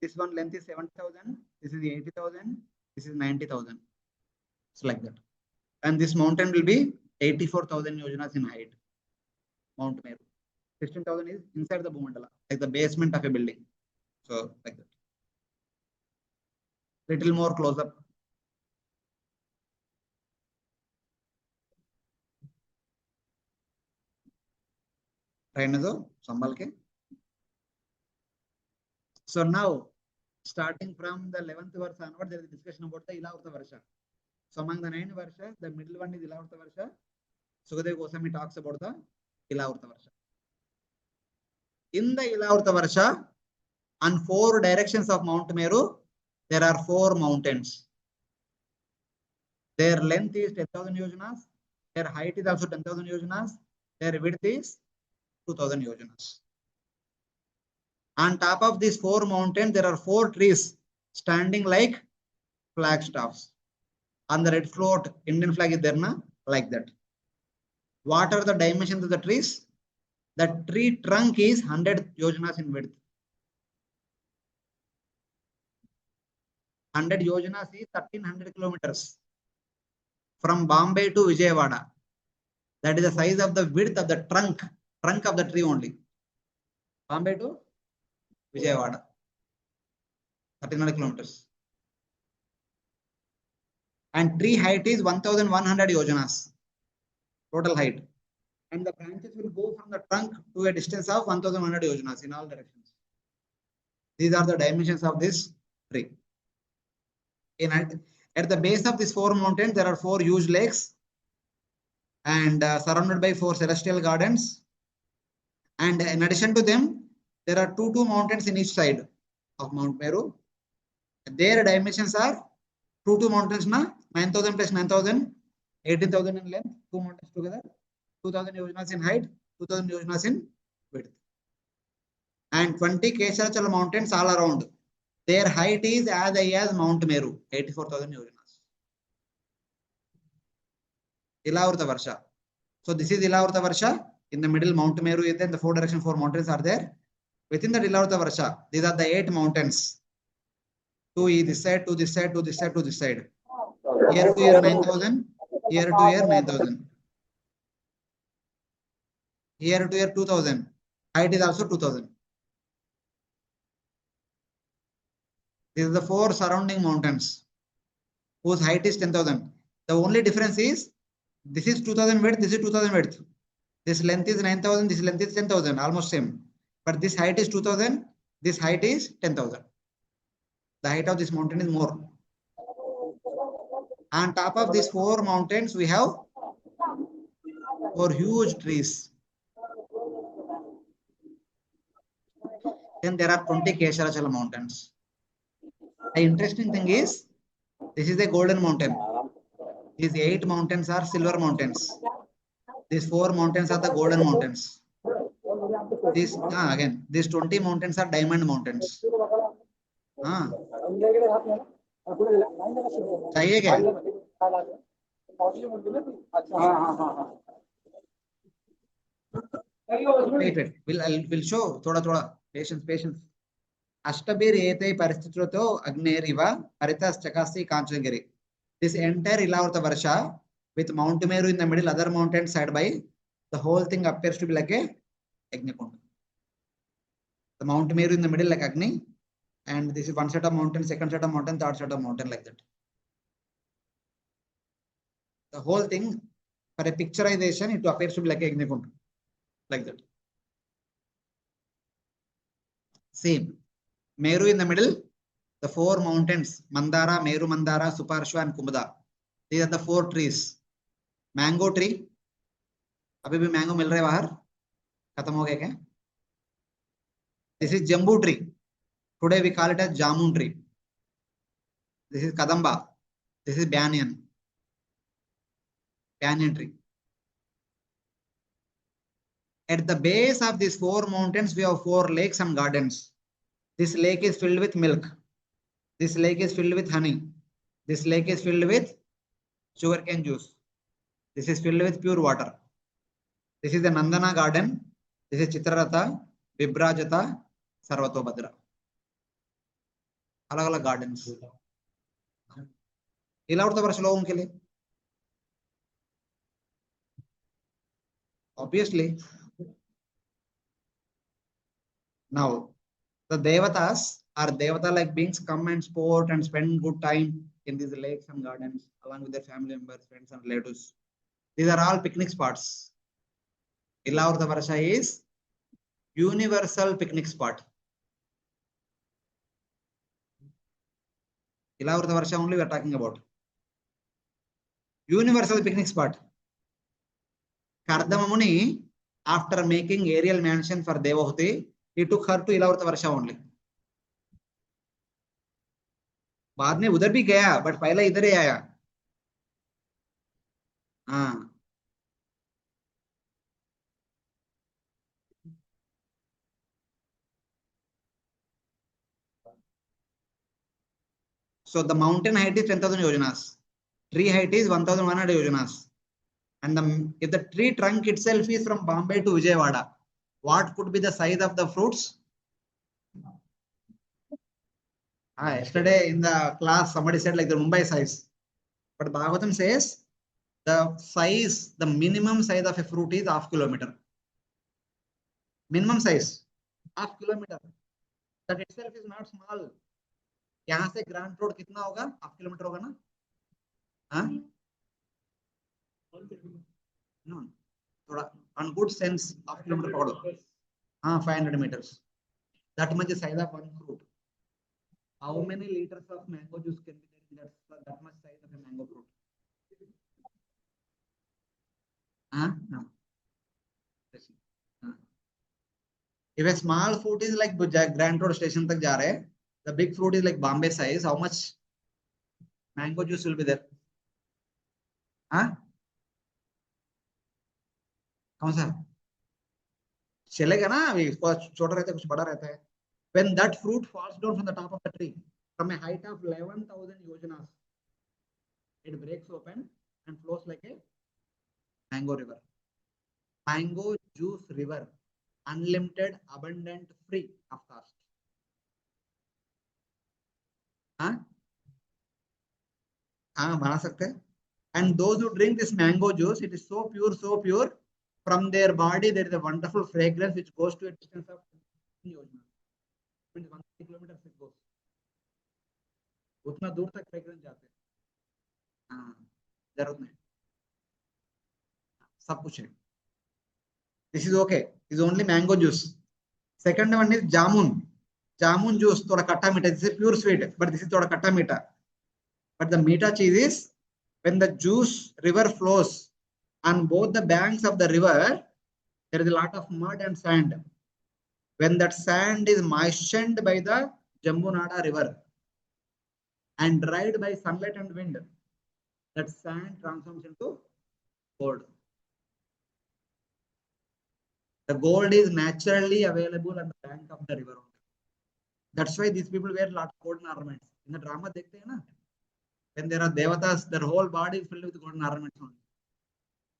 This one length is 70,000. This is 80,000. This is 90,000. It's like that. And this mountain will be 84,000 yojanas in height. Mount Meru. 16,000 is inside the Bhumandala, like the basement of a building. So like that. Little more close up. So now, starting from the 11th verse onward, there is a discussion about the Ilavrta Varsha. So among the 9 Varsha, the middle one is Ilavrta Varsha. Sukadeva Goswami talks about the Ilavrta Varsha. In the Ilavrta Varsha, on 4 directions of Mount Meru, there are 4 mountains. Their length is 10,000 yojanas. Their height is also 10,000 yojanas. Their width is 2,000 yojanas. On top of these 4 mountains, there are 4 trees standing like flagstaffs. On the red float, Indian flag is there, na? Like that. What are the dimensions of the trees? The tree trunk is 100 yojanas in width. 100 yojanas is 1300 kilometers. From Bombay to Vijayawada. That is the size of the width of the trunk of the tree only. Bombay to Vijayawada. 1300 kilometers. And tree height is 1100 yojanas. Total height. And the branches will go from the trunk to a distance of 1100 yojanas in all directions. These are the dimensions of this tree. At the base of these 4 mountains, there are 4 huge lakes and surrounded by 4 celestial gardens. And in addition to them, there are 2 mountains in each side of Mount Meru. Their dimensions are 2 mountains, 9,000 plus 9,000, 18,000 in length, 2 mountains together, 2,000 yojanas in height, 2,000 yojanas in width. And 20 Kesharachala mountains all around. Their height is as high as Mount Meru, 84,000 yojanas. Ilavrta Varsha. So this is Ilavrta Varsha. In the middle, Mount Meru is there. In the 4 direction, 4 mountains are there. Within the Ilavrta Varsha, these are the 8 mountains. 2 this side, 2 this side, 2 this side, 2 this side. Here to here 9,000. Here to here 9,000. Here to here 2,000. Height is also 2,000. These are the 4 surrounding mountains whose height is 10,000. The only difference is This is 2000 width, this is 2000 width. This length is 9000, this length is 10,000, almost same. But this height is 2000, this height is 10,000. The height of this mountain is more. On top of these 4 mountains, we have 4 huge trees. Then there are 20 Kesharachala mountains. The interesting thing is, this is a golden mountain. These 8 mountains are silver mountains. These 4 mountains are the golden mountains. These again, these 20 mountains are diamond mountains. चाहिए क्या? Wait. We'll show. थोड़ा. Patience. Ashtabir एते परिस्थितितो Agneeriva Paritas Chakasi Kanchanagiri. This entire Ilavarta Varsha with Mount Meru in the middle, other mountains side by, the whole thing appears to be like a Agnikund. The Mount Meru in the middle like Agni, and this is one set of mountain, second set of mountain, third set of mountain, like that. The whole thing, for a picturization, it appears to be like a Agnikund, like that. Same. Meru in the middle, the 4 mountains, Mandara, Meru Mandara, Suparshva and Kumada. These are the 4 trees. Mango tree. अभी भी mango मिल रहा है बाहर? खत्म हो गया क्या? This is Jambu tree. Today we call it as Jamun tree. This is Kadamba. This is Banyan. Banyan tree. At the base of these 4 mountains, we have 4 lakes and gardens. This lake is filled with milk. This lake is filled with honey. This lake is filled with sugarcane juice. This is filled with pure water. This is the Nandana garden. This is Chitraratha, Vibrajata, Sarvatobhadra. अलग-अलग gardens. Ilavarta Varsha लोगों के लिए. Obviously. Now, the Devatas are Devata-like beings come and sport and spend good time in these lakes and gardens along with their family members, friends and relatives. These are all picnic spots. Ilavarta Varsha is universal picnic spot. Ilavarta Varsha only we are talking about. Universal picnic spot. Kardama Muni, after making aerial mansion for Devahuti, he took her to Ilavarta Varsha only. बाद में उधर भी गया, but पहले इधर ही आया. हाँ. So the mountain height is 10,000 yojanas. Tree height is 1,100 yojanas. And if the tree trunk itself is from Bombay to Vijayawada, what could be the size of the fruits? Yesterday in the class, somebody said like the Mumbai size. But Bhagavatam says the size, the minimum size of a fruit is half kilometer. Minimum size, half kilometer. That itself is not small. यहाँ से grant road कितना होगा? Half kilometre होगा ना? हाँ? No. थोड़ा on good sense, half kilometer पकड़ो. हाँ, 500 meters. That much is size of one fruit. How many liters of mango juice can be there in that much size of a mango fruit? No. If a small fruit is like Grand Road station तक जा रहे हैं, the big fruit is like Bombay size, how much mango juice will be there? कौन सा? चलेगा ना, अभी छोटा रहता है कुछ बड़ा रहता है. When that fruit falls down from the top of the tree, from a height of 11,000 yojanas, it breaks open and flows like a mango river. Mango juice river, unlimited, abundant, free of cost. बना सकते हैं. And those who drink this mango juice, it is so pure. From their body, there is a wonderful fragrance which goes to a distance of 1 kilometer it goes. उतना दूर तक fragrance जाते हैं. जरूरत नहीं. सब कुछ है. This is okay. This is only mango juice. Second one is jamun. Jamun juice thoda katta meeta. This is pure sweet, but this is thoda katta meeta. But the meeta cheese is when the juice river flows on both the banks of the river, there is a lot of mud and sand. When that sand is moistened by the Jambunada river and dried by sunlight and wind, that sand transforms into gold. The gold is naturally available on the bank of the river. That's why these people wear a lot of golden ornaments. In the drama, dekhte hai na? When there are devatas, their whole body is filled with golden ornaments only.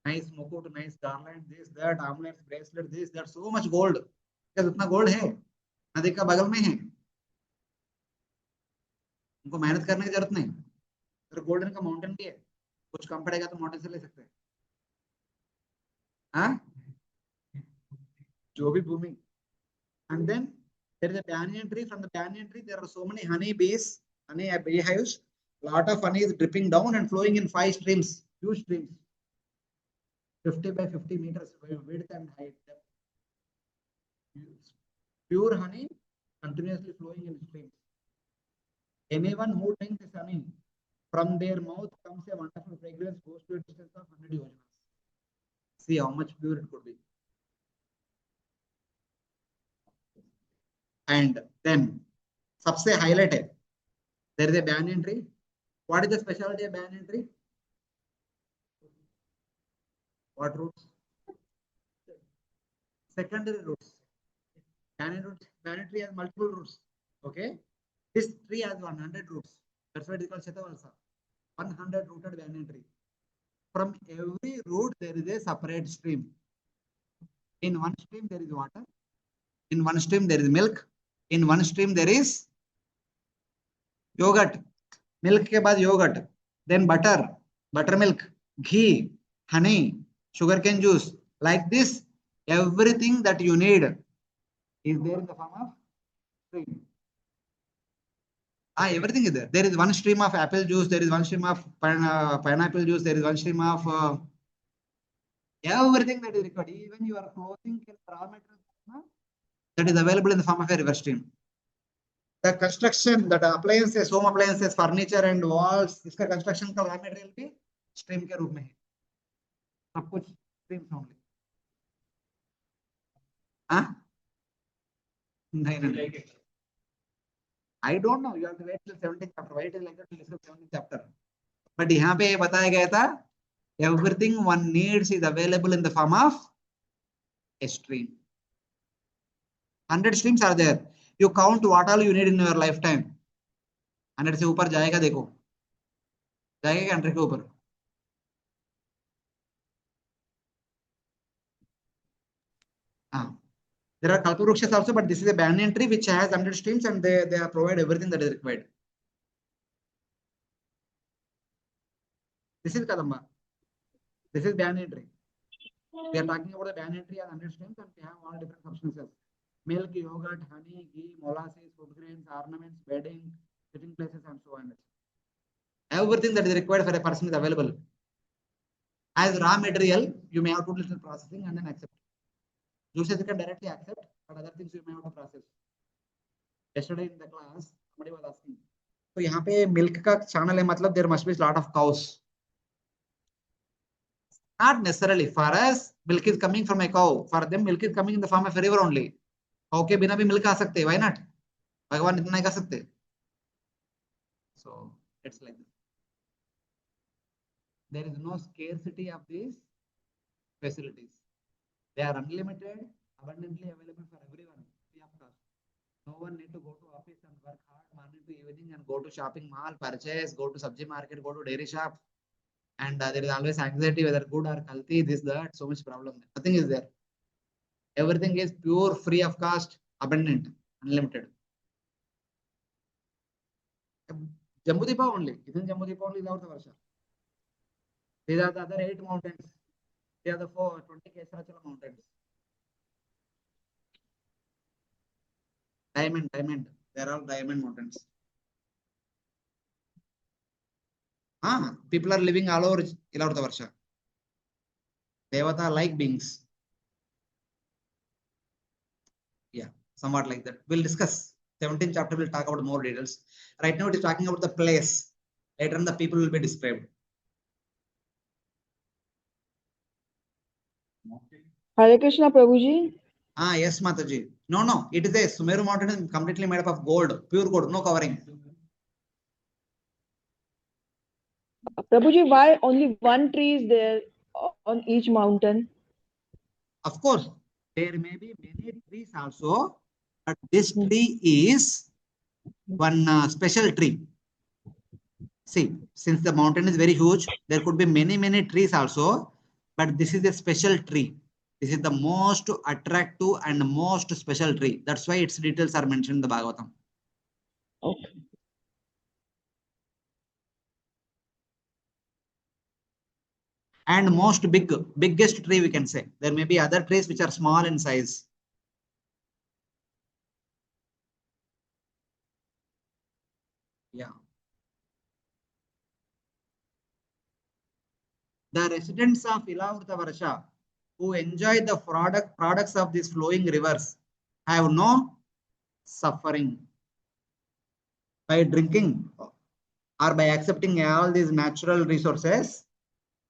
Nice mukut, nice garland, this, that, amulets, bracelet, this, that, so much gold. Because utna gold hai. नदी का बगल में है. उनको मेहनत करने की जरूरत नहीं. अगर गोल्डन का माउंटेन भी है, कुछ कम पड़ेगा तो माउंटेन से ले सकते हैं. हाँ? जो भी भूमि. And then there is a banyan tree. From the banyan tree, there are so many honey bees, honey beehives. Lot of honey is dripping down and flowing in 5 streams, huge streams, 50 by 50 meters width and height. Pure honey continuously flowing in streams. Anyone who drinks this honey, from their mouth comes a wonderful fragrance, goes to a distance of 100 yojanas. See how much pure it could be. And then, सबसे highlight है. There is a banyan tree. What is the specialty of banyan tree? What roots? Secondary roots. Banyan tree has multiple roots. Okay. This tree has 100 roots. That's why it is called Shetavalsa. 100 rooted banyan tree. From every root, there is a separate stream. In one stream, there is water. In one stream, there is milk. In one stream, there is yogurt. Milk के बाद yogurt. Then butter, buttermilk, ghee, honey, sugarcane juice. Like this, everything that you need is there in the form of stream. Everything is there. There is one stream of apple juice. There is one stream of pineapple juice. There is one stream of everything that is required. Even your clothing, raw material, that is available in the form of a river stream. The construction, that appliances, home appliances, furniture and walls, इसका construction का raw material भी stream के रूप में है. सब कुछ streams only. हाँ? नहीं. I don't know. You have to wait till 17th chapter. Why it is like that? Till 17th chapter. But यहाँ पे ये बताया गया था, everything one needs is available in the form of a stream. 100 streams are there. You count what all you need in your lifetime. 100 से ऊपर जाएगा देखो. जाएगा क्या 100 के ऊपर? हाँ. There are kalparukshas also, but this is a banyan tree which has 100 streams and they provide everything that is required. This is Kadamba. This is banyan tree. We are talking about the banyan tree and 100 streams, and we have all different substances. Milk, yogurt, honey, ghee, molasses, food grains, ornaments, bedding, sitting places, and so on. Everything that is required for a person is available. As raw material, you may have to do little processing and then accept. Juices you can directly accept, but other things you may have to process. Yesterday in the class, somebody was asking. So यहाँ पे milk का channel है, मतलब there must be a lot of cows. Not necessarily. For us, milk is coming from a cow. For them, milk is coming in the form of a river only. Cow के बिना भी milk आ सकते हैं. Why not? भगवान इतना नहीं कर सकते. So it's like this. There is no scarcity of these facilities. They are unlimited, abundantly available for everyone, free of cost. No one need to go to office and work hard morning to evening and go to shopping mall, purchase, go to sabji market, go to dairy shop. And there is always anxiety whether good or healthy, this, that, so much problem. Nothing is there. Everything is pure, free of cost, abundant, unlimited. Jambhudvipa only. Isn't Jambhudvipa only is out the Varsha? These are the other 8 mountains. They are the 20 Kesarachala mountains. Diamond. They are all diamond mountains. People are living all over Varsha. Devata-like beings. Yeah, somewhat like that. We'll discuss. 17th chapter will talk about more details. Right now it is talking about the place. Later on the people will be described. Hare Krishna, Prabhuji. Ah, yes, Mataji. No. It is a Sumeru mountain is completely made up of gold, pure gold, no covering. Prabhuji, why only one tree is there on each mountain? Of course, there may be many trees also, but this tree is one special tree. See, since the mountain is very huge, there could be many trees also, but this is a special tree. This is the most attractive and most special tree. That's why its details are mentioned in the Bhagavatam. Okay. And biggest tree we can say. There may be other trees which are small in size. Yeah. The residents of Ilavrita Varsha who enjoy the products of these flowing rivers have no suffering. By drinking or by accepting all these natural resources,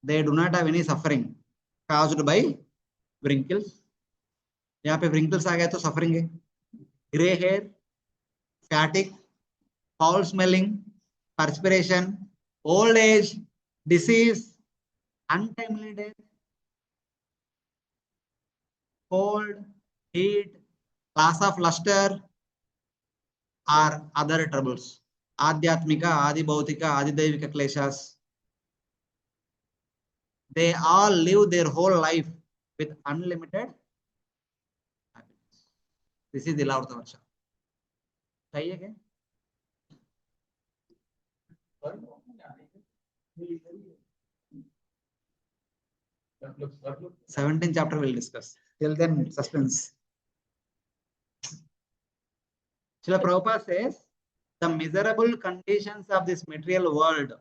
they do not have any suffering caused by wrinkles. यहाँ पे wrinkles आ गया तो suffering है. Gray hair, fatigue, foul smelling, perspiration, old age, disease, untimely death, cold, heat, loss of luster, or other troubles. Adhyatmika, Adi Bhautika, Adi Devika Kleshas. They all live their whole life with unlimited happiness. This is the Ilavrita Varsha. चाहिए क्या? 17th chapter we'll discuss. Till then, suspense. Srila Prabhupada says, the miserable conditions of this material world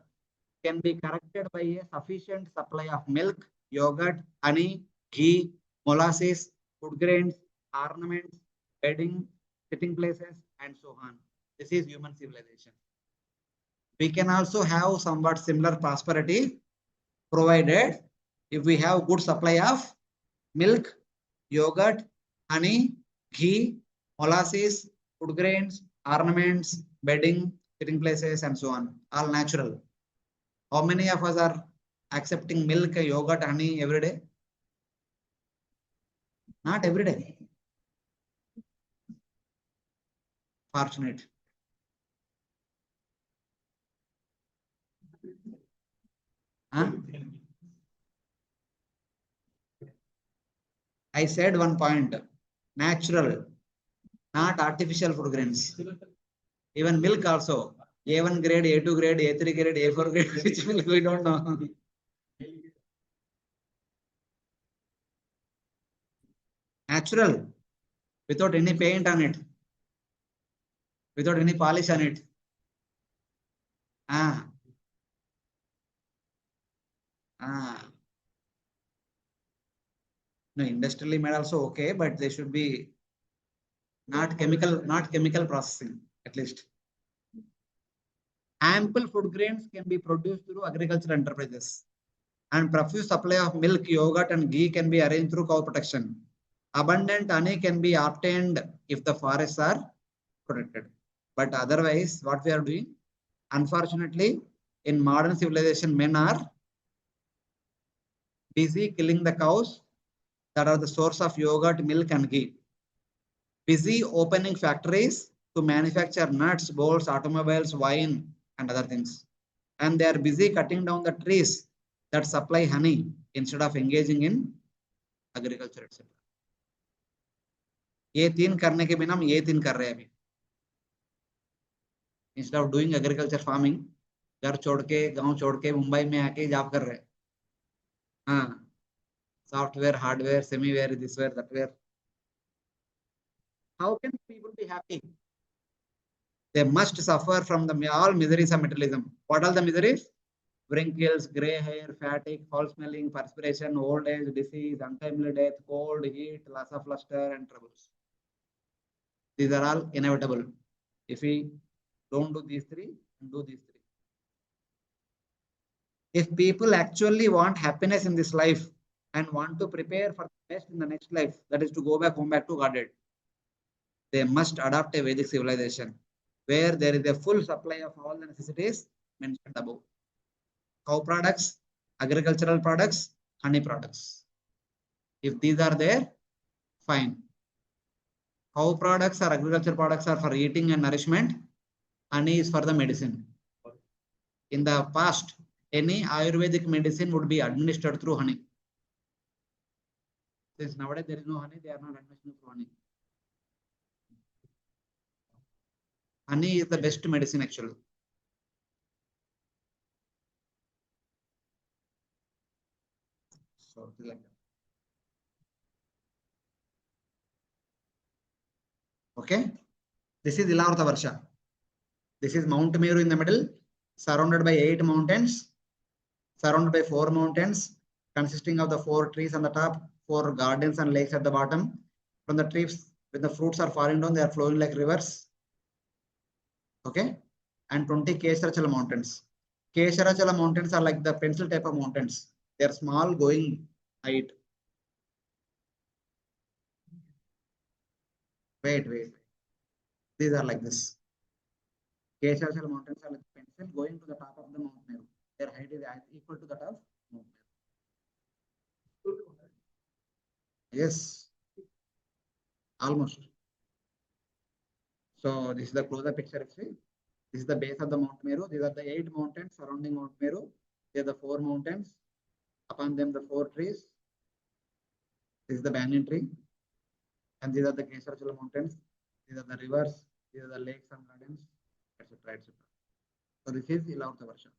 can be corrected by a sufficient supply of milk, yogurt, honey, ghee, molasses, food grains, ornaments, bedding, sitting places, and so on. This is human civilization. We can also have somewhat similar prosperity provided if we have good supply of milk, yogurt, honey, ghee, molasses, food grains, ornaments, bedding, sitting places, and so on. All natural. How many of us are accepting milk, yogurt, honey every day? Not every day. Fortunate. Huh? I said one point. Natural, not artificial food grains. Even milk also. A1 grade, A2 grade, A3 grade, A4 grade, which milk we don't know. Natural, without any paint on it, without any polish on it. No, industrially made also okay, but they should be not chemical processing, at least. Ample food grains can be produced through agricultural enterprises, and profuse supply of milk, yogurt, and ghee can be arranged through cow protection. Abundant honey can be obtained if the forests are protected. But otherwise, what we are doing, unfortunately, in modern civilization, men are busy killing the cows that are the source of yogurt, milk, and ghee. Busy opening factories to manufacture nuts, bolts, automobiles, wine, and other things. And they are busy cutting down the trees that supply honey instead of engaging in agriculture, etc. ये तीन करने के बिना हम ये तीन कर रहे हैं अभी. Instead of doing agriculture farming, घर छोड़ के, गांव छोड़ के, मुंबई में आके जॉब कर रहे हैं. हाँ. Software, hardware, semiware, this ware, that ware. How can people be happy? They must suffer from all miseries of materialism. What are the miseries? wrinkles, gray hair, fatigue, foul smelling, perspiration, old age, disease, untimely death, cold, heat, loss of luster, and troubles. These are all inevitable. If we don't do these three, do these three. If people actually want happiness in this life and want to prepare for the best in the next life, that is to go back home, back to Godhead, they must adopt a Vedic civilization where there is a full supply of all the necessities mentioned above. Cow products, agricultural products, honey products. If these are there, fine. Cow products or agricultural products are for eating and nourishment. Honey is for the medicine. In the past, any Ayurvedic medicine would be administered through honey. Since nowadays there is no honey, they are not administering through honey. Honey is the best medicine actually. So like that. Okay. This is Ilavrta Varsha. This is Mount Meru in the middle, surrounded by 8 mountains, surrounded by 4 mountains, consisting of the 4 trees on the top, 4 gardens and lakes at the bottom. From the trees, when the fruits are falling down, they are flowing like rivers. Okay. And 20 Kesarachala mountains. Kesarachala mountains are like the pencil type of mountains. They are small, going height. Wait. These are like this. Kesarachala mountains are like pencil going to the top of the Mount Meru. Their height is equal to that of Mount Meru. Yes. Almost. So this is the closer picture. See, this is the base of the Mount Meru. These are the 8 mountains surrounding Mount Meru. These are the 4 mountains. Upon them, the 4 trees. This is the banyan tree. And these are the Kesarachala mountains. These are the rivers. These are the lakes and gardens, etc., etc. So this is Ilavrta Varsha.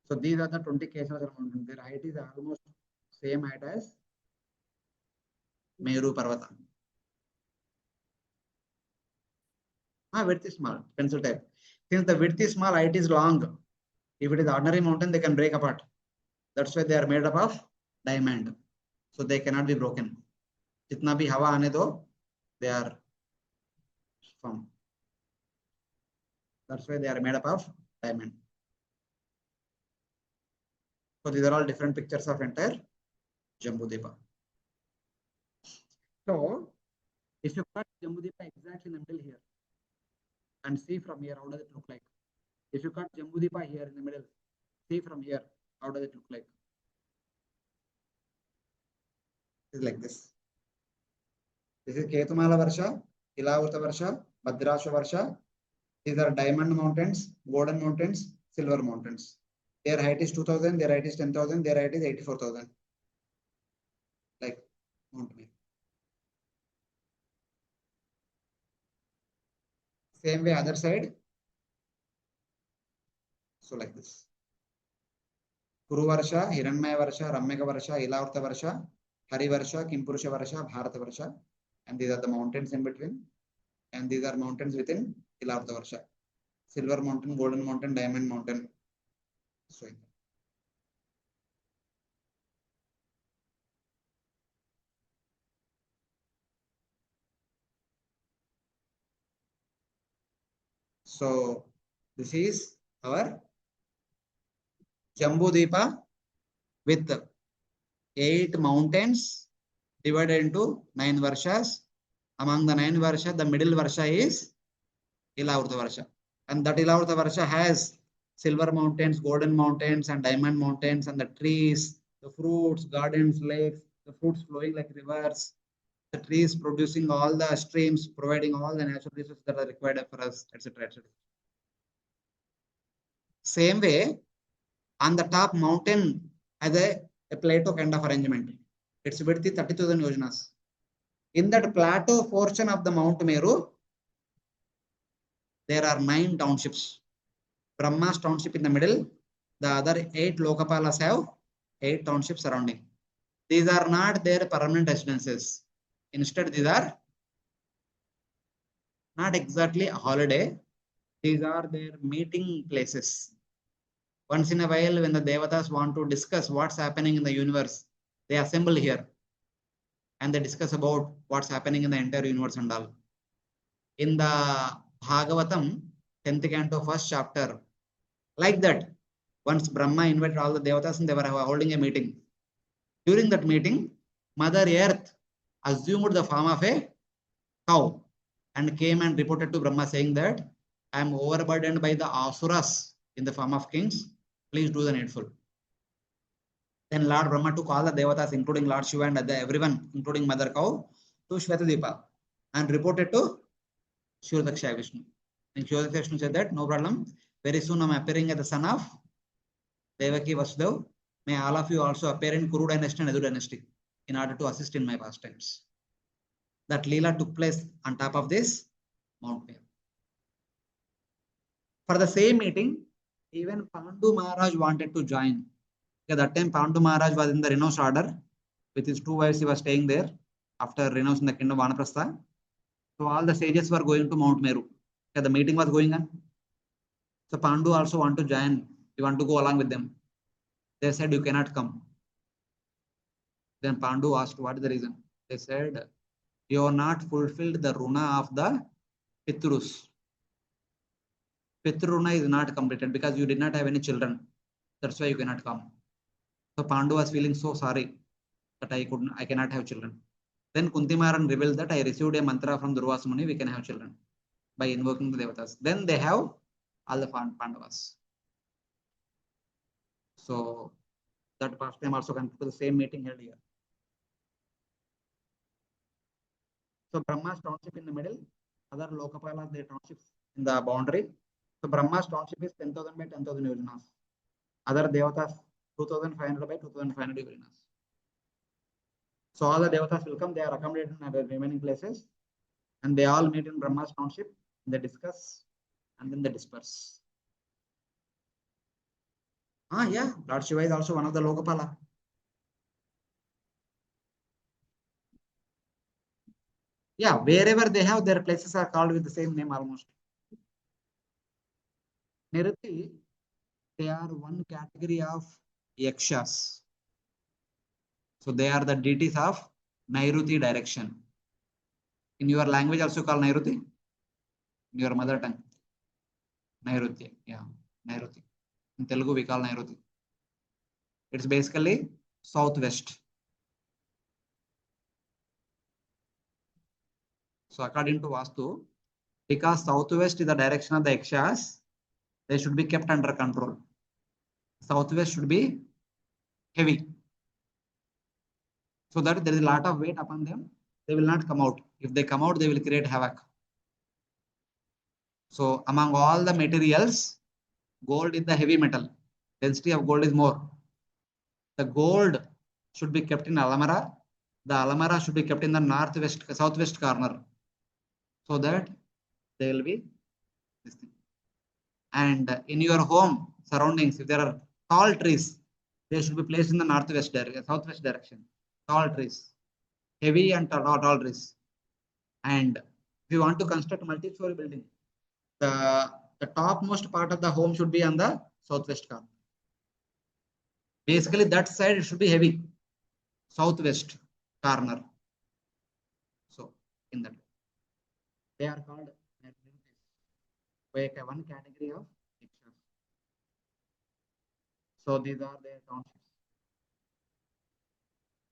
So these are the 20 Kesarachala mountains. Their height is almost same height as Meru Parvata. Width is small, pencil type. Since the width is small, height is long. If it is ordinary mountain, they can break apart. That's why they are made up of diamond. So they cannot be broken. Jitna bhi hawa aane do, they are firm. That's why they are made up of diamond. So these are all different pictures of entire Jambhudvipa. So if you cut Jambhudvipa exactly in the middle here and see from here, how does it look like? If you cut Jambhudvipa here in the middle, see from here, how does it look like? It's like this. This is Ketumala Varsha, Ilavrta Varsha, Bhadrasha Varsha. These are diamond mountains, golden mountains, silver mountains. Their height is 2000, their height is 10,000, their height is 84,000. Like Mount Meru. Same way, other side. So like this. Kuru Varsha, Hiranmaya Varsha, Ramyaka Varsha, Ilavrta Varsha, Hari Varsha, Kimpurusha Varsha, Bharata Varsha. And these are the mountains in between. And these are mountains within Ilavrta Varsha. Silver mountain, golden mountain, diamond mountain. So this is our Jambhudvipa with 8 mountains divided into 9 varshas. Among the 9 varshas, the middle varsha is Ilavrta Varsha. And that Ilavrta Varsha has silver mountains, golden mountains, and diamond mountains, and the trees, the fruits, gardens, lakes, the fruits flowing like rivers, the trees producing all the streams, providing all the natural resources that are required for us, etc., etc. Same way, on the top mountain has a plateau kind of arrangement. Its width is 30,000 yojanas. In that plateau portion of the Mount Meru, there are 9 townships. Brahma's township in the middle. The other 8 Lokapalas have 8 townships surrounding. These are not their permanent residences. Instead, these are not exactly a holiday. These are their meeting places. Once in a while, when the devatas want to discuss what's happening in the universe, they assemble here and they discuss about what's happening in the entire universe and all. In the Bhagavatam, 10th canto, 1st chapter, like that, once Brahma invited all the devatas and they were holding a meeting. During that meeting, Mother Earth assumed the form of a cow and came and reported to Brahma saying that I am overburdened by the asuras in the form of kings. Please do the needful. Then Lord Brahma took all the devatas, including Lord Shiva and everyone, including Mother Cow, to Shvetadvipa and reported to Shirodaksha Vishnu. And Shirodaksha Vishnu said that no problem. Very soon I am appearing as the son of Devaki Vasudev. May all of you also appear in Kuru dynasty and Yadu dynasty in order to assist in my pastimes. That Leela took place on top of this Mount Meru. For the same meeting, even Pandu Maharaj wanted to join. At that time, Pandu Maharaj was in the renounced order. With his 2 wives, he was staying there after renouncing the kingdom of Vanaprastha. So all the sages were going to Mount Meru. The meeting was going on. So Pandu also want to join. He want to go along with them. They said, you cannot come. Then Pandu asked, what is the reason? They said, you have not fulfilled the runa of the Pitrus. Pitruna is not completed because you did not have any children. That's why you cannot come. So Pandu was feeling so sorry that I cannot have children. Then Kuntimaran revealed that I received a mantra from Durvasa Muni, we can have children by invoking the devatas. Then they have all the Pandavas. So that pastime also comes to the same meeting held here. So Brahma's township in the middle, other Lokapalas, their townships in the boundary. So Brahma's township is 10,000 by 10,000 yojanas. Other devatas 2,500 by 2,500 yojanas. So all the devatas will come, they are accommodated in the remaining places and they all meet in Brahma's township, they discuss and then they disperse. Yeah, Lord Shiva is also one of the Lokapala. Yeah, wherever they have, their places are called with the same name almost. Niruti, they are one category of yakshas. So they are the deities of Nairuti direction. In your language also called Nairuti? In your mother tongue? Nairuti, yeah, Nairuti. In Telugu we call Nairuti. It's basically southwest. So according to Vastu, because southwest is the direction of the yakshas, they should be kept under control. Southwest should be heavy. So that there is a lot of weight upon them. They will not come out. If they come out, they will create havoc. So among all the materials, gold is the heavy metal. Density of gold is more. The gold should be kept in Alamara. The Alamara should be kept in the southwest corner. So that they will be this thing. And in your home surroundings, if there are tall trees, they should be placed in the southwest direction. Tall trees, heavy and tall trees. And if you want to construct a multi-story building, the topmost part of the home should be on the southwest corner. Basically, that side it should be heavy, southwest corner. So, in that way, they are called one category of yakshas. So these are their townships.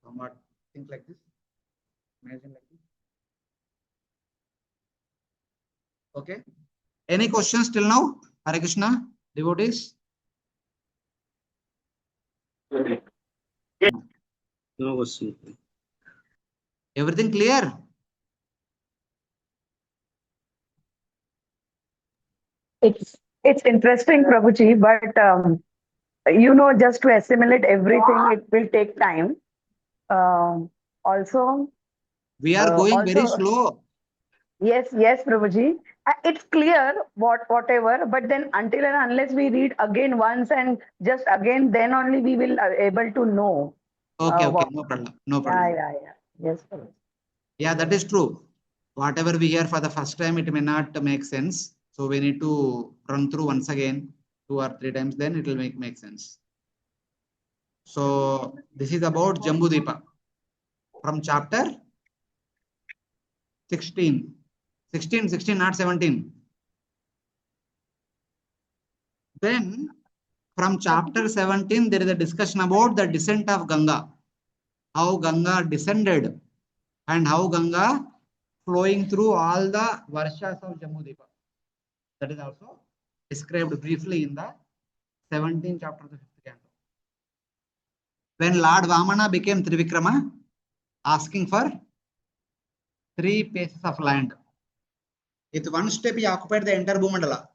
Somewhat things like this. Imagine like this. Okay. Any questions till now? Hare Krishna, devotees? No question. Everything clear? It's interesting, Prabhuji, but just to assimilate everything, it will take time. Also, we are going very slow. Yes, Prabhuji. It's clear whatever, but then until and unless we read again once and just again, then only we will able to know. Okay, no problem. No problem. Yeah. Yes, Prabhuji. Yeah, that is true. whatever we hear for the first time, it may not make sense. So we need to run through once again, 2 or 3 times, then it will make sense. So this is about Jambhudvipa from chapter 16, not 17. Then from chapter 17, there is a discussion about the descent of Ganga, how Ganga descended and how Ganga flowing through all the varshas of Jambhudvipa. That is also described briefly in the 17th chapter of the 5th canto. When Lord Vamana became Trivikrama, asking for 3 pieces of land. With one step, he occupied the entire Bhumandala.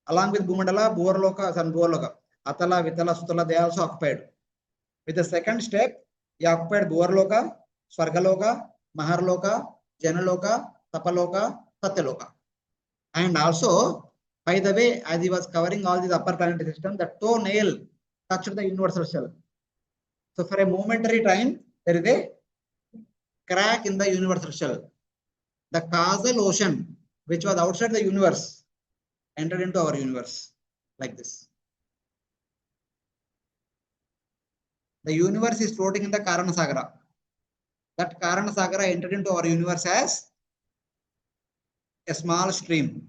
Along with Bhumandala, Bhuvarloka, and Bhuvarloka, Atala, Vitala, Sutala, they also occupied. With the second step, he occupied Bhuvarloka, Swargaloka, Maharloka, Janaloka, Tapaloka, Satyaloka. And also, by the way, as he was covering all these upper planetary systems, the toenail touched the universal shell. So for a momentary time, there is a crack in the universal shell. The causal ocean, which was outside the universe, entered into our universe like this. The universe is floating in the Karana Sagara. That Karana Sagara entered into our universe as a small stream.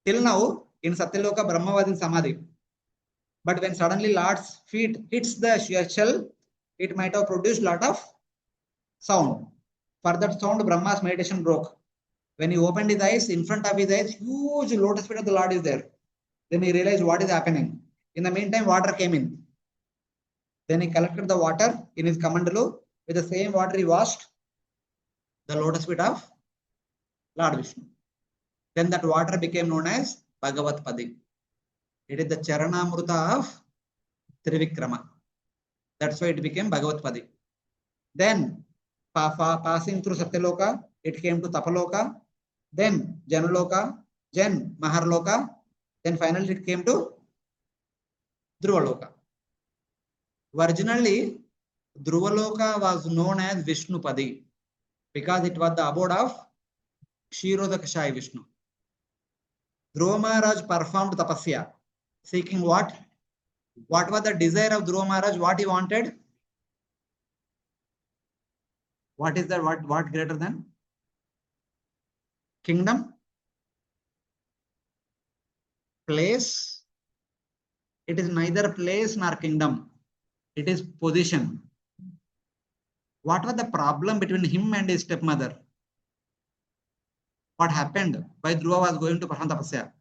Till now, in Satyaloka, Brahma was in Samadhi. But when suddenly Lord's feet hits the shell, it might have produced a lot of sound. For that sound, Brahma's meditation broke. When he opened his eyes, in front of his eyes, huge lotus feet of the Lord is there. Then he realized what is happening. In the meantime, water came in. Then he collected the water in his Kamandalu. With the same water, he washed the lotus feet of Lord Vishnu. Then that water became known as Bhagavat Padi. It is the Charanamruta of Trivikrama. That's why it became Bhagavat Padi. Then, passing through Satyaloka, it came to Tapaloka, then Janaloka, then Maharloka, then finally it came to Dhruvaloka. Originally, Dhruvaloka was known as Vishnupadi because it was the abode of Kshirodakashai Vishnu. Dhruva Maharaj performed tapasya, seeking what? What was the desire of Dhruva Maharaj? What he wanted? What is that? What greater than? Kingdom? Place? It is neither place nor kingdom. It is position. What was the problem between him and his stepmother? What happened? Why Dhruva was going to perform tapasya?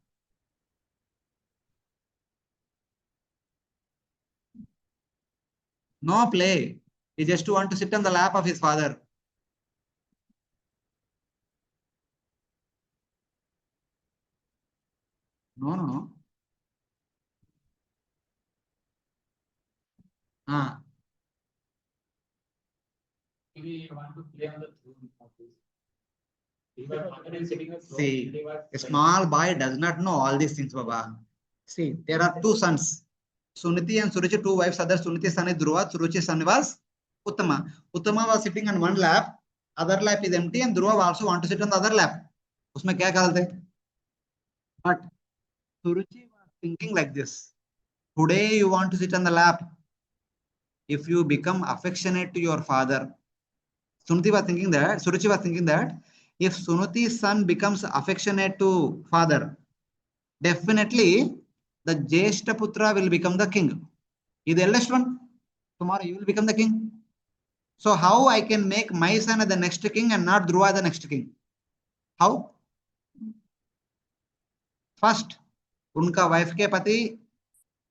No play. He just want to sit on the lap of his father. No. We want to play on the throne of this. See, a small boy does not know all these things, Baba. See, there are 2 sons. Suniti and Suruchi, 2 wives. Other Suniti's son is Dhruva. Suruchi's son was Uttama. Uttama was sitting on one lap. Other lap is empty, and Dhruva also want to sit on the other lap. Usme kya kalte? But Suruchi was thinking like this. Today you want to sit on the lap. If you become affectionate to your father, Suruchi was thinking that if Suniti's son becomes affectionate to father, definitely the Jeshta Putra will become the king. He is the eldest one. Tomorrow you will become the king. So how I can make my son the next king and not Dhruva the next king? How? First, उनका wife के पति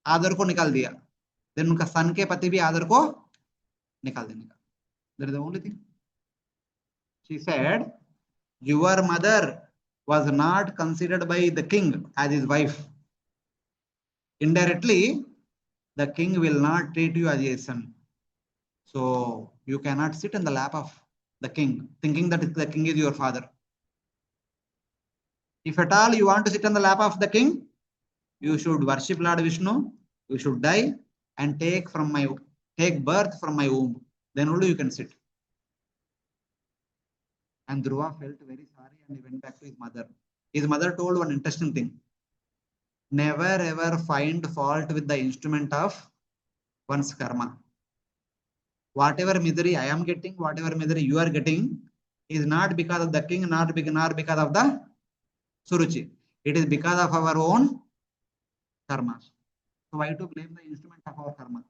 आदर को निकाल दिया. Then उनका son के पति भी आदर को निकाल देने का. That is the only thing. She said, your mother was not considered by the king as his wife. Indirectly, the king will not treat you as a son. So you cannot sit in the lap of the king, thinking that the king is your father. If at all you want to sit on the lap of the king, you should worship Lord Vishnu, you should die and take birth from my womb. Then only you can sit. And Dhruva felt very sorry and he went back to his mother. His mother told one interesting thing. Never ever find fault with the instrument of one's karma. Whatever misery I am getting, whatever misery you are getting, is not because of the king, not because of the Suruchi. It is because of our own karma. So why to blame the instrument of our karma?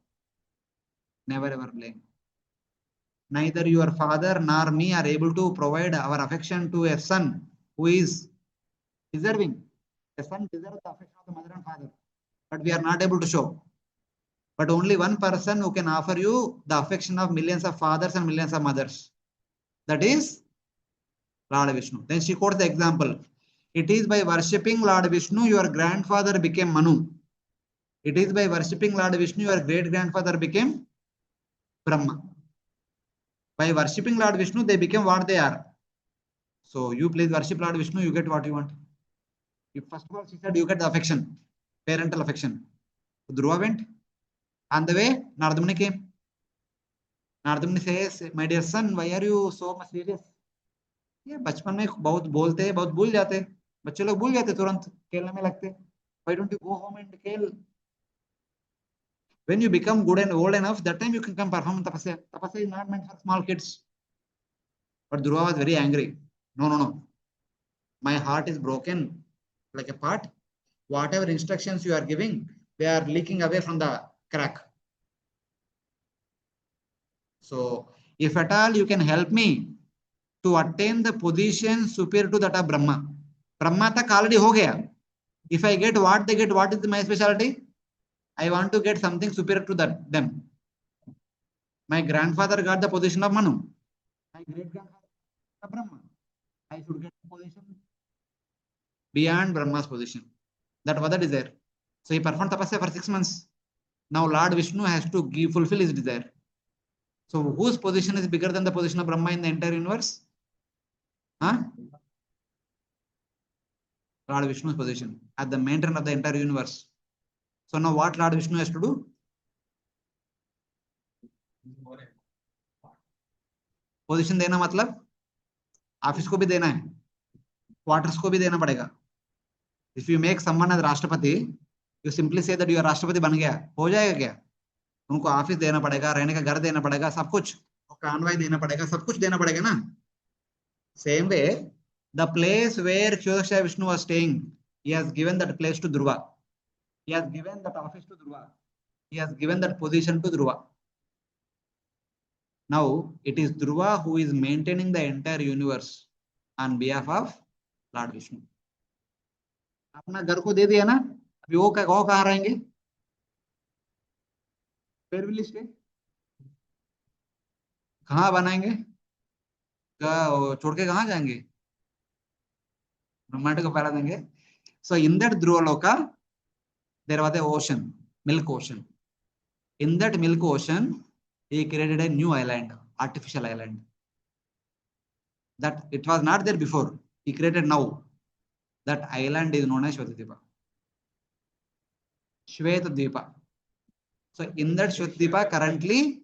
Never ever blame. Neither your father nor me are able to provide our affection to a son who is deserving. A son deserves the affection of the mother and father, but we are not able to show. But only one person who can offer you the affection of millions of fathers and millions of mothers. That is Lord Vishnu. Then she quotes the example. It is by worshipping Lord Vishnu, your grandfather became Manu. It is by worshipping Lord Vishnu, your great-grandfather became Brahma. By worshipping Lord Vishnu, they became what they are. So you please worship Lord Vishnu, you get what you want. If first of all, she said you get the affection, parental affection. So Dhruva went. On the way, Narada Muni came. Narada Muni says, my dear son, why are you so much serious? ये बचपन में बहुत बोलते हैं, बहुत भूल जाते हैं. बच्चे लोग भूल जाते तुरंत खेलने में लगते. Why don't you go home and kill? When you become good and old enough, that time you can come perform tapasya. Tapasya is not meant for small kids. But Dhruva was very angry. No. My heart is broken like a pot. Whatever instructions you are giving, they are leaking away from the crack. So, if at all you can help me to attain the position superior to that of Brahma. Brahma tak already ho gaya. If I get what they get, what is my specialty? I want to get something superior to them. My grandfather got the position of Manu. My great-grandfather got Brahma. I should get the position beyond Brahma's position. That was the desire. So he performed tapasya for 6 months. Now Lord Vishnu has to fulfill his desire. So whose position is bigger than the position of Brahma in the entire universe? Huh? Lord Vishnu's position at the maintain of the entire universe. So now what Lord Vishnu has to do? Position देना मतलब office को भी देना है, quarters को भी देना पड़ेगा. If you make someone as राष्ट्रपति, you simply say that you are राष्ट्रपति बन गया, हो जाएगा क्या? उनको ऑफिस देना पड़ेगा, रहने का घर देना पड़ेगा, सब कुछ, कानवाई देना पड़ेगा, सब कुछ देना पड़ेगा ना. Same way, the place where Kshodaksha Vishnu was staying, he has given that place to Dhruva. He has given that office to Dhruva. He has given that position to Dhruva. Now, it is Dhruva who is maintaining the entire universe on behalf of Lord Vishnu. अपना घर को दे दिया ना, अभी वो कहाँ रहेंगे? Where will he stay? कहाँ बनाएंगे? छोड़ के कहाँ जाएंगे? ब्रह्मांड को फैला देंगे. So in that Dhruvaloka, there was an ocean, milk ocean. In that milk ocean, he created a new island, artificial island. That it was not there before. He created now. That island is known as Shvetadvipa. Shvetadvipa. So in that Shvetadvipa, currently,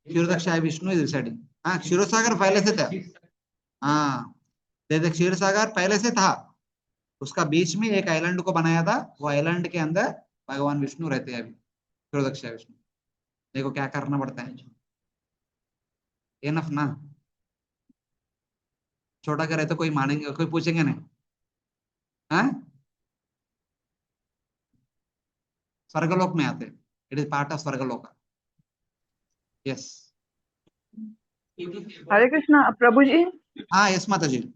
Kshirodaksha Vishnu is residing. Kshirosagar पहले से था. जैसे क्षीरसागर पहले से था, उसका बीच में एक आइलैंड को बनाया था. वो आइलैंड के अंदर भगवान विष्णु रहते हैं अभी, क्षीरोदक्ष विष्णु. देखो क्या करना पड़ता है. एनफ ना, छोटा करे तो कोई मानेंगे, कोई पूछेंगे नहीं. हाँ, स्वर्गलोक में आते. इट इज पार्ट ऑफ स्वर्गलोक. Yes. Hare Krishna, Prabhuji. Yes, Mataji.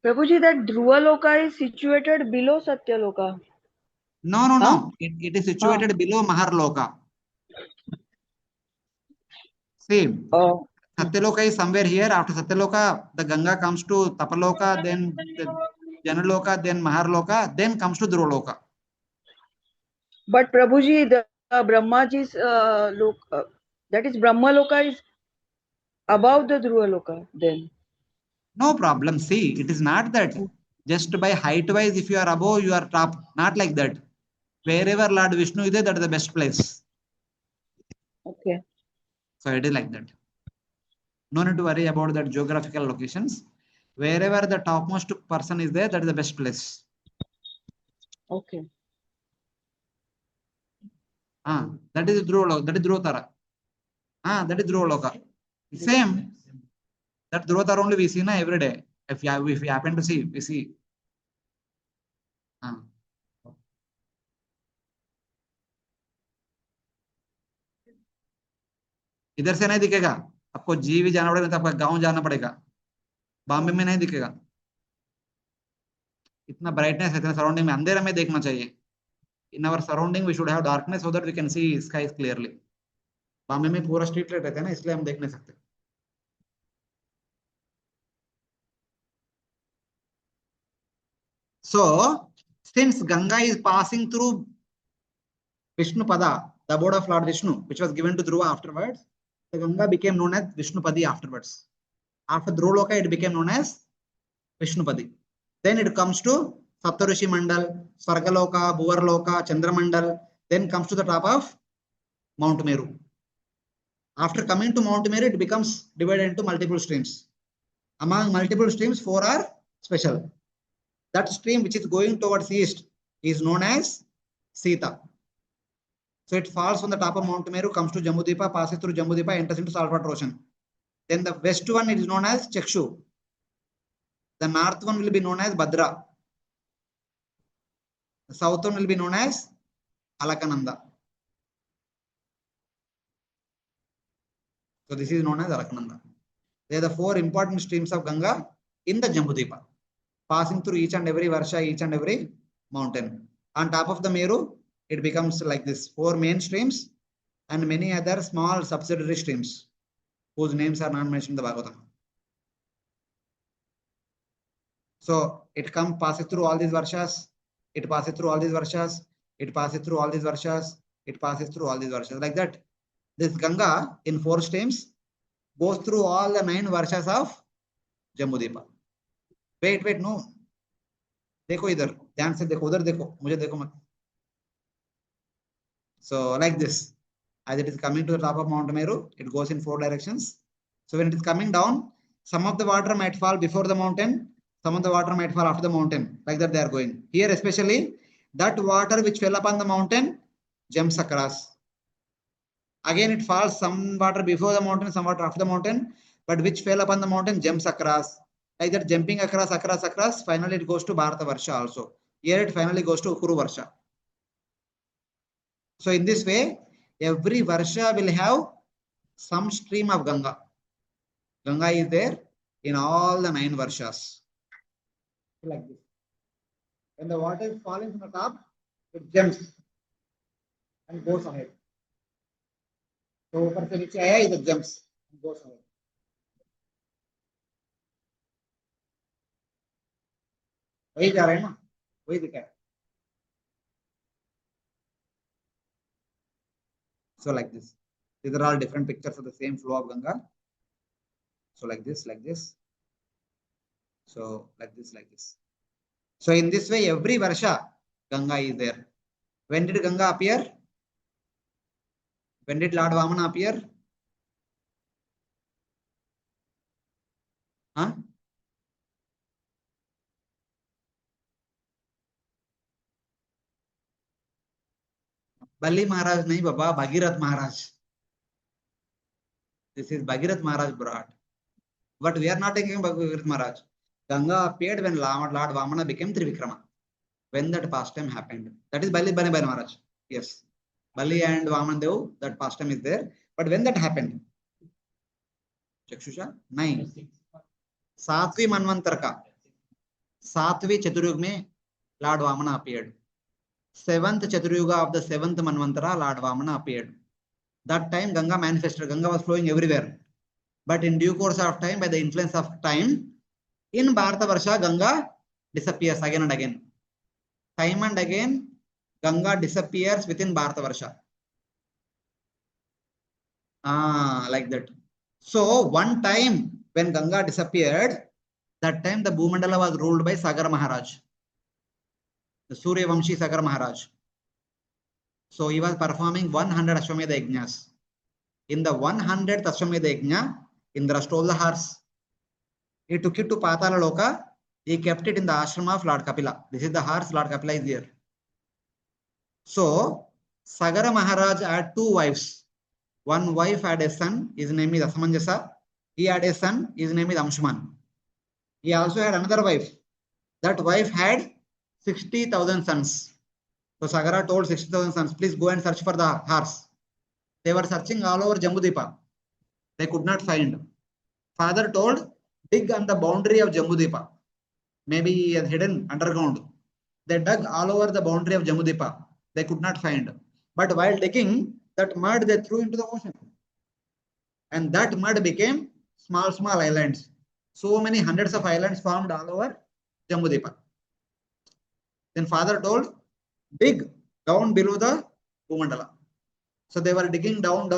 Prabhuji, that Dhruvaloka is situated below Satyaloka. No. It is situated below Maharloka. See, Satyaloka is somewhere here. After Satyaloka, the Ganga comes to Tapaloka, then the Janaloka, then Maharloka, then comes to Dhruvaloka. But Prabhuji, the Brahmaji's loka, that is Brahmaloka is above the Dhruvaloka then. No problem. See, it is not that just by height wise, if you are above, you are top. Not like that. Wherever Lord Vishnu is there, that is the best place. Okay. So it is like that. No need to worry about that geographical locations. Wherever the topmost person is there, that is the best place. Okay. That is Dhruva. That is Dhruvatara. That is Dhruvaloka. Same. That Dhruvatara only we see na every day. If we happen to see, we see. इधर से नहीं दिखेगा आपको जीवी जाना पड़ेगा तो आपका गांव जाना पड़ेगा बॉम्बे में नहीं दिखेगा इतना ब्राइटनेस है इतना सराउंडिंग में अंधेरा में देखना चाहिए in our surrounding we should have darkness so that we can see sky clearly Bombay में पूरा स्ट्रीट लाइट रहता है ना इसलिए हम देख नहीं सकते so since Ganga is passing through Vishnupada, the abode of Lord Vishnu, which was given to Dhruva afterwards, the Ganga became known as Vishnupadi afterwards. After Dhruvaloka, it became known as Vishnupadi. Then it comes to Saptarishi Mandal, Svargaloka, Bhuvarloka, Chandramandal, then comes to the top of Mount Meru. After coming to Mount Meru, it becomes divided into multiple streams. Among multiple streams, 4 are special. That stream which is going towards east is known as Sita. So it falls from the top of Mount Meru, comes to Jambhudvipa, passes through Jambhudvipa, enters into saltwater ocean. Then the west one is known as Chakshu. The north one will be known as Bhadra. The south one will be known as Alakananda. So this is known as Alakananda. They are the 4 important streams of Ganga in the Jambhudvipa, passing through each and every Varsha, each and every mountain. On top of the Meru, it becomes like this 4 main streams and many other small subsidiary streams whose names are not mentioned in the Bhagavatam. So it passes through all these Varshas, it passes through all these Varshas, it passes through all these Varshas, it passes through all these Varshas. Like that, this Ganga in 4 streams goes through all the 9 Varshas of Jambhudvipa. Wait, no. देखो इधर ध्यान से देखो उधर देखो मुझे देखो मत. So like this, as it is coming to the top of Mount Meru, it goes in 4 directions. So when it is coming down, some of the water might fall before the mountain, some of the water might fall after the mountain. Like that they are going. Here especially, that water which fell upon the mountain jumps across. Again it falls, some water before the mountain, some water after the mountain, but which fell upon the mountain jumps across. Like that, jumping across, finally it goes to Bharata Varsha also. Here it finally goes to Kuru Varsha. So in this way, every Varsha will have some stream of Ganga. Ganga is there in all the 9 Varshas. Like this. When the water is falling from the top, it jumps and goes ahead. So ऊपर से नीचे आया, it jumps and goes ahead. वही जा रहा है ना, वही दिखा है. So like this, these are all different pictures of the same flow of Ganga. So like this, so like this. So in this way, every Varsha, Ganga is there. When did Ganga appear? When did Lord Vamana appear? Bali Maharaj nahi Baba, Bhagirath Maharaj. This is Bhagirath Maharaj brought. But we are not taking Bhagirath Maharaj. Ganga appeared when Lord Vamana became Trivikrama. When that pastime happened. That is Bali Maharaj. Yes. Bali and Vaman Dev, that pastime is there. But when that happened? Chakshusha? 9. Satvi Manvantar ka. Satvi Chaturyug mein Lord Vamana appeared. 7th Chaturyuga of the 7th Manvantara, Lord Vamana appeared. That time Ganga manifested. Ganga was flowing everywhere. But in due course of time, by the influence of time, in Bharata Varsha, Ganga disappears again and again. Time and again, Ganga disappears within Bharata Varsha. Like that. So one time when Ganga disappeared, that time the Bhumandala was ruled by Sagar Maharaj. The Surya Vamshi Sagar Maharaj. So he was performing 100 Ashwamedha Yajnas. In the 100th Ashwamedha Yajna, Indra stole the horse. He took it to Patala Loka. He kept it in the ashram of Lord Kapila. This is the horse Lord Kapila is here. So Sagara Maharaj had two wives. One wife had a son, his name is Asamanjasa. He had a son, his name is Amshuman. He also had another wife. That wife had 60,000 sons. So Sagara told 60,000 sons, please go and search for the horse. They were searching all over Jambhudvipa. They could not find. Father told, dig on the boundary of Jambhudvipa. Maybe he has hidden underground. They dug all over the boundary of Jambhudvipa. They could not find. But while digging, that mud they threw into the ocean. And that mud became small islands. So many hundreds of islands formed all over Jambhudvipa. Then father told, dig down below the Bhumandala. So they were digging down.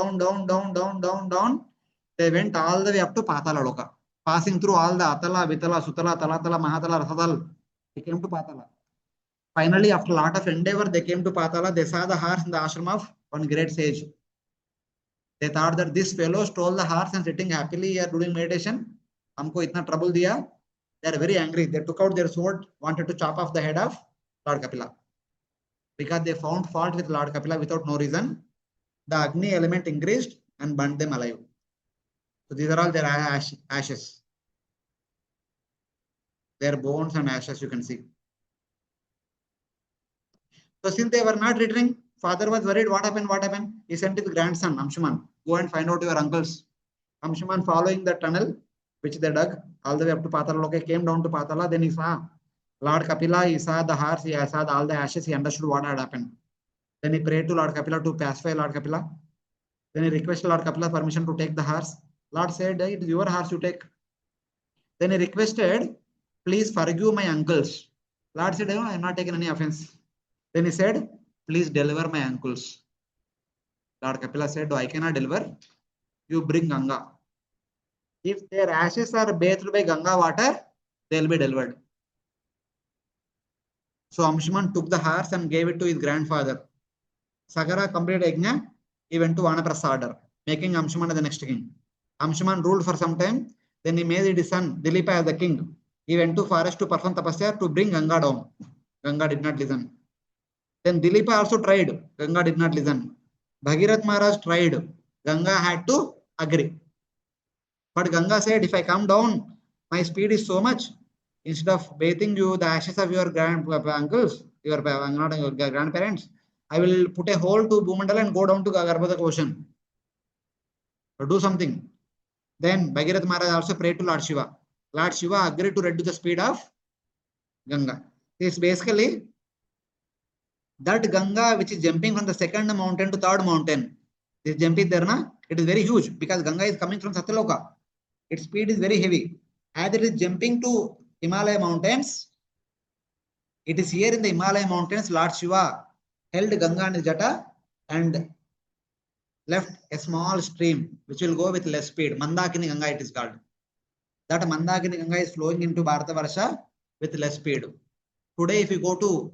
They went all the way up to Patala Loka, passing through all the Atala, Vitala, Sutala, Talatala, Mahatala, Rasadal. They came to Patala. Finally, after a lot of endeavor, they came to Patala. They saw the horse in the ashram of one great sage. They thought that this fellow stole the horse and sitting happily here doing meditation. Humko itna trouble diya. They are very angry. They took out their sword, wanted to chop off the head of Lord Kapila. Because they found fault with Lord Kapila without no reason. The Agni element increased and burned them alive. So these are all their ashes. Their bones and ashes you can see. So since they were not returning, father was worried. What happened? He sent his grandson, Amshuman, go and find out your uncles. Amshuman, following the tunnel which they dug all the way up to Patala Loka, came down to Patala. Then he saw Lord Kapila, he saw the horse, he saw all the ashes, he understood what had happened. Then he prayed to Lord Kapila to pacify Lord Kapila. Then he requested Lord Kapila permission to take the horse. Lord said, it is your horse you take. Then he requested, please forgive my uncles. Lord said, I am not taking any offense. Then he said, please deliver my uncles. Lord Kapila said, I cannot deliver. You bring Ganga. If their ashes are bathed by Ganga water, they will be delivered. So Amshuman took the horse and gave it to his grandfather. Sagara completed Yajna. He went to Vanaprastha, making Amshuman the next king. Amshuman ruled for some time. Then he made his son Dilipa as the king. He went to forest to perform tapasya to bring Ganga down. Ganga did not listen. Then Dilipa also tried. Ganga did not listen. Bhagirath Maharaj tried. Ganga had to agree. But Ganga said, if I come down, my speed is so much. Instead of bathing you, the ashes of your uncles, your grandparents, I will put a hole to Bhumandala and go down to Garbhodak ocean. So do something. Then Bhagirath Maharaj also prayed to Lord Shiva. Lord Shiva agreed to reduce the speed of Ganga. It's basically that Ganga which is jumping from the second mountain to third mountain. This jump is there, na? It is very huge because Ganga is coming from Satyaloka. Its speed is very heavy. As it is jumping to Himalaya mountains, it is here in the Himalaya mountains, Lord Shiva held Ganga in his jata and left a small stream which will go with less speed. Mandakini Ganga it is called. That Mandakini Ganga is flowing into Bharatavarsha with less speed. Today if you go to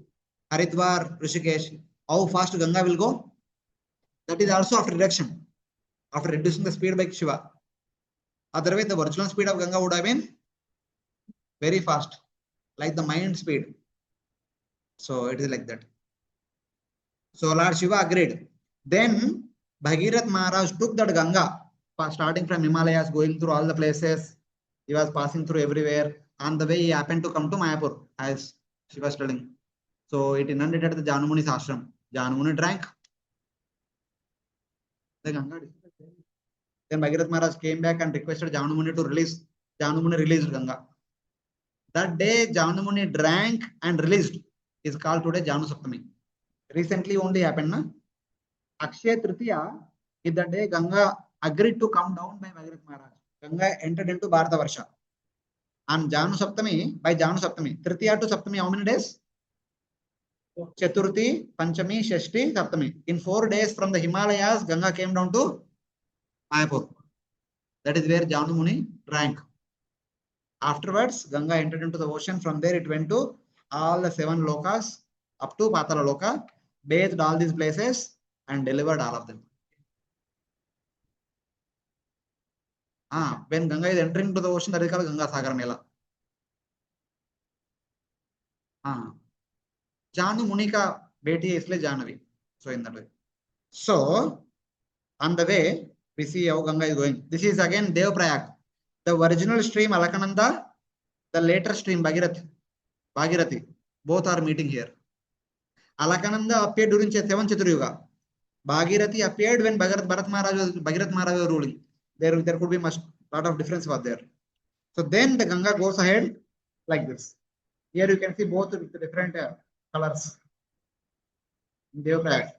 Haridwar, Rishikesh, how fast Ganga will go? That is also after reduction, after reducing the speed by Shiva. Otherwise, the original speed of Ganga would have been very fast, like the mind speed. So it is like that. So Lord Shiva agreed. Then Bhagirath Maharaj took that Ganga, starting from Himalayas, going through all the places. He was passing through everywhere. On the way, he happened to come to Mayapur, as she was telling. So it inundated the Janumuni's ashram. Janumuni drank the Ganga. Then Bhagirath Maharaj came back and requested Janumuni to release. Janumuni released Ganga. That day, Janumuni drank and released is called today Janu Saptami. Recently only happened, na? Akshaya Tritiya is the day Ganga agreed to come down by Bhagirath Maharaj. Ganga entered into Bharatavarsha. On Janu Saptami, by Janu Saptami, Tritiya to Saptami, how many days? Chaturthi, Panchami, Shashti, Saptami. In 4 days from the Himalayas, Ganga came down to Mayapur. That is where Janumuni drank. Afterwards, Ganga entered into the ocean. From there, it went to all the 7 lokas up to Patala Loka, bathed all these places and delivered all of them. When Ganga is entering to the ocean, that is called Ganga Sagar Mela. Janu Munika Beti is like Janavi. So in that way. So on the way, we see how Ganga is going. This is again Devaprayag. The original stream Alakananda, the later stream Bhagirathi. Both are meeting here. Alakananda appeared during 7th Chaturyuga. Bhagirathi appeared when Bharat Maharaj was ruling. There could be much lot of difference was there. So then the Ganga goes ahead like this. Here you can see both with different colors. Devaprayag.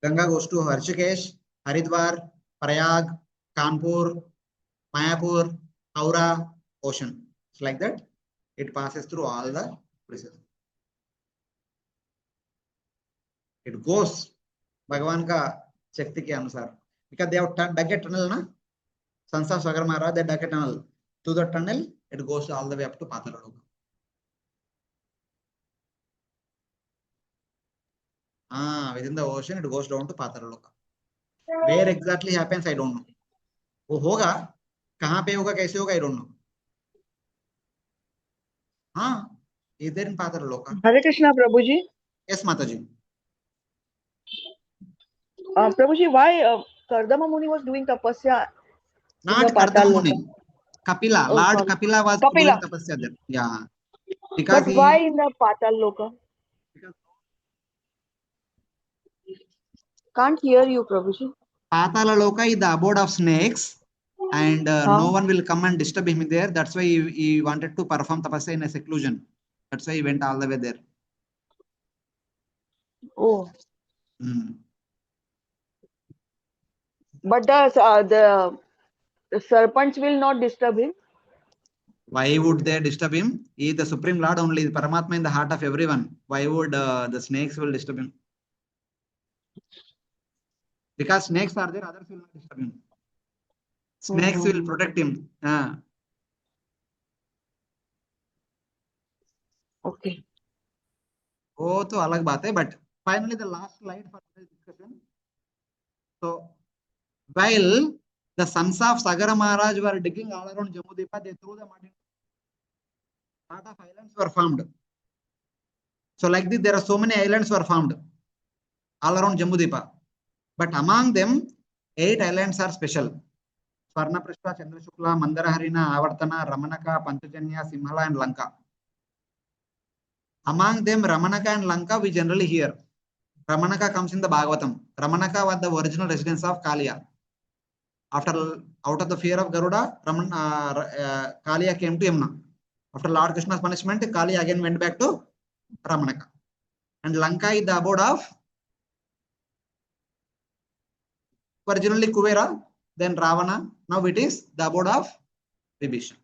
Ganga goes to Harshikesh, Haridwar, Prayag, Kanpur, Mayapur, Howrah, ocean. It's like that. It passes through all the places. It goes Bhagavan ka Shakti ke anusar. Because they have dug a tunnel, na? Sons of Sagar Maharaj, they dug a tunnel. Through the tunnel, it goes all the way up to Patalaloka. Within the ocean, it goes down to Patalaloka. Where exactly happens, I don't know. वो होगा कहाँ पे होगा कैसे होगा I don't know. Is there in Patalaloka? Hare Krishna, Prabhuji. Yes, Mataji. Prabhuji, why Kardama Muni was doing tapasya? Not Kardama Muni. Kapila. Oh, Lord sorry. Kapila was Kapila. doing tapasya there. Yeah. Because But why in the Patal Loka? Can't hear you, Prabhuji. Patalaloka is the abode of snakes, and no one will come and disturb him there. That's why he wanted to perform tapasya in a seclusion. That's why he went all the way there. Oh. But the serpents will not disturb him. Why would they disturb him? He is the Supreme Lord only, the Paramatma in the heart of everyone. Why would the snakes will disturb him? Because snakes are there, others will not disturb him. Snakes will protect him. Okay. वो तो अलग बात है, but finally the last slide for this discussion. So while the sons of Sagara Maharaj were digging all around Jambhudvipa, they threw the mud in. A lot of islands were formed. So like this, there are so many islands were formed all around Jambhudvipa. But among them, 8 islands are special. Swarnaprishta, Chandrashukla, Mandaraharina, Avartana, Ramanaka, Panchajanya, Simhala, and Lanka. Among them, Ramanaka and Lanka we generally hear. Ramanaka comes in the Bhagavatam. Ramanaka was the original residence of Kaliya. Out of the fear of Garuda, Kaliya came to Yamuna. After Lord Krishna's punishment, Kaliya again went back to Ramanaka. And Lanka is the abode of originally Kuvera, then Ravana. Now it is the abode of Vibhishan.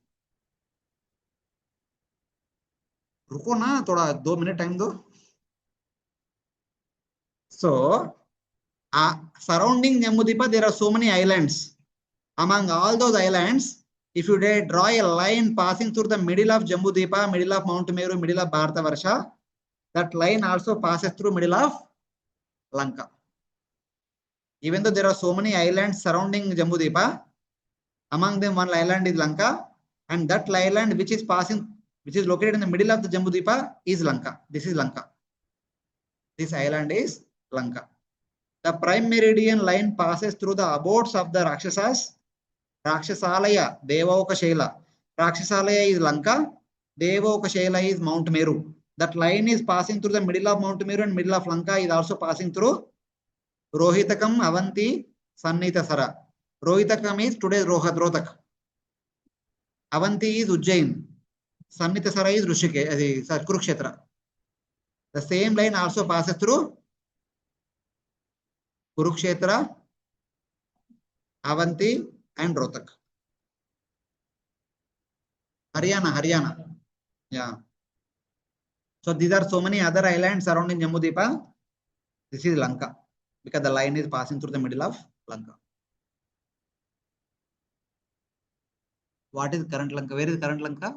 रुको ना थोड़ा 2 minute time दो. So surrounding Jambhudvipa there are so many islands. Among all those islands, if you draw a line passing through the middle of Jambhudvipa, middle of Mount Meru, middle of Bharatavarsha, that line also passes through middle of Lanka. Even though there are so many islands surrounding Jambhudvipa, among them one island is Lanka, and that island which is located in the middle of the Jambhudvipa is Lanka. This is Lanka. This island is Lanka. The prime meridian line passes through the abodes of the Rakshasas. Rakshasalaya, Devoka Shaila. Rakshasalaya is Lanka. Devoka Shaila is Mount Meru. That line is passing through the middle of Mount Meru, and middle of Lanka is also passing through Rohitakam, Avanti, Sannitasara. Rohitakam is today's Rohtak. Avanti is Ujjain. Sannitasara is Kurukshetra. The same line also passes through Kurukshetra, Avanti, and Rohtak. Haryana. Yeah. So these are so many other islands surrounding Jambhudvipa. This is Lanka, because the line is passing through the middle of Lanka. What is current Lanka? Where is current Lanka?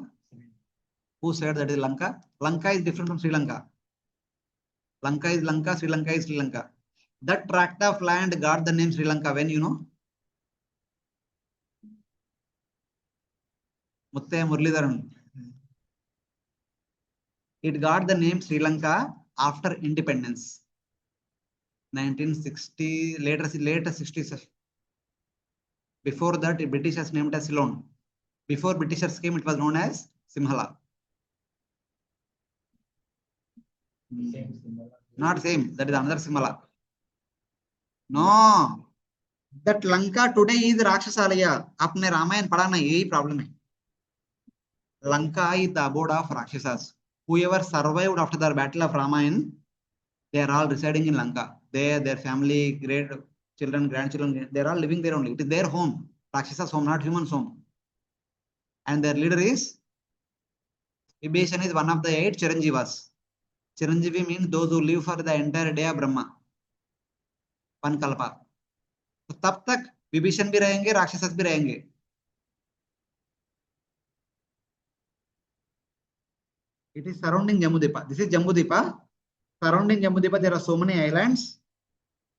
Who said that is Lanka? Lanka is different from Sri Lanka. Lanka is Lanka, Sri Lanka is Sri Lanka. That tract of land got the name Sri Lanka when you know Mutte Muralidharan. It got the name Sri Lanka after independence. 1960, later 60s. Before that, the Britishers named as Ceylon. Before Britishers came, it was known as Simhala. Not same. That is another Simhala. No. That Lanka today is Rakshasalaya. Apne Ramayan padha na यही problem है. Lanka is the abode of Rakshasas. Whoever survived after the battle of Ramayan, they are all residing in Lanka. They, their family, great children, grandchildren, they are all living there only. It is their home. Rakshasas' home, not humans' home. And their leader is Vibhishan is one of the 8 Chiranjivas. Chiranjeevi means those who live for the entire day of Brahma. One kalpa. तो तब तक विभीषण भी रहेंगे, राक्षस भी रहेंगे. It is surrounding Jambhudvipa. This is Jambhudvipa. Surrounding Jambhudvipa, there are so many islands,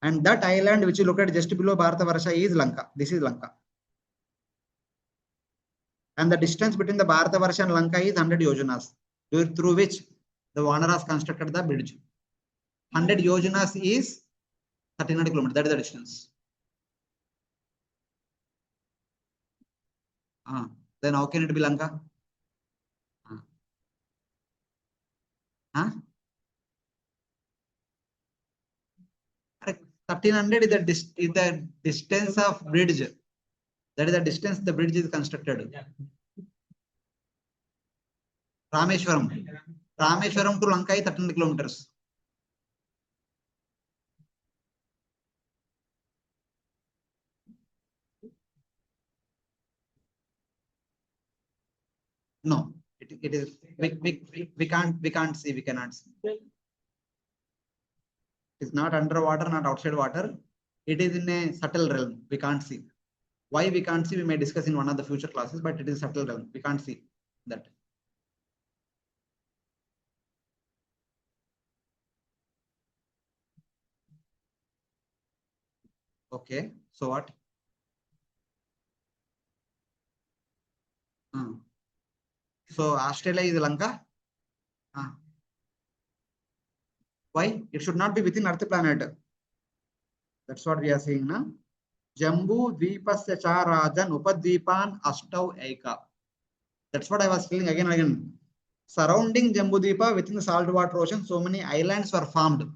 and that island which you look at just below Bharatavarsha is Lanka. This is Lanka, and the distance between the Bharatavarsha and Lanka is 100 yojanas, through which the Vanaras constructed the bridge. 100 yojanas is 1300 kilometers. That is the distance. Then how can it be Lanka? 1300 is the distance of bridge. That is the distance the bridge is constructed. Rameshwaram to Lanka is 1300 kilometers. No, it is we can't see, we cannot see. It is not underwater, not outside water. It is in a subtle realm. We can't see. Why we can't see, we may discuss in one of the future classes, but it is subtle realm. We can't see that. Okay, so what? So Australia is Lanka? Why? It should not be within Earth planet. That's what we are saying now. Jambhudvipasya cha rajan upadvipan ashtav eka. That's what I was telling again and again. Surrounding Jambhudvipa within the saltwater ocean, so many islands were formed.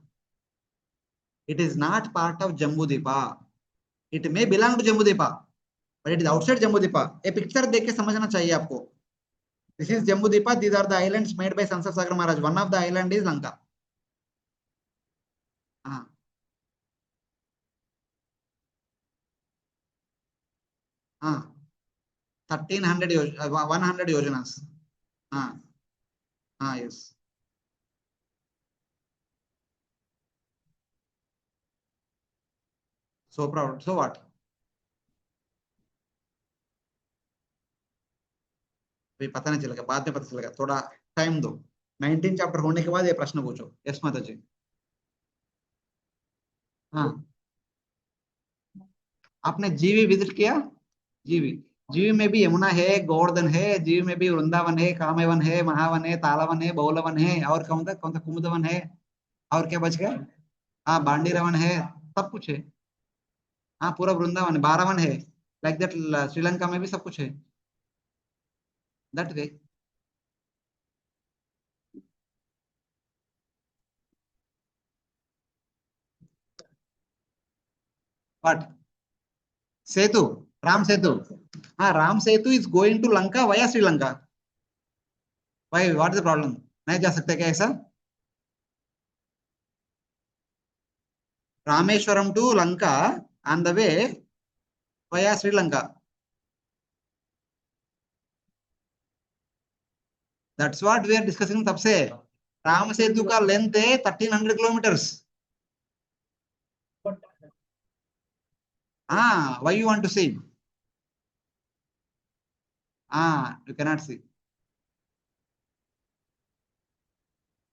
It is not part of Jambhudvipa. It may belong to Jambhudvipa, but it is outside Jambhudvipa. A picture देख के समझना चाहिए आपको. This is Jambhudvipa. These are the islands made by sons of Sagar Maharaj. One of the island is Lanka. 1300 100 yojanas. Yes. So proud. So what? अभी पता नहीं चलेगा, बाद में पता चलेगा, थोड़ा टाइम दो. 19 चैप्टर होने के बाद ये प्रश्न पूछो. यस माता जी. आपने जीवी विजिट किया? जीवी में भी यमुना है, गोवर्धन है, जीवी में भी वृंदावन है, कामवन है, महावन है, तालावन है, बहुलवन है, और कौन सा कुमुदवन है, और क्या बच गया? बांडीरवन है, सब कुछ है. पूरा वृंदावन है, 12 वन है. लाइक दैट श्रीलंका में भी सब कुछ है. That way. What? Setu, Ram Setu. Ram Setu is going to Lanka via Sri Lanka. Why? What is the problem? नहीं जा सकते क्या ऐसा? Rameshwaram to Lanka on the way via Sri Lanka. That's what we are discussing तब से. राम सेतु का length है 1300 kilometers. Why you want to see? You cannot see.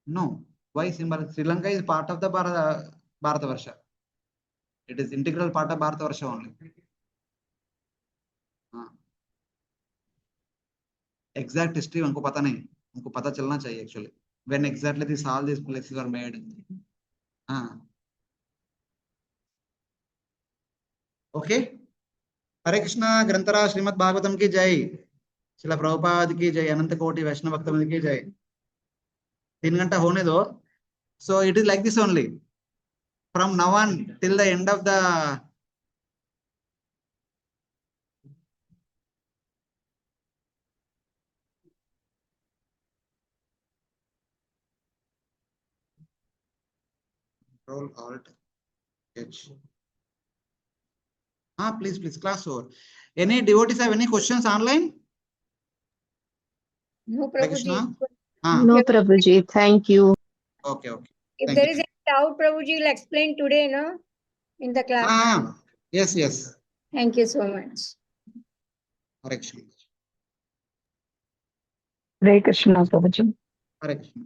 No. Why symbol? Sri Lanka is part of the Bharatavarsha. It is integral part of Bharatavarsha only. Exact history हमको पता नहीं, हमको पता चलना चाहिए actually when exactly this all these places are made. Okay, Hare Krishna. ग्रंथराज श्रीमद् भागवतम की जय, श्रील प्रभुपाद की जय, अनंत कोटि वैष्णव भक्तवृंद की जय। 3 घंटा होने दो। So it is like this only from now on till the end of the Control Alt H. Please, class over. Any devotees have any questions online? No, Hare Prabhuji. Krishna. No, Prabhuji. Thank you. Okay. If Thank there you. is any doubt, Prabhuji will explain today, no? In the class. Yes. Thank you so much. Hare Krishna. Hare Krishna, Prabhuji. Hare Krishna.